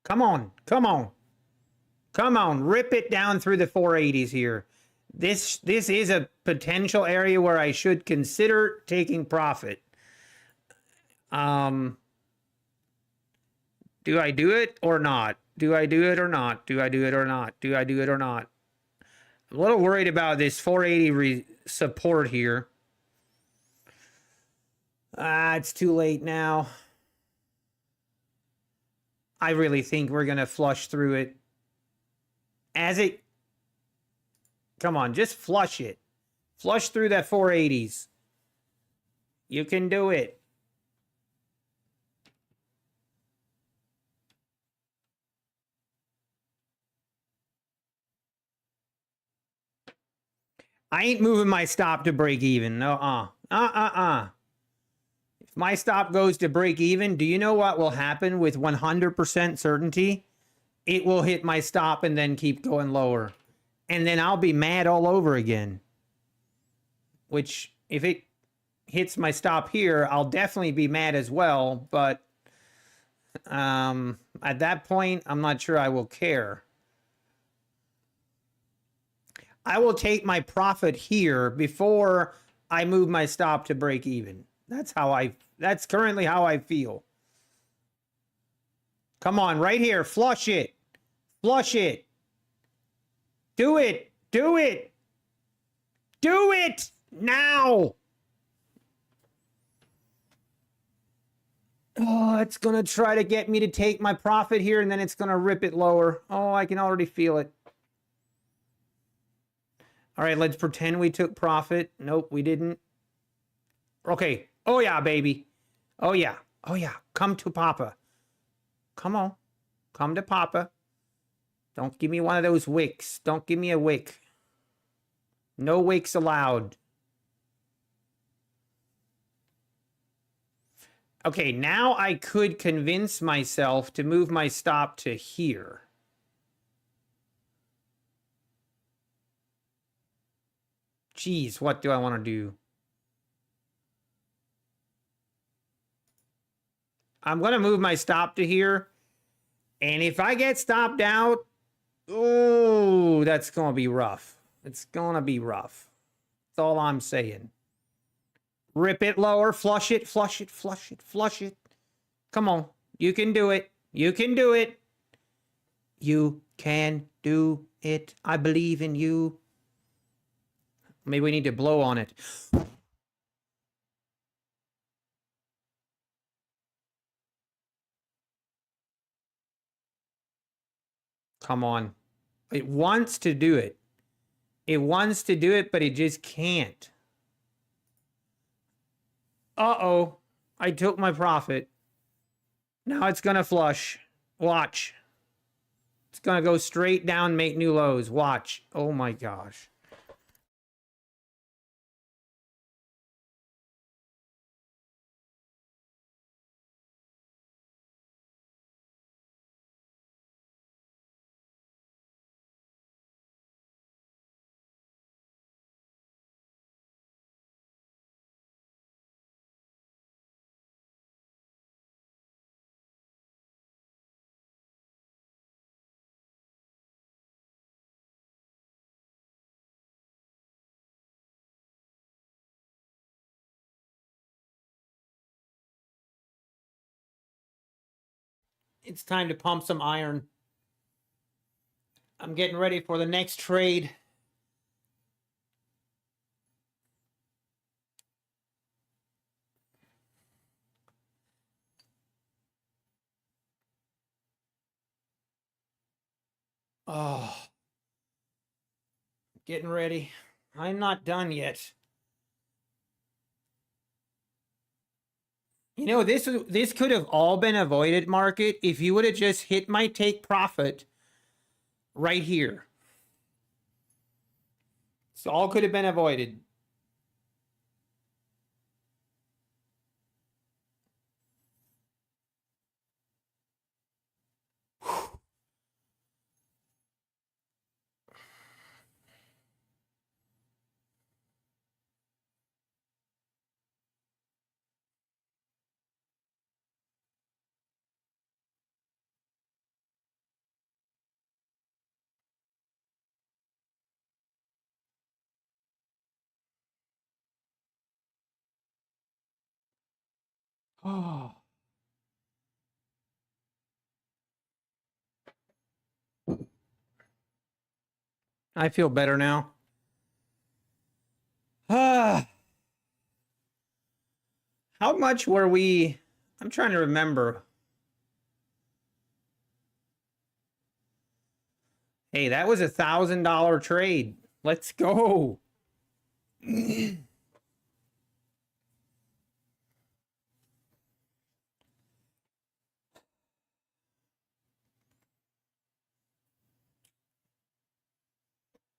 Come on. Come on. Come on, rip it down through the 480s here. This is a potential area where I should consider taking profit. Do I do it or not? Do I do it or not? Do I do it or not? Do I do it or not? I'm a little worried about this 480 support here. It's too late now. I really think we're going to flush through it. As it, come on, just flush it. Flush through that 480s. You can do it. I ain't moving my stop to break even. No, If my stop goes to break even, do you know what will happen with 100% certainty? It will hit my stop and then keep going lower. And then I'll be mad all over again. Which, if it hits my stop here, I'll definitely be mad as well. But at that point, I'm not sure I will care. I will take my profit here before I move my stop to break even. That's currently how I feel. Come on, right here. Flush it. Flush it. Do it. Do it. Do it now. Oh, it's going to try to get me to take my profit here, and then it's going to rip it lower. Oh, I can already feel it. All right, let's pretend we took profit. Nope, we didn't. Okay. Oh, yeah, baby. Oh, yeah. Oh, yeah. Come to Papa. Come on. Come to Papa. Don't give me one of those wicks. Don't give me a wick. No wicks allowed. Okay, now I could convince myself to move my stop to here. Geez, what do I want to do? I'm going to move my stop to here. And if I get stopped out, oh, that's going to be rough. It's going to be rough. That's all I'm saying. Rip it lower, flush it, flush it, flush it, flush it. Come on. You can do it. You can do it. You can do it. I believe in you. Maybe we need to blow on it. Come on. It wants to do it. It wants to do it, but it just can't. Uh-oh. I took my profit. Now it's going to flush. Watch. It's going to go straight down, make new lows. Watch. Oh my gosh. It's time to pump some iron. I'm getting ready for the next trade. Oh, getting ready. I'm not done yet. You know, this could have all been avoided, market, if you would have just hit my take profit right here. So all could have been avoided. Oh. I feel better now. How much were we? I'm trying to remember. Hey, that was $1,000 trade. Let's go.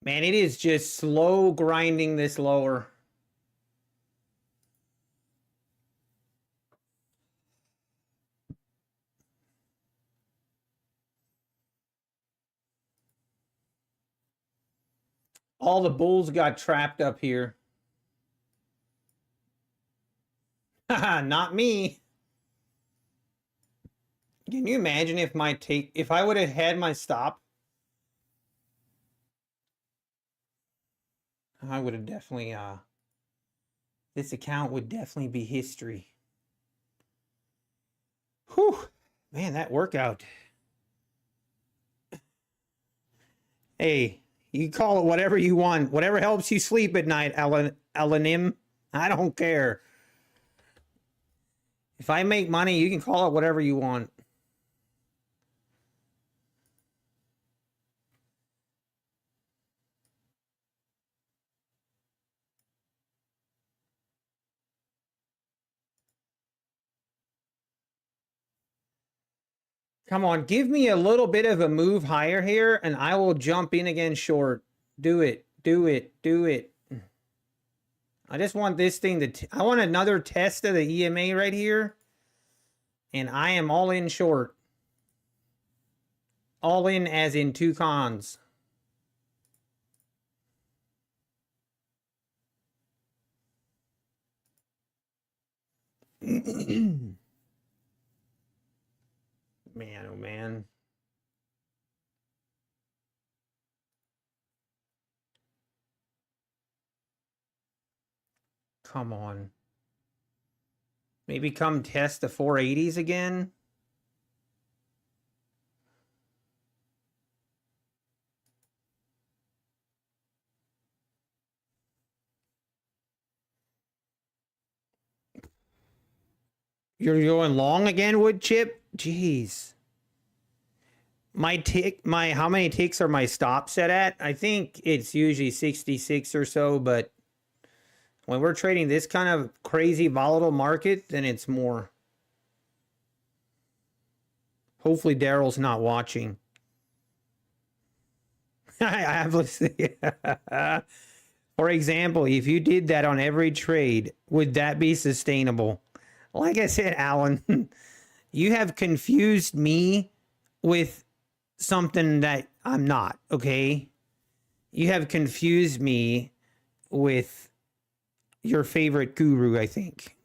Man, it is just slow grinding this lower. All the bulls got trapped up here. Haha, not me. Can you imagine if I would have had my stop? I would have definitely, this account would definitely be history. Whew, man, that workout. Hey, you call it whatever you want. Whatever helps you sleep at night, Alanim. I don't care. If I make money, you can call it whatever you want. Come on, give me a little bit of a move higher here, and I will jump in again short. Do it, do it, do it. I just want this thing to... I want another test of the EMA right here, and I am all in short. All in as in two cons. Man, oh man. Come on. Maybe come test the 480s again. You're going long again, wood chip? Jeez. How many ticks are my stops set at? I think it's usually 66 or so, but when we're trading this kind of crazy volatile market, then it's more. Hopefully Daryl's not watching. I obviously. For example, if you did that on every trade, would that be sustainable? Like I said, Alan, you have confused me with something that I'm not, okay? You have confused me with your favorite guru, I think.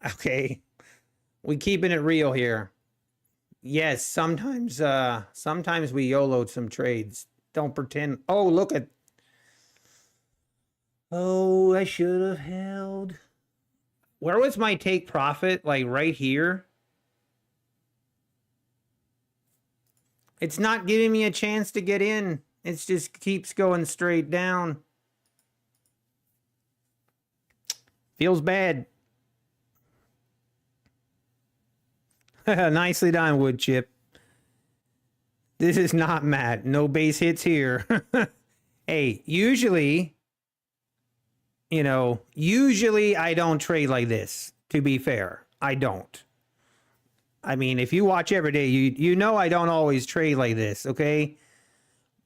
Okay. We keeping it real here. Yes, sometimes we YOLO'd some trades. Don't pretend. Oh, look at. Oh, I should have held. Where was my take profit? Like right here? It's not giving me a chance to get in. It just keeps going straight down. Feels bad. Nicely done, wood chip. This is not Matt. No base hits here. Hey, usually, you know, usually I don't trade like this, to be fair. I don't. I mean, if you watch every day, you know I don't always trade like this, okay?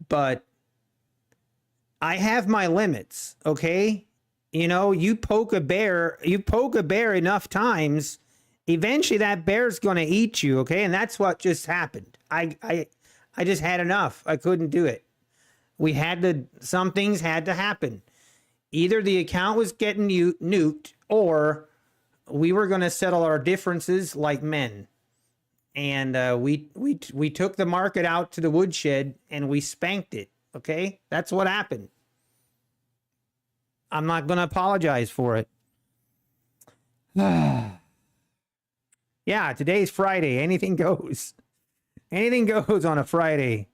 But I have my limits, okay? You know, you poke a bear enough times, eventually that bear's going to eat you, okay? And that's what just happened. I just had enough. I couldn't do it. Some things had to happen. Either the account was getting nuked or we were going to settle our differences like men. And we took the market out to the woodshed and we spanked it. Okay, that's what happened. I'm not going to apologize for it. Yeah, today's Friday. Anything goes. Anything goes on a Friday.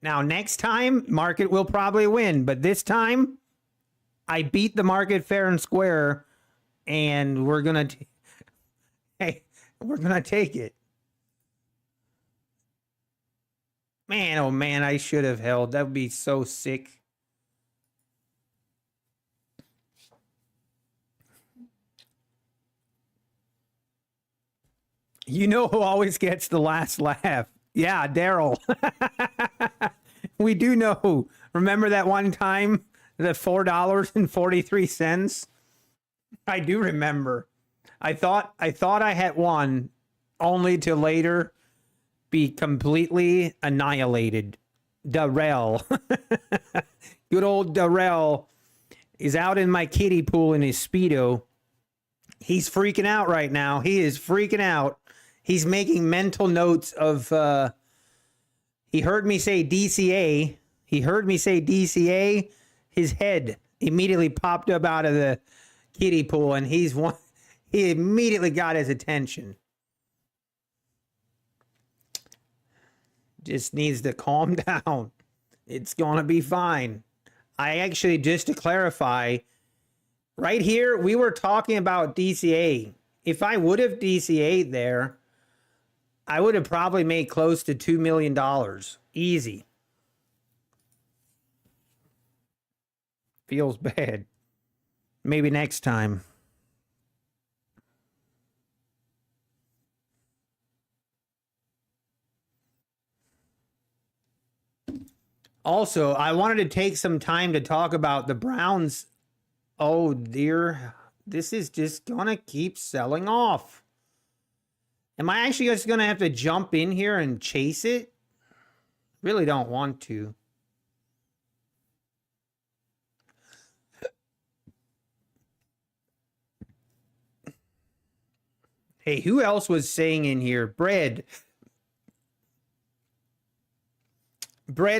Now, next time, market will probably win. But this time, I beat the market fair and square. And we're going to... Hey, we're going to take it. Man, oh man, I should have held. That would be so sick. You know who always gets the last laugh? Yeah, Daryl. We do know. Remember that one time, the $4.43? I do remember. I thought I had won, only to later be completely annihilated. Darrell. Good old Darrell is out in my kiddie pool in his Speedo. He's freaking out right now. He is freaking out. He's making mental notes of, he heard me say DCA. His head immediately popped up out of the kiddie pool, and he immediately got his attention. Just needs to calm down. It's going to be fine. I actually, just to clarify, right here, we were talking about DCA. If I would have DCA'd there, I would have probably made close to $2 million. Easy. Feels bad. Maybe next time. Also, I wanted to take some time to talk about the Browns. Oh dear, this is just gonna keep selling off. Am I actually just gonna have to jump in here and chase it? Really don't want to. Hey, who else was saying in here? Bread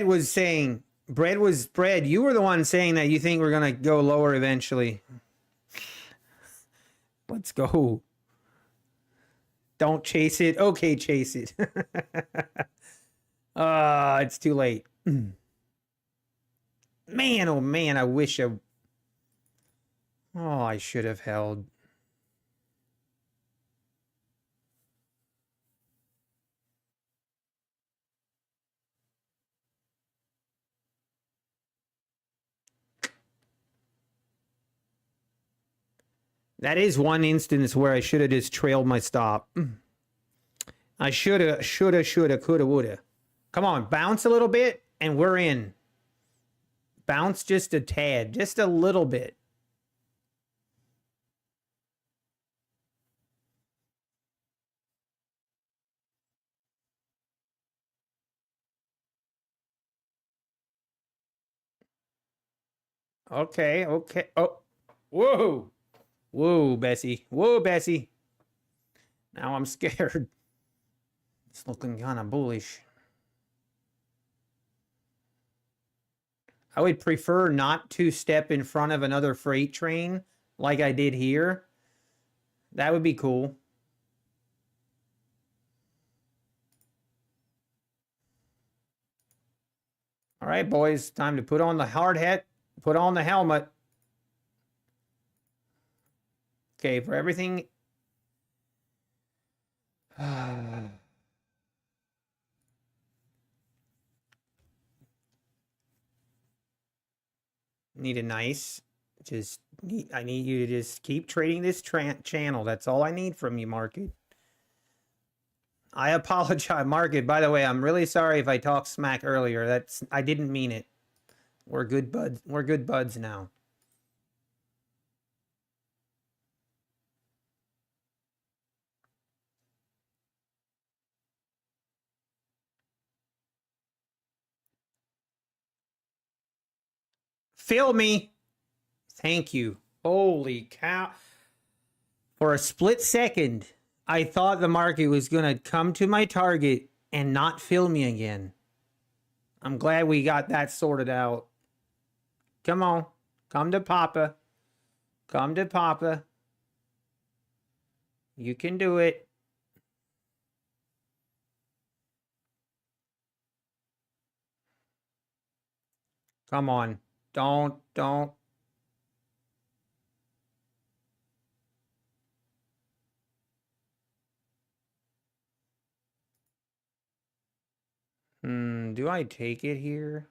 was saying, Bread, you were the one saying that you think we're going to go lower eventually. Let's go. Don't chase it. Okay, chase it. It's too late. Man, oh man, I wish I... Oh, I should have held. That is one instance where I should have just trailed my stop. I shoulda, coulda, woulda. Come on, bounce a little bit, and we're in. Bounce just a tad, just a little bit. Okay. Oh, whoa. Whoa, Bessie. Whoa, Bessie. Now I'm scared. It's looking kind of bullish. I would prefer not to step in front of another freight train like I did here. That would be cool. All right, boys, time to put on the hard hat, put on the helmet. Okay, for everything. Need a nice, I need you to just keep trading this channel. That's all I need from you, market. I apologize, market. By the way, I'm really sorry if I talked smack earlier. I didn't mean it. We're good buds. We're good buds now. Fill me. Thank you. Holy cow. For a split second, I thought the market was going to come to my target and not fill me again. I'm glad we got that sorted out. Come on. Come to Papa. Come to Papa. You can do it. Come on. Don't. Do I take it here?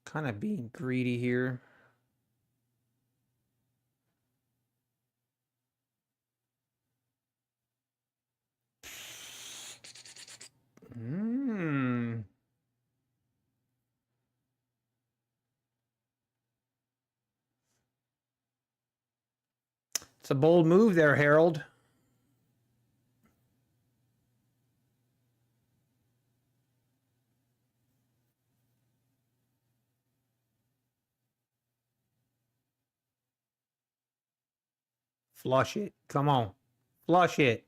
Kind of being greedy here. It's a bold move there, Harold. Flush it. Come on. Flush it.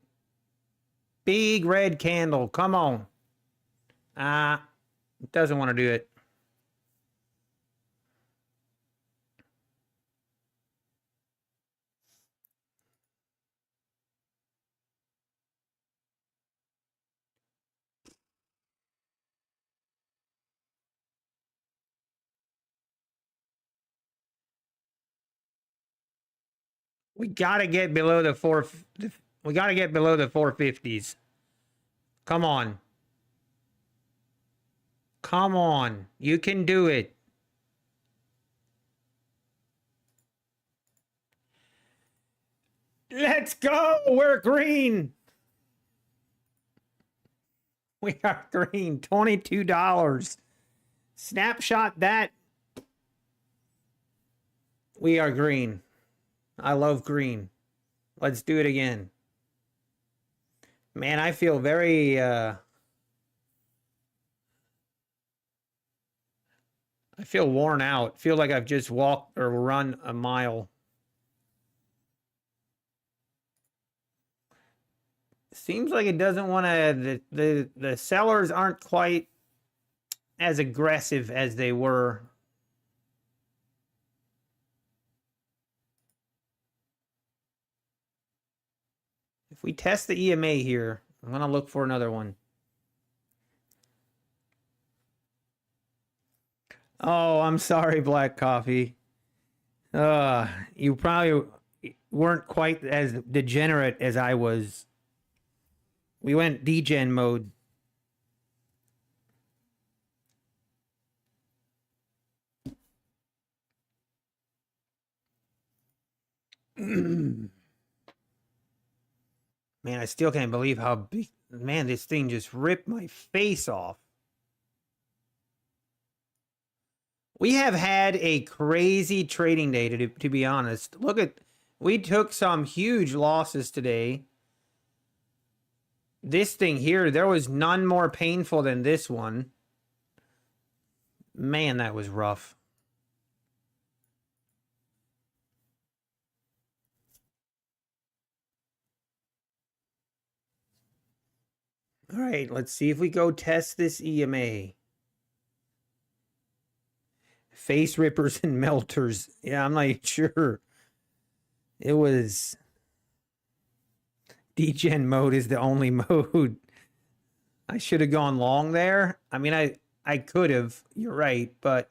Big red candle. Come on. Doesn't want to do it. We got to get below the we got to get below the 450s. Come on. Come on. You can do it. Let's go. We're green. We are green. $22. Snapshot that. We are green. I love green. Let's do it again. Man, I feel very I feel worn out. Feel like I've just walked or run a mile. Seems like it doesn't want to. The sellers aren't quite as aggressive as they were. If we test the EMA here, I'm gonna look for another one. Oh, I'm sorry, Black Coffee. You probably weren't quite as degenerate as I was. We went degen mode. Man, I still can't believe how big. Man, this thing just ripped my face off. We have had a crazy trading day, to be honest. Look at, we took some huge losses today. This thing here, there was none more painful than this one. Man, that was rough. All right, let's see if we go test this EMA. Face rippers and melters. Yeah, I'm not sure. It was degen mode is the only mode. I should have gone long there. I mean, I could have. You're right, but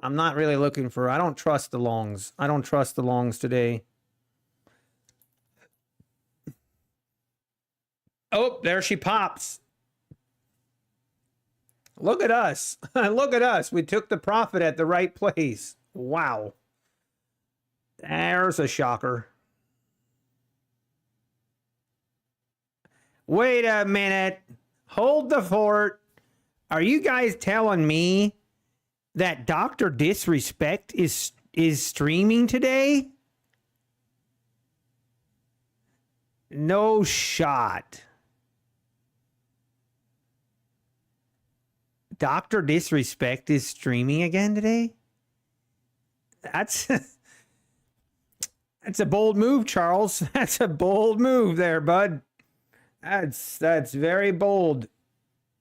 I'm not really looking for. I don't trust the longs. I don't trust the longs today. Oh, there she pops. Look at us. Look at us. We took the profit at the right place. Wow. There's a shocker. Wait a minute. Hold the fort. Are you guys telling me that Dr. Disrespect is streaming today? No shot. Dr. Disrespect is streaming again today? That's that's a bold move, Charles. That's a bold move there, bud. That's very bold.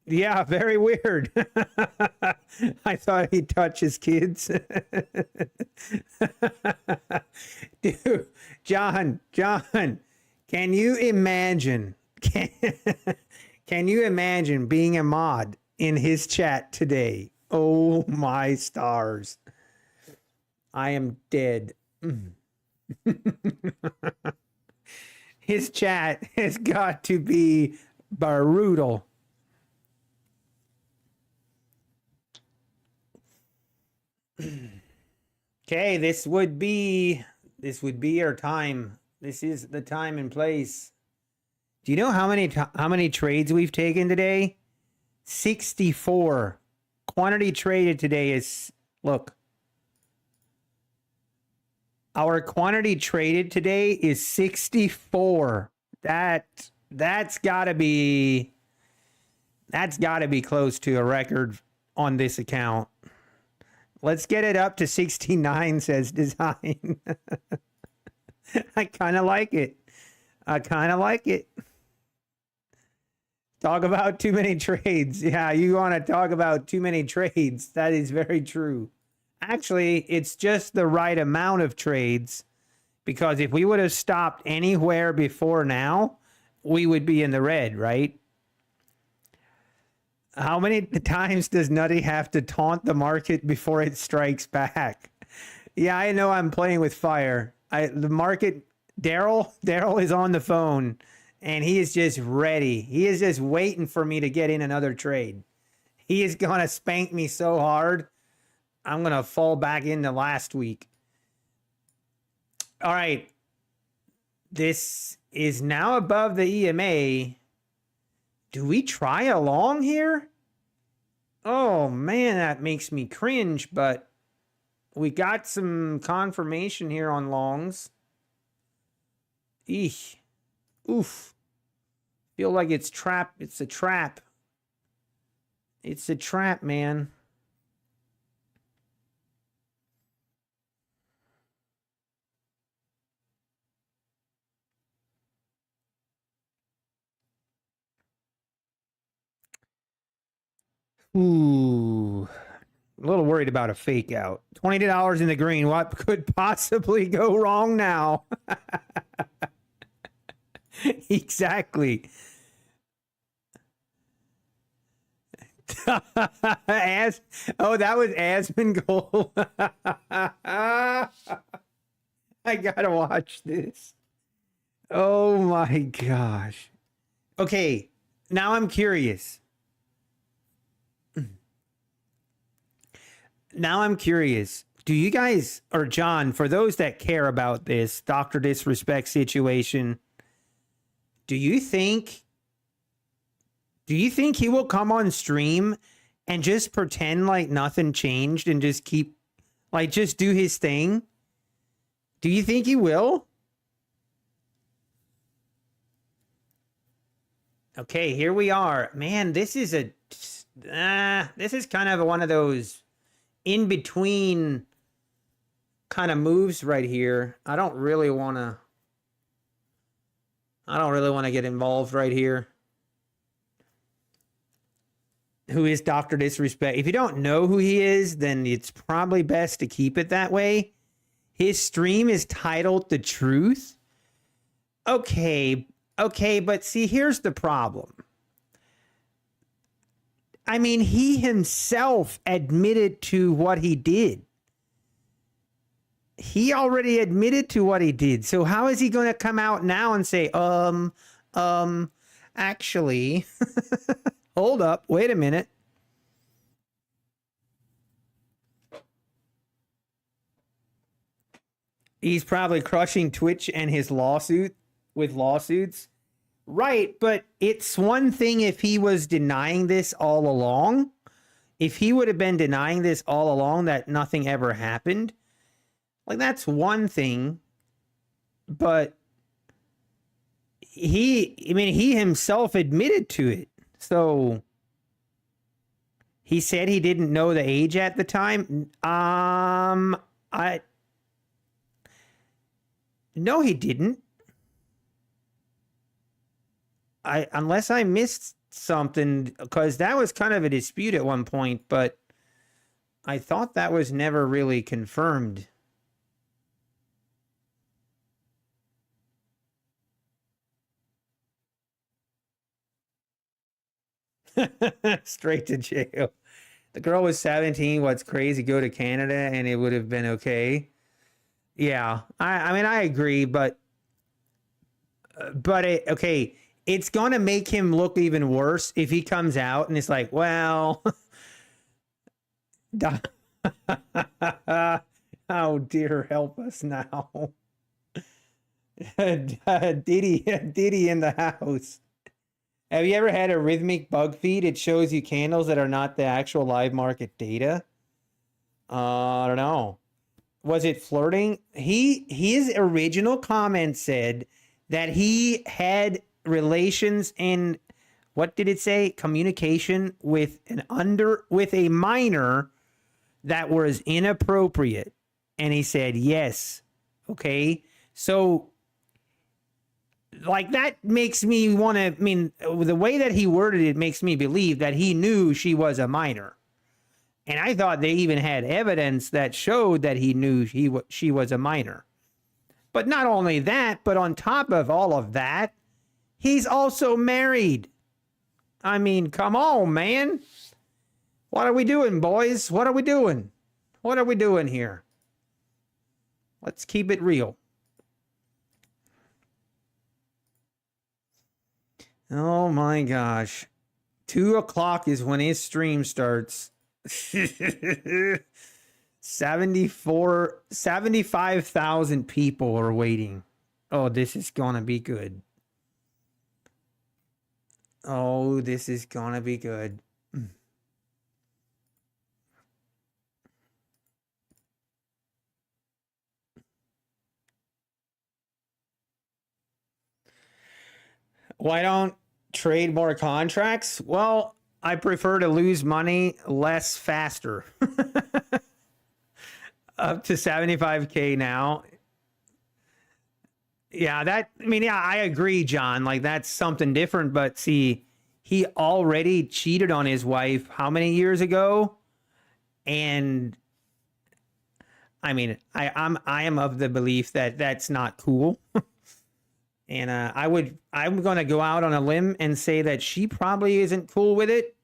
Yeah, very weird. I thought he'd touch his kids. Dude, John, can you imagine? Can you imagine being a mod in his chat today? Oh my stars. I am dead. His chat has got to be brutal. Okay, this would be our time. This is the time and place. Do you know how many trades we've taken today? 64. Quantity traded today is, look. Our quantity traded today is 64. That's got to be close to a record on this account. Let's get it up to 69, says Design. I kind of like it. Talk about too many trades. Yeah, you want to talk about too many trades. That is very true. Actually, it's just the right amount of trades, because if we would have stopped anywhere before now, we would be in the red, right? How many times does Nutty have to taunt the market before it strikes back? Yeah, I know I'm playing with fire. The market, Daryl is on the phone, and he is just ready. He is just waiting for me to get in another trade. He is going to spank me so hard, I'm going to fall back into last week. All right. This is now above the EMA. Do we try a long here? Oh, man, that makes me cringe, but we got some confirmation here on longs. Eesh. Oof. Feel like it's trap. It's a trap. It's a trap, man. Ooh, a little worried about a fake out. $20 in the green. What could possibly go wrong now? Exactly. Oh, that was Asmongold. I gotta watch this. Oh my gosh. Okay, now I'm curious. Do you guys, or John, for those that care about this Dr. Disrespect situation, do you think he will come on stream and just pretend like nothing changed and just keep, like, just do his thing? Do you think he will? Okay, here we are. Man, this is kind of one of those in between kind of moves right here. I don't really want to get involved right here. who is Dr. Disrespect. If you don't know who he is, then it's probably best to keep it that way. His stream is titled The Truth. Okay, but see, here's the problem. I mean, he himself admitted to what he did. He already admitted to what he did. So how is he going to come out now and say, actually, hold up, wait a minute. He's probably crushing Twitch and his lawsuit with lawsuits. Right, but it's one thing if he was denying this all along. If he would have been denying this all along, that nothing ever happened, like that's one thing. But he himself admitted to it. So he said he didn't know the age at the time. No, he didn't. Unless I missed something, because that was kind of a dispute at one point, but I thought that was never really confirmed. Straight to jail. The girl was 17. What's crazy? Go to Canada and it would have been okay. Yeah, I mean, I agree, but okay. It's going to make him look even worse if he comes out and it's like, well, oh dear, help us now. Diddy in the house. Have you ever had a rhythmic bug feed? It shows you candles that are not the actual live market data. I don't know. Was it flirting? His original comment said that he had relations and what did it say? Communication with a minor that was inappropriate. And he said, yes. Okay. So like that makes me want to, I mean, the way that he worded it makes me believe that he knew she was a minor. And I thought they even had evidence that showed that he knew she was a minor. But not only that, but on top of all of that, he's also married. I mean, come on, man. What are we doing, boys? What are we doing? What are we doing here? Let's keep it real. Oh my gosh. 2 o'clock is when his stream starts. 75,000 people are waiting. Oh, this is gonna be good. Oh, this is gonna be good. Why don't trade more contracts? Well, I prefer to lose money less faster. Up to 75K now. Yeah, I agree, John. Like, that's something different. But see, he already cheated on his wife how many years ago? And I mean, I am of the belief that that's not cool. And I'm going to go out on a limb and say that she probably isn't cool with it.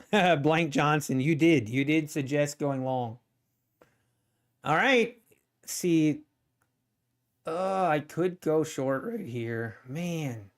Blank Johnson, you did suggest going long. All right. See, I could go short right here. Man.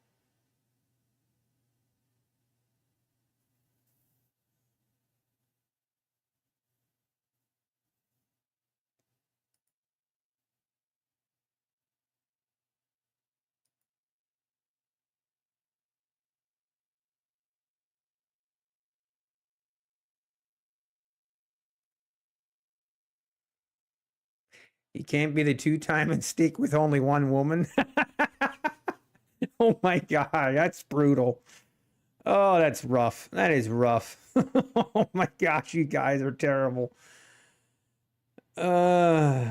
You can't be the two-time and stick with only one woman. Oh my God, that's brutal. Oh, that's rough. That is rough. Oh my gosh, you guys are terrible. Uh,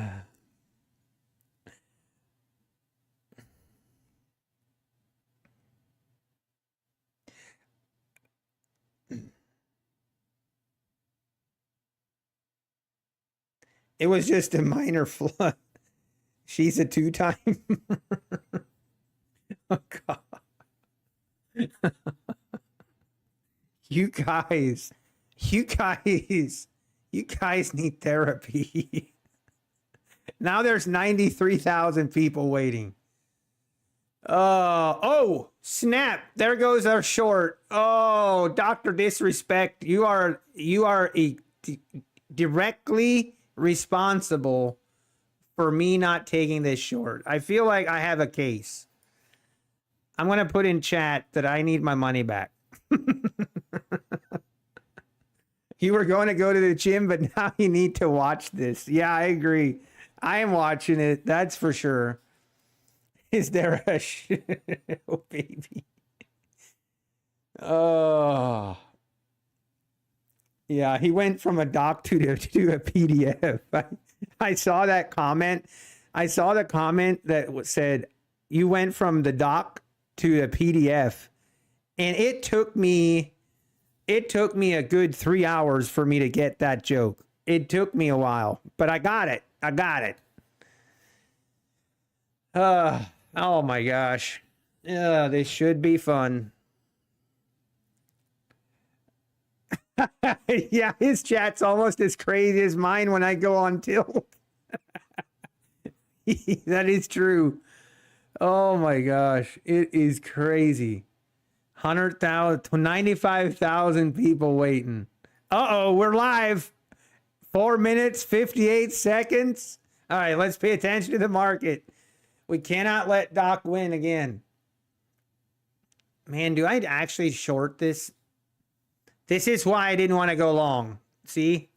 it was just a minor flood. She's a two-time. Oh God. You guys, you guys, you guys need therapy. Now there's 93,000 people waiting. Oh, snap. There goes our short. Oh, Dr. Disrespect. Directly responsible for me not taking this short. I feel like I have a case. I'm going to put in chat that I need my money back. You were going to go to the gym, but now you need to watch this. Yeah, I agree. I am watching it. That's for sure. Is there a oh, baby? Oh. Yeah, he went from a doc to a PDF. I saw that comment. I saw the comment that said, you went from the doc to a PDF. And it took me a good 3 hours for me to get that joke. It took me a while, but I got it. I got it. Oh my gosh. This should be fun. Yeah, his chat's almost as crazy as mine when I go on tilt. That is true. Oh my gosh. It is crazy. 100,000, 95,000 people waiting. Uh-oh, we're live. 4 minutes, 58 seconds. All right, let's pay attention to the market. We cannot let Doc win again. Man, do I actually short this? This is why I didn't want to go long. See?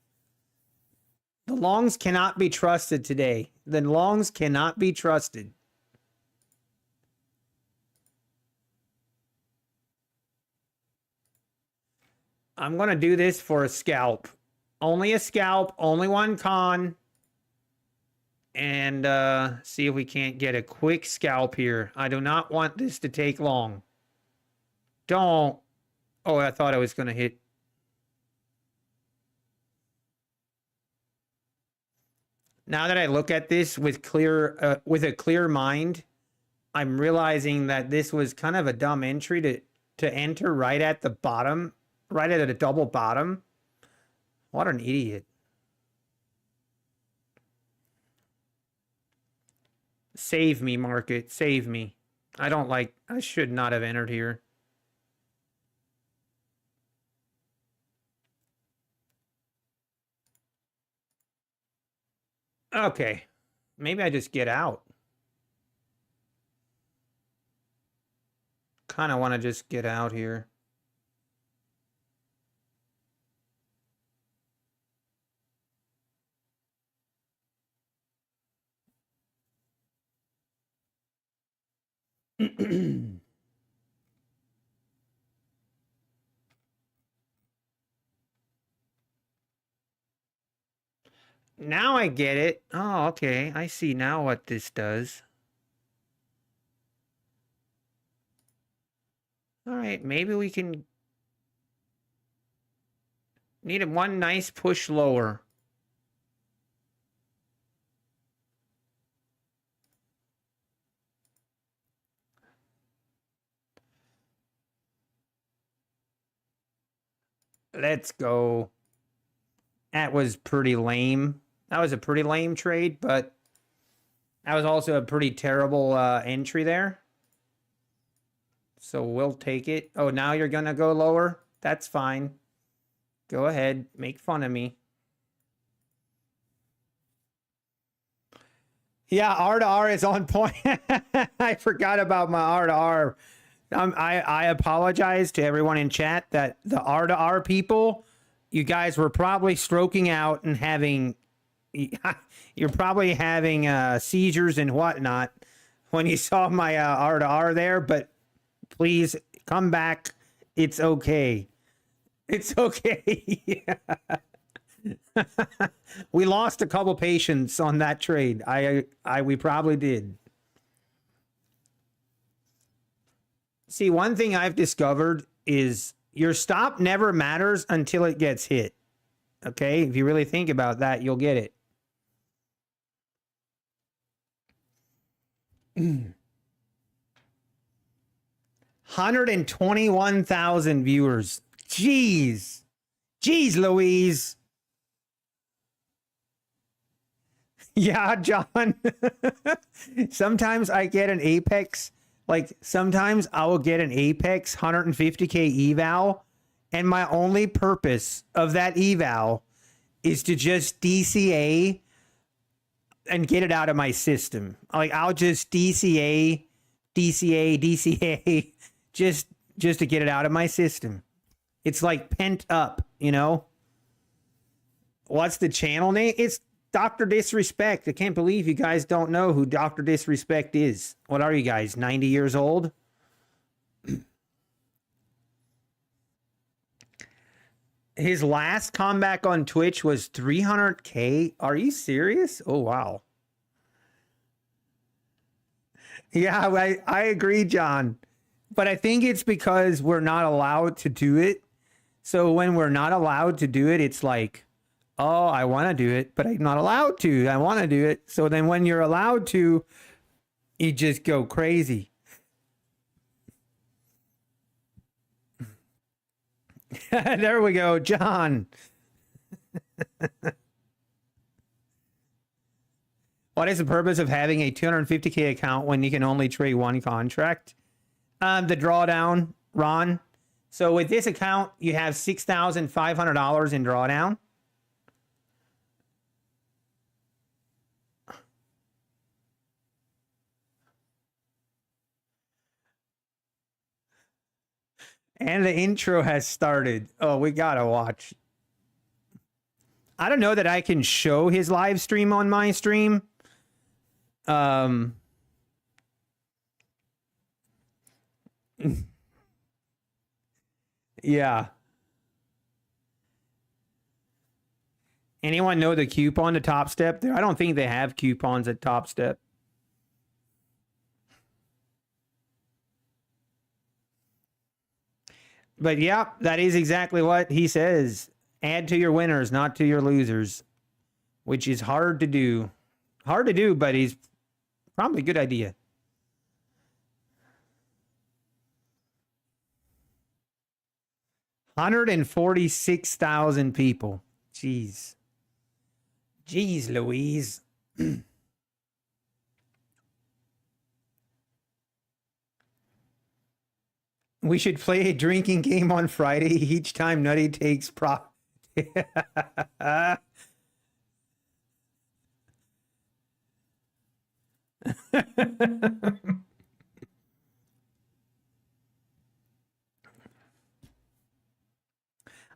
The longs cannot be trusted today. The longs cannot be trusted. I'm going to do this for a scalp. Only a scalp, only one con. And see if we can't get a quick scalp here. I do not want this to take long. Don't. Oh, I thought I was going to hit. Now that I look at this with a clear mind, I'm realizing that this was kind of a dumb entry to enter right at the bottom, right at a double bottom. What an idiot. Save me, market. Save me. I should not have entered here. Okay. Maybe I just get out. Kind of want to just get out here. Now I get it. Oh, okay. I see now what this does. All right, maybe we can need one nice push lower. Let's go. That was pretty lame. That was a pretty lame trade, but that was also a pretty terrible entry there. So we'll take it. Oh, now you're going to go lower? That's fine. Go ahead. Make fun of me. Yeah, R to R is on point. I forgot about my R to R. I apologize to everyone in chat that the R to R people, you guys were probably stroking out and having, you're probably having seizures and whatnot when you saw my R to R there. But please come back It's okay. It's okay. Yeah. We lost a couple patients on that trade. We probably did. See, one thing I've discovered is your stop never matters until it gets hit. Okay? If you really think about that, you'll get it. 121,000 viewers. Jeez. Jeez, Louise. Yeah, John. Sometimes I get an Apex. Like, sometimes I will get an Apex 150K eval, and my only purpose of that eval is to just DCA and get it out of my system. Like, I'll just DCA, just to get it out of my system. It's like pent up, you know? What's the channel name? It's Dr. Disrespect. I can't believe you guys don't know who Dr. Disrespect is. What are you guys, 90 years old? His last comeback on Twitch was 300K. Are you serious? Oh, wow. Yeah, I agree, John. But I think it's because we're not allowed to do it. So when we're not allowed to do it, it's like, oh, I want to do it, but I'm not allowed to. I want to do it. So then when you're allowed to, you just go crazy. There we go, John. What is the purpose of having a 250K account when you can only trade one contract? The drawdown, Ron. So with this account, you have $6,500 in drawdown. And the intro has started. Oh, we gotta watch. I don't know that I can show his live stream on my stream. Yeah. Anyone know the coupon to Top Step there? I don't think they have coupons at Top Step. But yeah, that is exactly what he says. Add to your winners, not to your losers, which is hard to do. Hard to do, but he's probably a good idea. $146,000 people. Jeez. Jeez, Louise. We should play a drinking game on Friday each time Nutty takes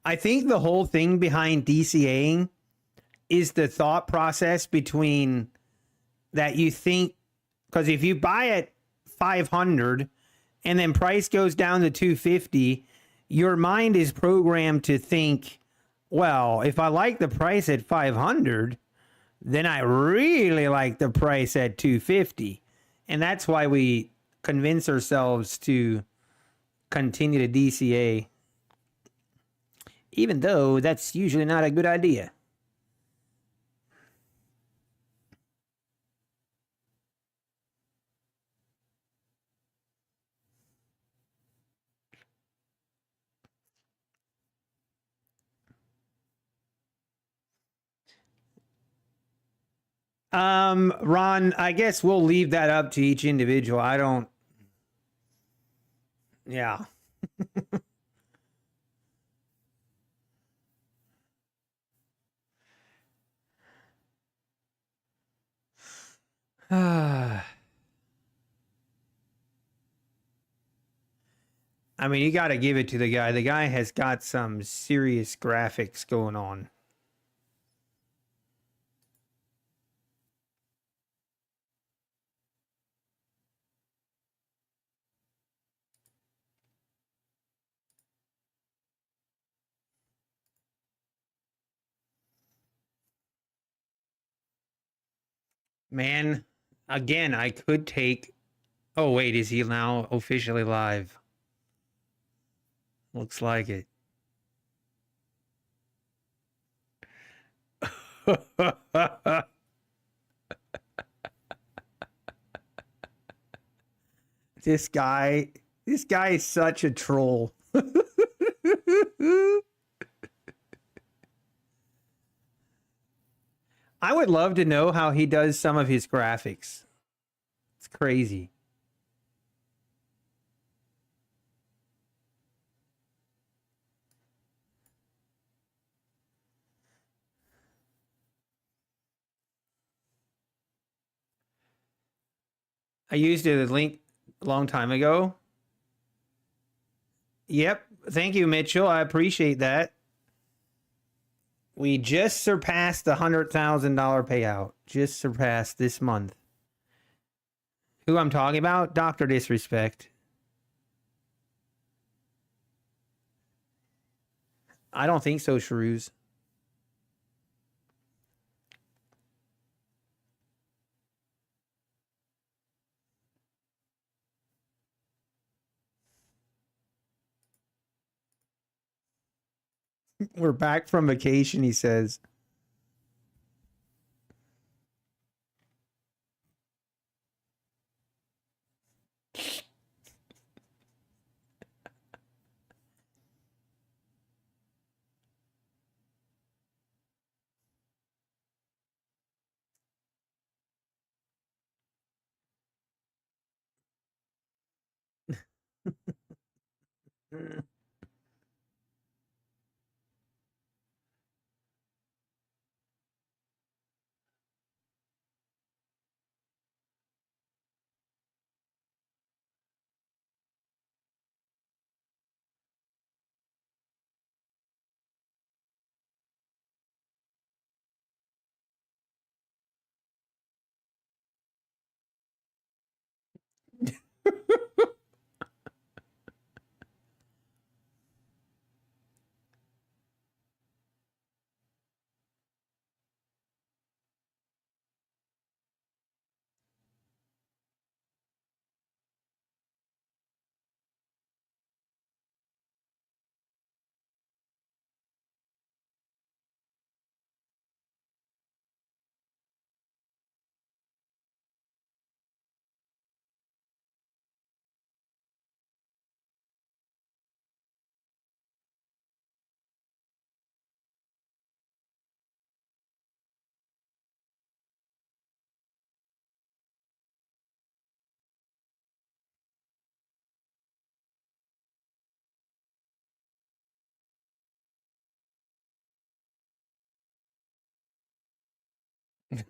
I think the whole thing behind DCAing is the thought process between that you think, because if you buy at 500 and then price goes down to 250, your mind is programmed to think, well, if I like the price at 500, then I really like the price at 250. And that's why we convince ourselves to continue to DCA, even though that's usually not a good idea. Ron, I guess we'll leave that up to each individual. I don't. Yeah. I mean, you got to give it to the guy. The guy has got some serious graphics going on. Man, again, I could take. Oh, wait, is he now officially live? Looks like it. this guy, this guy is such a troll. I would love to know how he does some of his graphics. It's crazy. I used a link a long time ago. Yep. Thank you, Mitchell. I appreciate that. We just surpassed the $100,000 payout. Just surpassed this month. Who I'm talking about? Dr. Disrespect. I don't think so, Shrews. We're back from vacation, he says.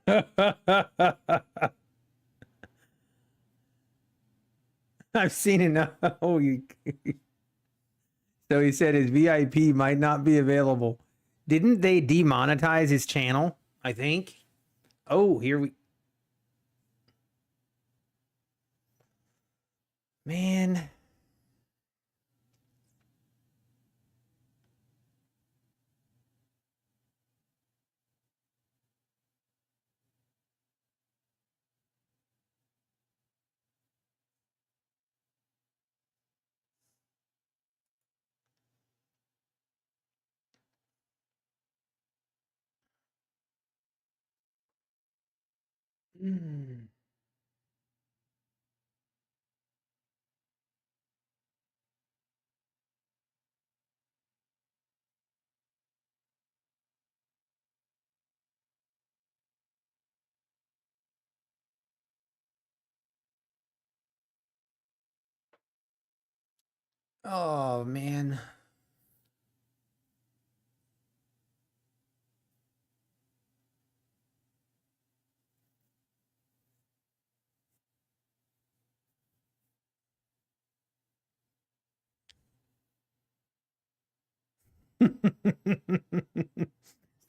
I've seen enough. Oh, so he said his VIP might not be available. Didn't they demonetize his channel? I think. Oh, here we. Man. Mm. Oh, man.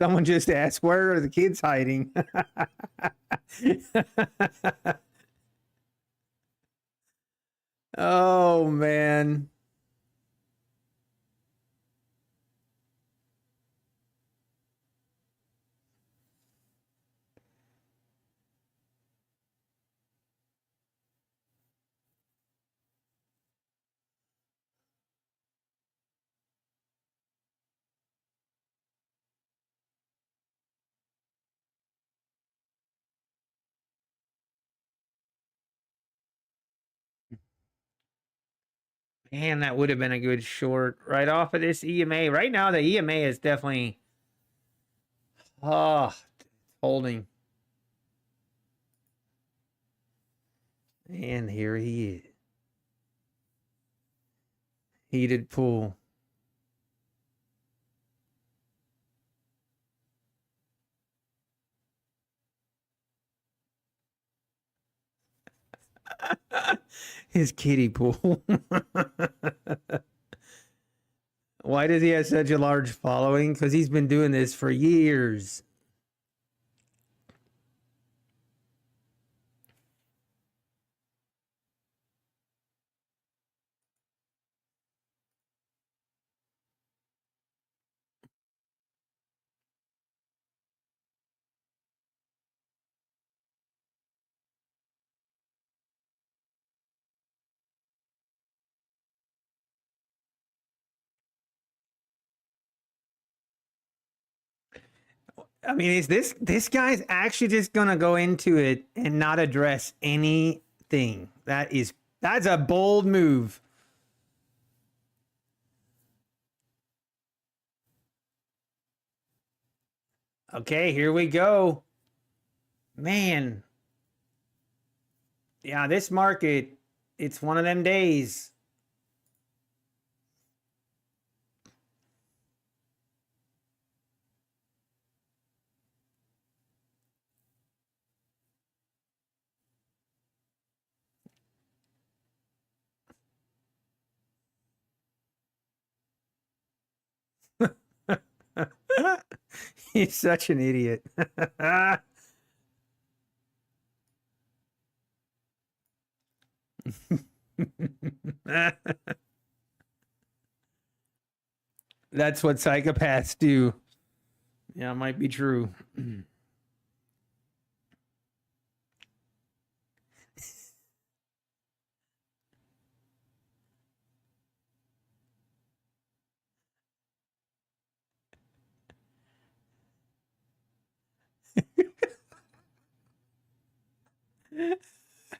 Someone just asked, where are the kids hiding? Oh, man. Man, that would have been a good short right off of this EMA. Right now, the EMA is definitely holding. And here he is. Heated pool. His kiddie pool. Why does he have such a large following? Because he's been doing this for years. I mean, is this guy's actually just gonna go into it and not address anything? That's a bold move. Okay, here we go. Man. Yeah, this market, it's one of them days. He's such an idiot. That's what psychopaths do. Yeah, it might be true.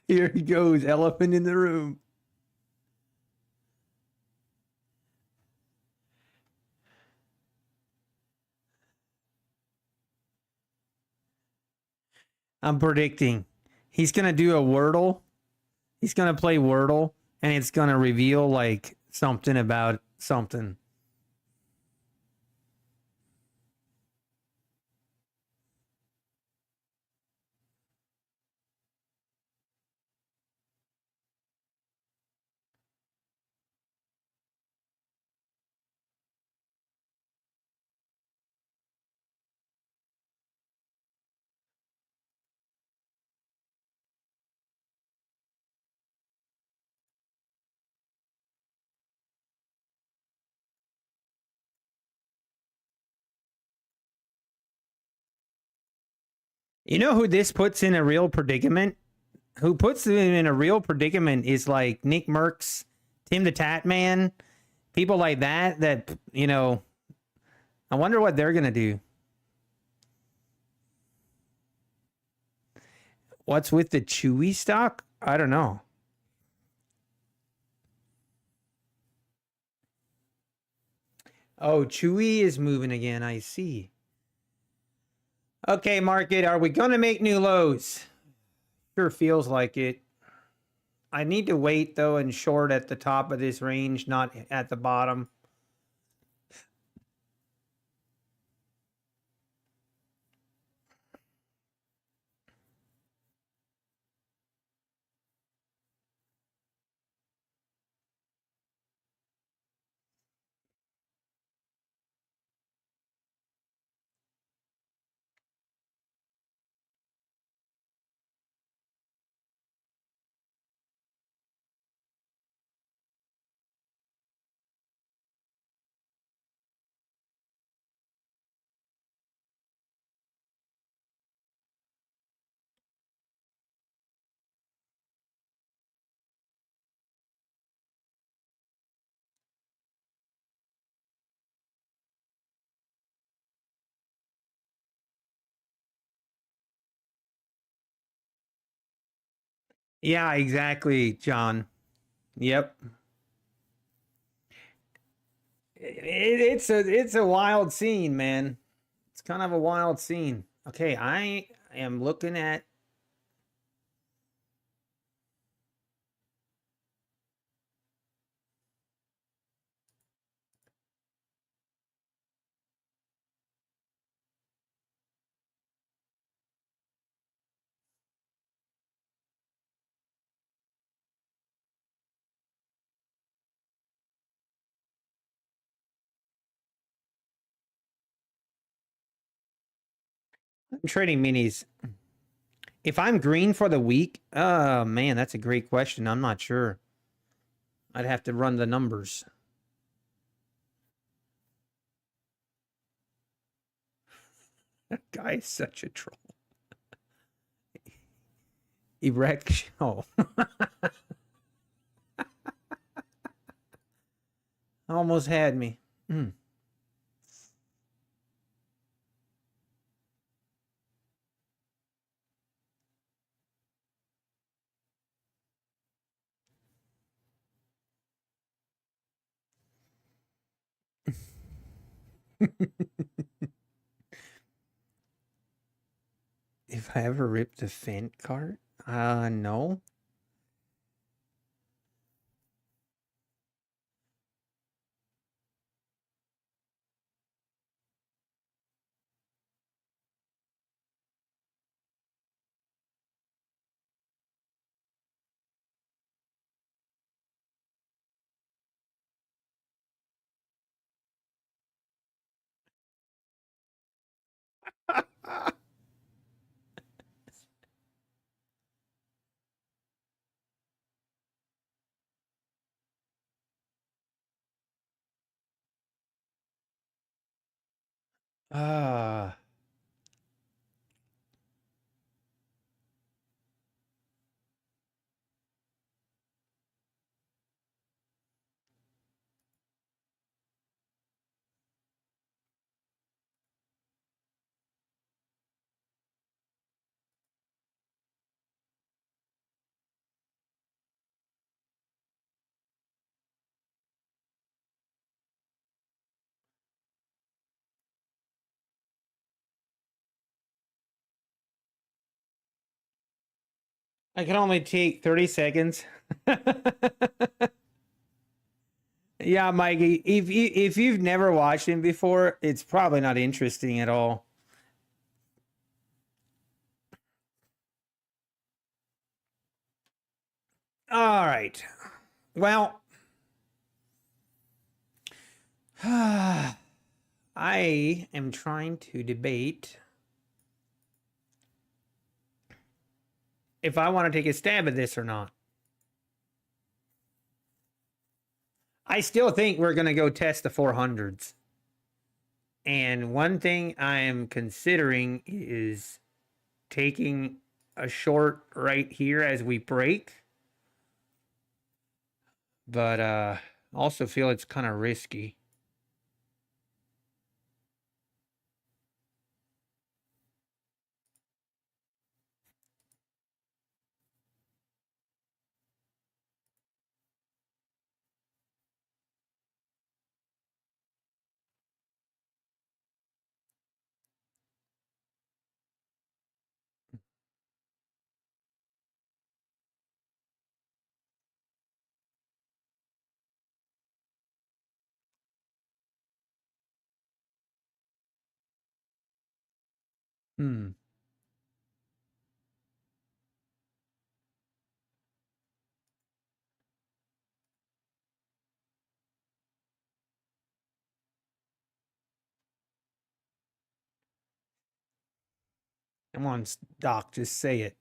Here he goes, elephant in the room. I'm predicting he's going to do a Wordle. He's going to play Wordle, and it's going to reveal like something about something. You know who this puts in a real predicament? Who puts them in a real predicament is like Nick Merckx, Tim the Tat Man, people like that. I wonder what they're gonna do. What's with the Chewy stock? I don't know. Oh, Chewy is moving again. I see. Okay, market, are we gonna make new lows? Sure feels like it. I need to wait though and short at the top of this range, not at the bottom. Yeah, exactly, John. Yep. It's a wild scene, man. It's kind of a wild scene. Okay, I am looking at. I'm trading minis. If I'm green for the week, man, that's a great question. I'm not sure. I'd have to run the numbers. That guy is such a troll. Erect. Oh, almost had me. Mm. If I ever ripped a Fent cart? No. Ah. I can only take 30 seconds. Yeah, Mikey, if you've never watched him before, it's probably not interesting at all. All right. Well, I am trying to debate if I want to take a stab at this or not. I still think we're going to go test the 400s. And one thing I am considering is taking a short right here as we break. But also feel it's kind of risky. Hmm. Come on, Doc, just say it.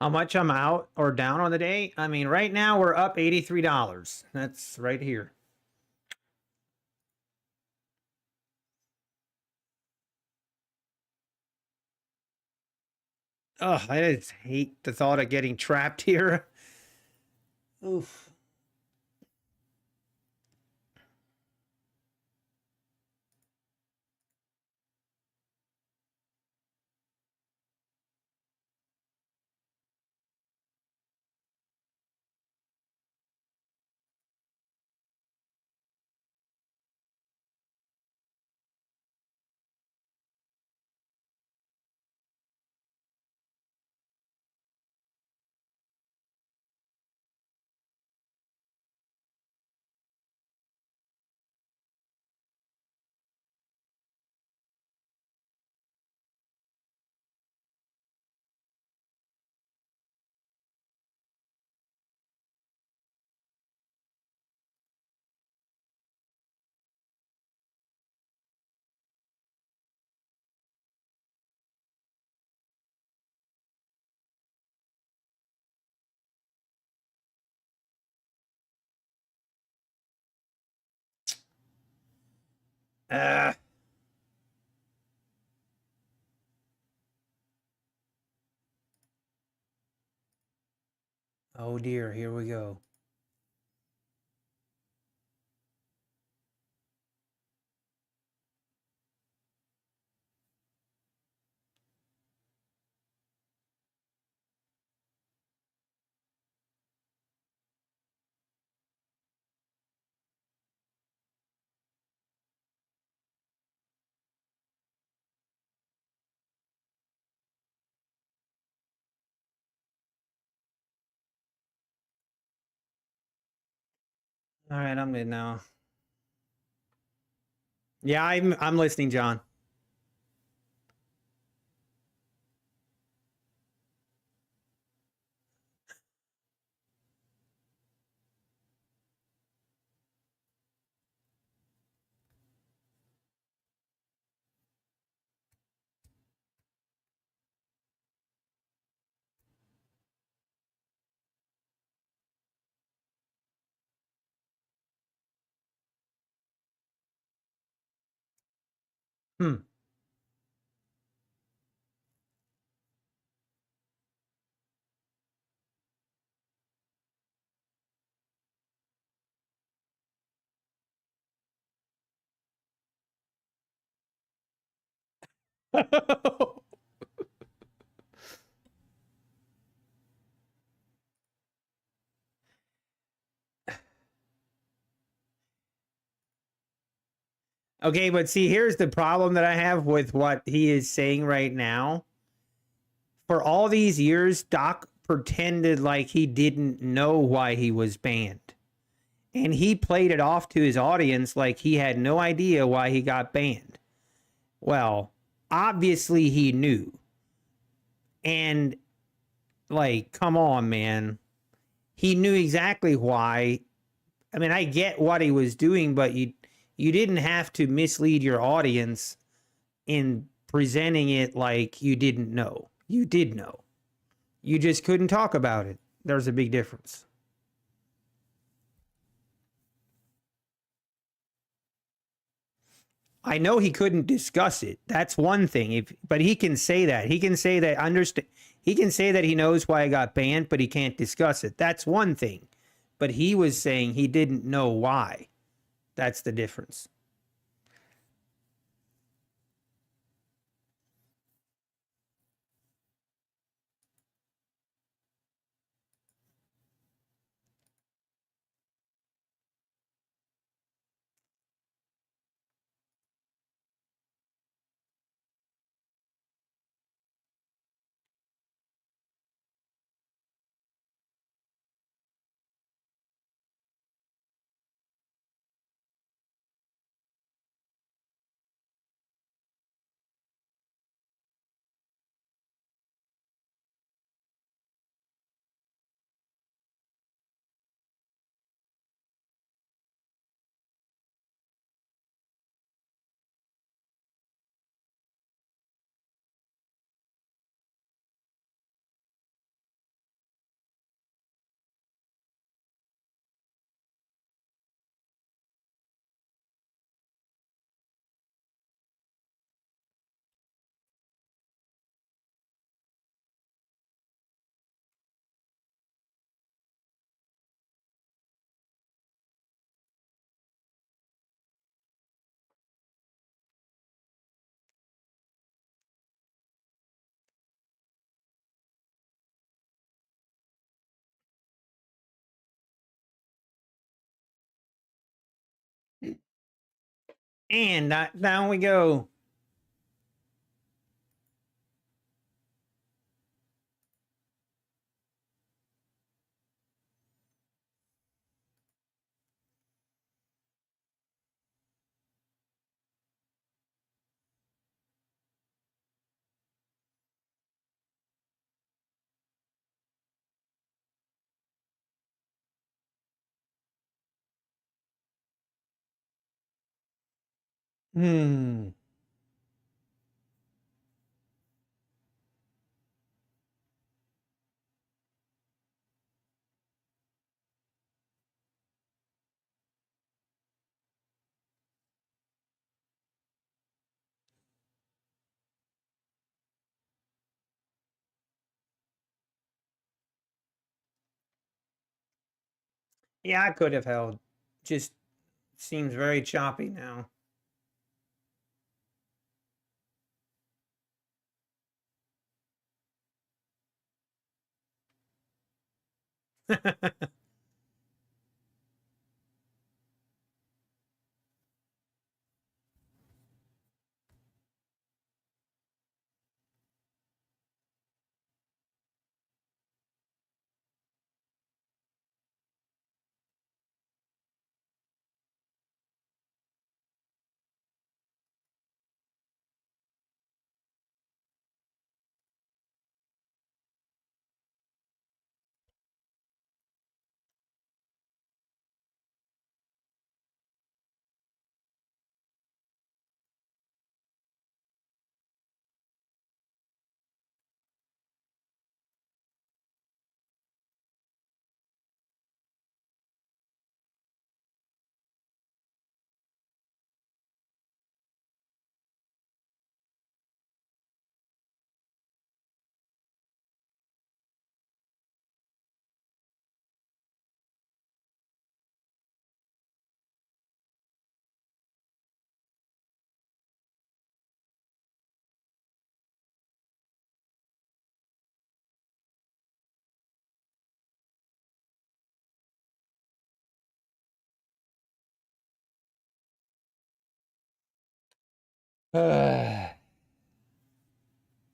How much I'm out or down on the day? I mean, right now we're up $83. That's right here. Oh, I just hate the thought of getting trapped here. Oof. Uh, oh dear, here we go. All right, I'm good now. Yeah, I'm listening, John. Hmm. Okay, but see, here's the problem that I have with what he is saying right now. For all these years, Doc pretended like he didn't know why he was banned. And he played it off to his audience like he had no idea why he got banned. Well, obviously he knew. And like, come on, man. He knew exactly why. I mean, I get what he was doing, but you didn't have to mislead your audience in presenting it like you didn't know. You did know. You just couldn't talk about it. There's a big difference. I know he couldn't discuss it. That's one thing. But he can say that. He can say that understand. He can say that he knows why I got banned, but he can't discuss it. That's one thing. But he was saying he didn't know why. That's the difference. And down we go. Hmm. Yeah, I could have held. Just seems very choppy now.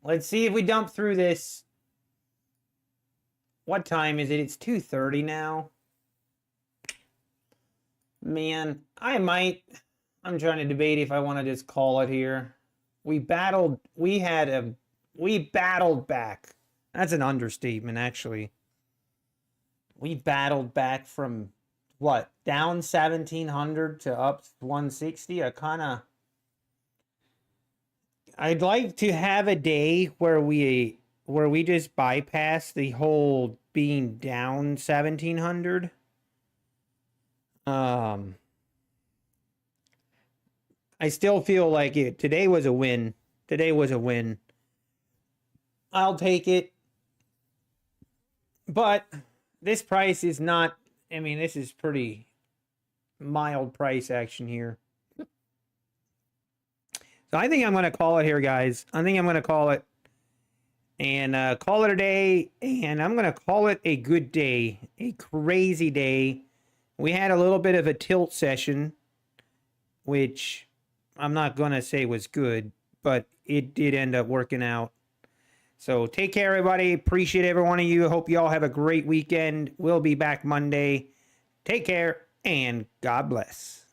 Let's see if we dump through this. What time is it? It's 2:30 now. Man, I might. I'm trying to debate if I want to just call it here. We battled. We battled back. That's an understatement, actually. We battled back from what? Down 1,700 to up 160. I'd like to have a day where we just bypass the whole being down 1,700. I still feel like it. Today was a win. Today was a win. I'll take it. But this price is not, I mean, this is pretty mild price action here. So I think I'm going to call it here, guys. I think I'm going to call it and call it a day. And I'm going to call it a good day, a crazy day. We had a little bit of a tilt session, which I'm not going to say was good, but it did end up working out. So take care, everybody. Appreciate every one of you. Hope you all have a great weekend. We'll be back Monday. Take care and God bless.